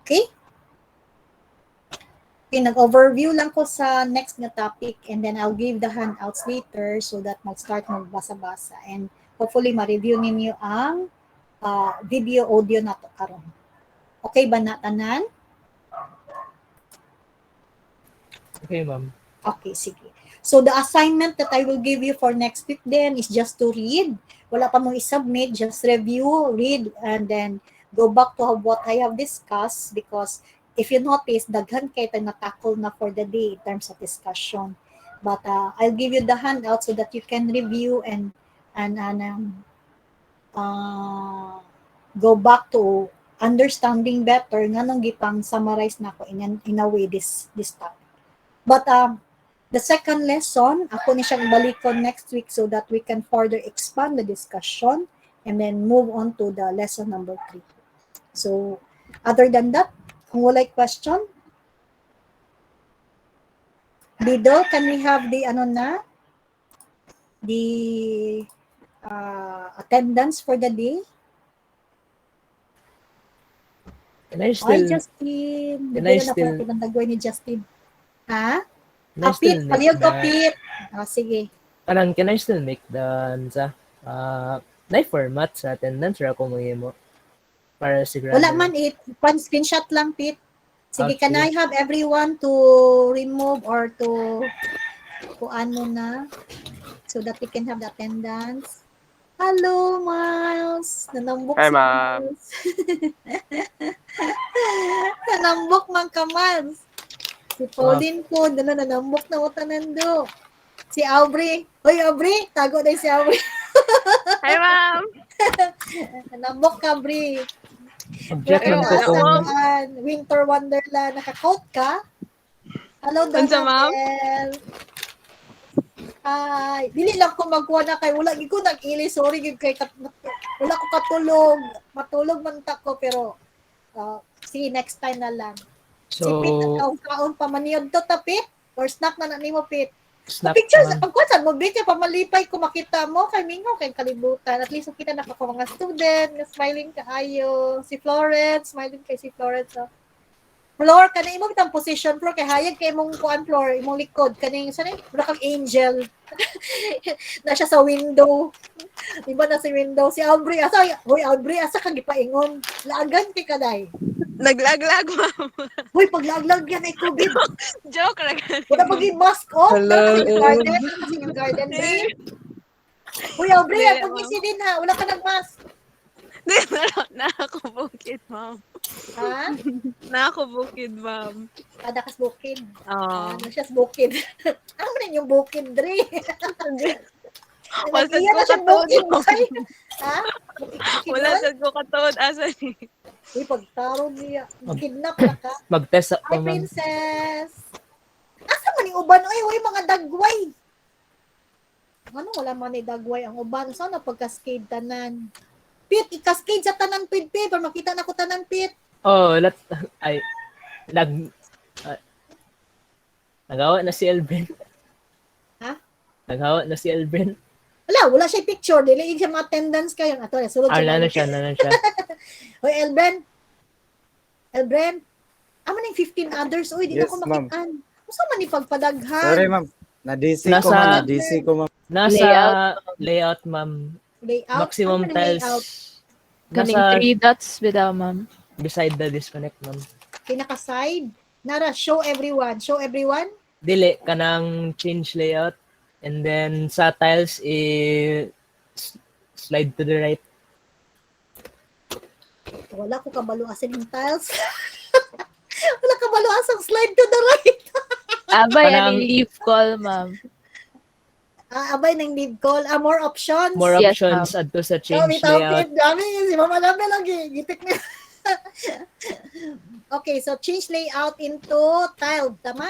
Okay? Okay, nag-overview lang ko sa next na topic and then I'll give the handouts later so that mag-start magbasa-basa and hopefully ma-review ninyo ang video audio na to karon. Okay ba na tanan? Okay, ma'am. Okay, sige. So the assignment that I will give you for next week then is just to read. Wala pa mong i-submit, just review, read, and then go back to what I have discussed because if you notice, daghan kayo na-tackle na for the day in terms of discussion. But I'll give you the handout so that you can review and go back to understanding better nga nung gipang summarize na ko in a way this topic. But the second lesson, ako ni siyang balikon next week so that we can further expand the discussion and then move on to the lesson number 3. So, other than that, kung walay question? Dido, can we have the ano na? the attendance for the day. Can I Ay, still, Justin. can Hindi I na still, nakuha ng dagway ni Justin. Ha? can I Kapit, still make paliyog the, kapit. Sige. parang can I still make the, na-format sa attendance or ako mo para sigurado. Wala man it. Screenshot lang, Pit. Sige, can I Okay. have everyone to remove or to ano na so that we can have the attendance? Hello, Miles. Nanambok Hi, si ma'am. Miles. Nanambok man ka, Miles. Si Pauline po, nanambok na utanando. Si Aubrey. Hoy, Aubrey. Tago na si Aubrey. Hi, ma'am! Nanambok ka, Aubrey. Subject lang ko Wala kung, ko. Winter Wonderland. Naka-coat ka? Hello, Unsa, ma'am? Donabel. Ay, dili lang ko magkuha na kay wala gid ko nag-ili, sorry gid kay wala ko katulog. Matulog man ta ko pero sige next time na lang. Si Pit so, kaon pa maniyod to ta Pit or snack na nimo Pit. snap, Pictures ma'am. pagkuan mo Pit kay pamalipay ko makita mo kay mingo kay kalibutan. At least kita na ako mga student nga smiling kaayo. Si Florence, smiling kay si Florence. Oh. Floor kanang imong tang position floor kay hayag kay imong kuan floor imong likod kaning sanay wala kang angel na siya sa window iba na si window si Aubrey asa hoy Aubrey asa ka gipaingon laagan kay kaday Naglaglag, ma'am. hoy paglaglag yan ay covid Joke lang. wala pag mask off Hello. kasi garden kasi yung garden day hoy Aubrey Hindi, pag ma'am. isi din ha wala ka nag mask Na ako bukid, ma'am. ha Na ako bukid, ma'am. kada kas bukid Oo. ano siya sa bukid ano man yung bukid dre Wala sad Iyan ko na siya katuod. bukid boy. Ha? Wala sad ko katuod asa ni. Uy, pagtaro niya. Kidnap na ka. Mag-test Hi, ako, ma'am. princess. Asa man yung uban? Uy, mga dagway. Ano, wala man ni dagway ang uban. Sana pag-cascade tanan. Pit, i-cascade sa tanan, Pit. Para makita na ko tanan, Pit. Oh, nagawa na si Elvin. Ha? Nagawa na si Elvin. Wala siya picture. Dili siya mga attendance kayo. Ato, sulod Nana siya. siya. Uy, Elbren. Amo ning 15 others. Uy, di na Yes, ko ma'am. makitaan. Gusto man ni pagpadaghan. Sorry, ma'am. Na-DC ko, Nasa- ma'am. Na-DC ko, ma'am. Nasa layout, ma'am. Layout. Maximum Ano man ang tiles. layout? Kaning Nasa 3 dots bitaw, ma'am. beside the disconnect, ma'am. Pinaka-side. Nara, show everyone. Show everyone. Dili, kanang change layout. And then sa tiles, slide to the right. Wala ko kabalo asin yung tiles. Wala kabalo asang slide to the right. Abay, Parang- ani leave call, ma'am. Abay nang leave call. More options. More Yes, options adto sa Oh, change without layout. it. Dami. Si Mama Labe lagi. Gitik na. Okay, so change layout into tiled. Tama?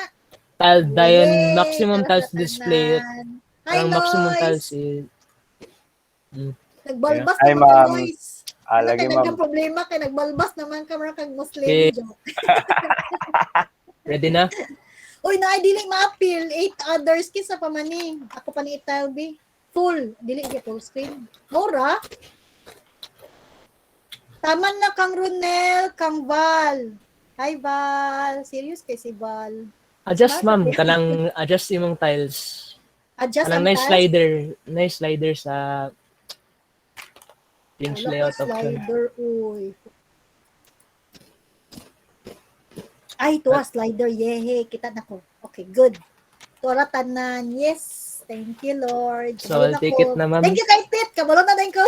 Tile dayon Yay! maximum Para tiles sa display. tanan. Hi, Parang maximum Lois. tiles is Nagbalbas Hi, naman ka, ma'am. Lois. Ano Lagi, kay ma'am. nagkang problema kay nagbalbas naman ka mga kag Muslim. Okay. Joke. ready na. Uy, na dili ma-appeal. 8 others kinsa pa man ni. Ako pa ni Italbi. Full. Dili di full screen. Mura. Taman na kang Runel, kang Val. Hi, Val. Serious kay si Val. Adjust, Bakit? ma'am. Kanang adjust imong tiles. Adjust Kanang ang nice tiles. slider. Nice slider sa change Wala layout ka option. slider, uy. Ay, ito slider. Yehe, kita na ko. Okay, good. Tora tanan. Yes. Thank you, Lord. So, I'll take it na, ma'am. Thank you kay Pit. Kabalo na din ko.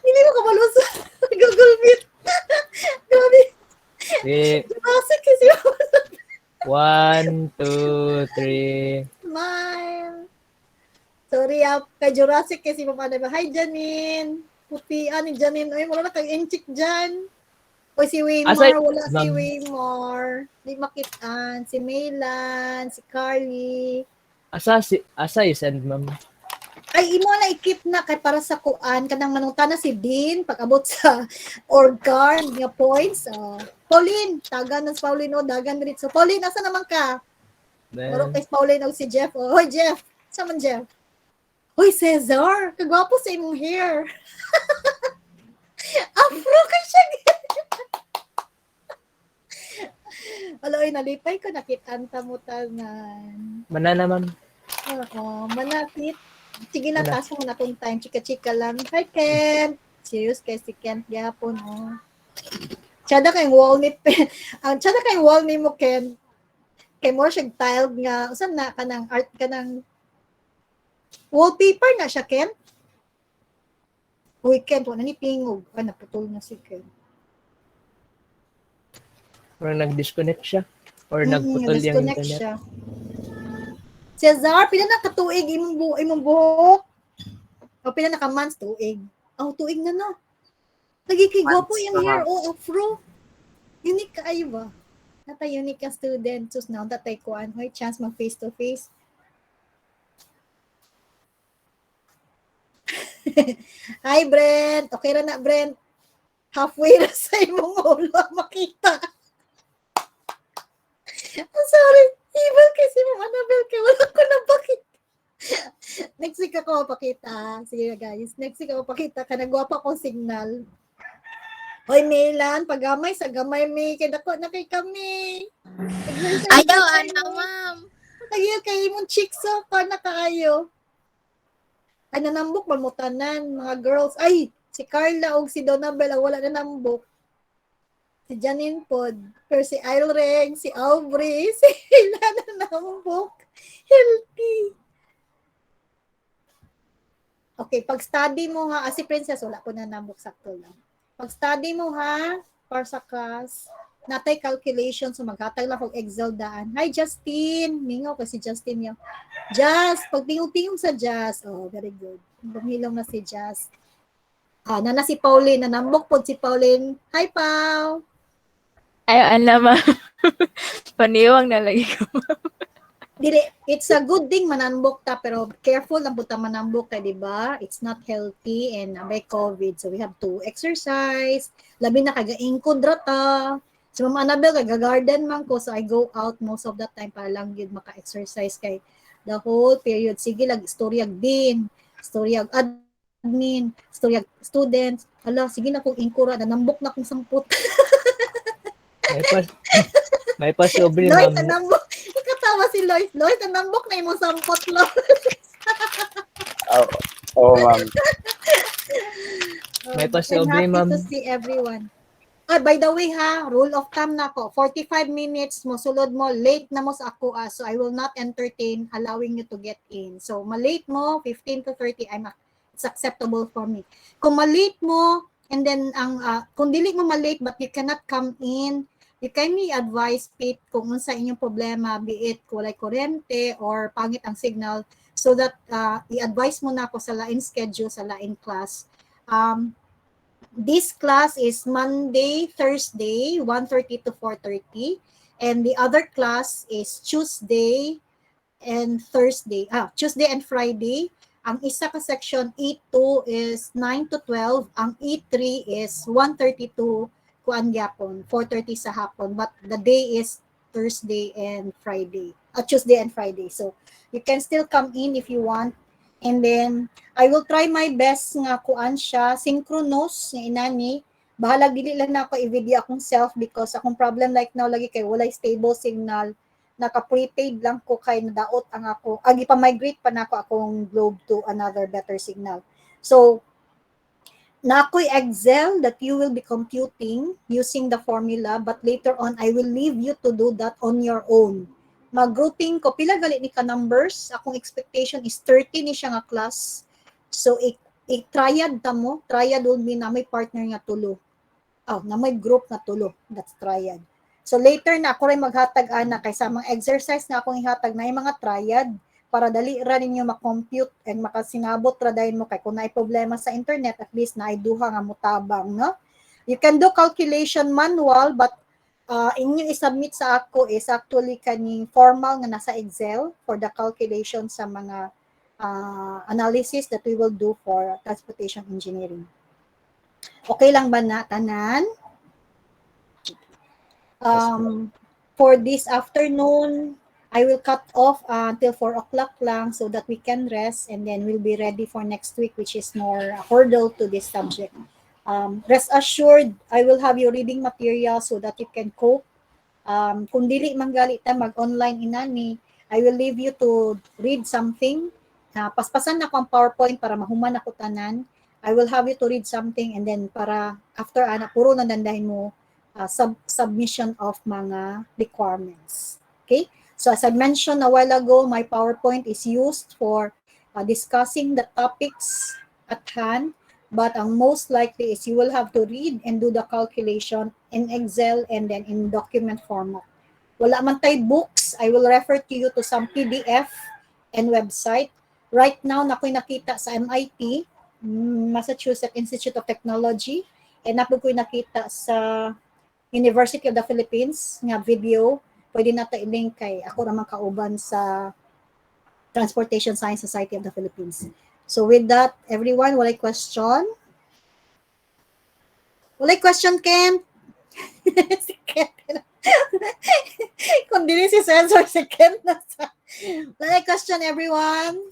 Hindi mo kabalo sa Google Meet. Grabe. Okay. Jurassic kasi 1, 2, 3. Smile. Sorry, kay Jurassic kasi mamana ba. Hi, Janine. Puti, ni Janine. Ay, wala na kang inchik dyan. O si Waymar, Aside, wala si ma'am. Waymar. Di makitaan. Si Maylan, si Carly. Asa i-send, ma'am. Ay, imo na i-keep na kay para sa kuan kanang manungta na si Dean pag abot sa org card nga points. Pauline, tagan na si Pauline o dagan dito. So Pauline, asa naman ka? Puro Then, kay Pauline o si Jeff. Hoy Jeff, sa man Jeff? Hoy, Cesar, kagwapo sa imong hair. Afro ka siya. Aloy, nalipay ko, nakitaan mo tanan. Manana, ma'am. Oo, manapit. Sige na, Wala. taas mo na tong time. Chika-chika lang. Hi, Ken. Serious kay si Ken gyapon, oh. Tsada kay wall ni ang tsada kay wall ni mo, Ken. Kay more siya tiled nga. Usan na kanang art kanang wallpaper na siya, Ken. Uy, Ken, wala ni pingog. Ah, naputol na si Ken. Or nag-disconnect siya. Or nagputol yung disconnect internet. siya. Cesar, pila na katuig imong buhok? O pila na ka months tuig? Oh, tuig na na. Lagi kay gwapo yung hair, oh, afro. Unique kaayo ba? Natay unique ka student. Sus now, tatay ko hoy chance mag face to face. Hi, Brent. Okay ra na, Brent. Halfway na sa imong ulo makita. I'm sorry. Evil kasi mo, Annabelle, kaya wala ko na bakit. Next week ako mapakita. Sige guys, next week ako mapakita. Kanagwapa kong signal. Hoy, Milan, pagamay sa gamay, may kadako na kay kami. Ayaw, ana, ma'am. Ayaw kay imong chicks, so, na kaayo. Ay, nanambok, mamutanan, mga girls. Ay, si Carla o si Donabel, wala na nambok. Si Janine Pod, pero si Ilreng, si Aubrey, si Hila na nambok. Healthy. Okay, pag-study mo ha, si Princess, wala po na nambok, sakto lang. Pag-study mo ha, para sa class, natay calculation, so maghatag lang kung Excel daan. Hi, Justin! Mingaw kasi Justin yung. Jazz! Pag tingong-tingong sa Jazz. Oh, very good. Bumilong na si Jazz. Nana si Pauline, nanambok po si Pauline. Hi, Pau! Ay, ma'am. Paniwang na lagi ko. Dili, it's a good thing manambok ta, pero careful lang buta manambok kay, di ba? It's not healthy and may COVID, so we have to exercise. Labi na kagaingkod rata. So Ma'am Annabelle, kagagarden man ko, so I go out most of the time para lang yun maka-exercise kay the whole period. Sige lang, storyag din, storyag admin, storyag students. Hala, sige na kung ingkura, nanambok na kong samput. May pa si Aubrey, Lois, ma'am. nanambok. Ikatawa si Lois. Lois, nanambok na yung sampot, Lois. Oo, ma'am. May pa si I'm Aubrey, happy ma'am. to see everyone. By the way ha, rule of thumb na ko, 45 minutes mo, sulod mo, late na mo sa ako, so I will not entertain allowing you to get in. So, malate mo, 15 to 30, it's acceptable for me. Kung malate mo, and then, kung dili mo malate but you cannot come in, you kindly advise Pete kung unsa inyong problema, be it kulay kuryente or pangit ang signal, so that i-advise mo na ako sa lain schedule, sa lain class. This class is Monday, Thursday, 1:30 to 4:30. And the other class is Tuesday and Thursday. Tuesday and Friday. Ang isa ka section, E2 is 9 to 12. Ang E3 is 1:30 to kuan gyapon, 4:30 sa hapon. But the day is Thursday and Friday. Tuesday and Friday. So you can still come in if you want. And then, I will try my best nga kuan siya, synchronous nga inani. Bahala dili lang na ako i-video akong self because akong problem like now lagi kay walay stable signal. Naka-prepaid lang ko kay nadaot ang ako. Agi pa migrate pa na ako akong Globe to another better signal. So, na ako'y Excel that you will be computing using the formula, but later on I will leave you to do that on your own. Mag-grouping ko, pila gali ni ka numbers, akong expectation is 30 ni siya nga class. So, i-triad ta mo, triad will mean na may partner nga tulo. Na may group nga tulo, that's triad. So, later na ako rin maghatag ana kay sa mga exercise na akong ihatag na yung mga triad para dali ra ninyo ma-compute and makasinabot ra dayon mo kay kung naay problema sa internet, at least naay duha nga mutabang, no? You can do calculation manual, but inyo i-submit sa ako is actually kaning formal nga nasa Excel for the calculation sa mga analysis that we will do for transportation engineering. Okay lang ba na tanan? For this afternoon, I will cut off until 4 o'clock lang so that we can rest and then we'll be ready for next week, which is more hurdle to this subject. Rest assured, I will have your reading material so that you can cope. Kung dili manggali ta mag-online inani, I will leave you to read something. Paspasan na ko ang PowerPoint para mahuman ako tanan. I will have you to read something and then para after puro na dandahin mo submission of mga requirements. Okay? So as I mentioned a while ago, my PowerPoint is used for discussing the topics at hand, but ang most likely is you will have to read and do the calculation in Excel and then in document format. Wala man tay books, I will refer to you to some PDF and website. Right now, nakoy nakita sa MIT, Massachusetts Institute of Technology, and nakoy nakita sa University of the Philippines nga video. Pwede na ta i-link kay ako naman kauban sa Transportation Science Society of the Philippines. So with that, everyone, walay question? Walay question, Ken? Si Ken. Kung dili si Sensor, si Ken na sa... Walay question, everyone?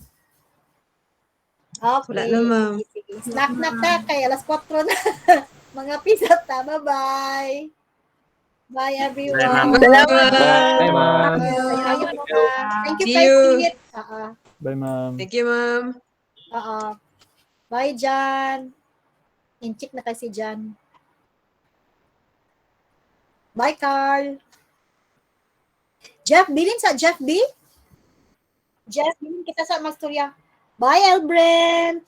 Okay. Wala na, ma'am. Sige. Snack na ta kay alas 4 na. Mga pisata. Bye-bye. Bye, everyone. Salamat. Bye, ma'am. Thank you, See Kay you. Sid. Bye, ma'am. Thank you, ma'am. Bye, Jan. In-check na kasi Jan. Bye, Carl. Jeff, bilin sa Jeff B. Jeff, bilin kita sa Masturya. Bye, Elbrent.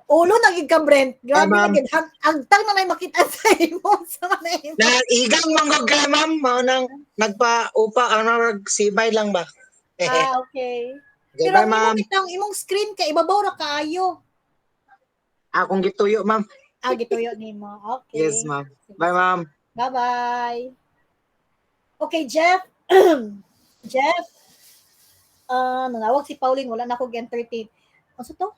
Ulo naging ka, Brent. Grabe na gid. Hagtang na may makita sa imo. Sa manay. Na igang manggog ka ma'am, mao nang nagpa-upa sibay lang ba? Okay. Okay, Pero bye ang ma'am. imong screen kay ibabaw ra kaayo. Akong gituyo ma'am. Gituyo nimo. Okay. Yes ma'am. Bye ma'am. Bye-bye. Okay, Jeff. Jeff. Nanawag si Pauline, wala na ako entertain. Ano to?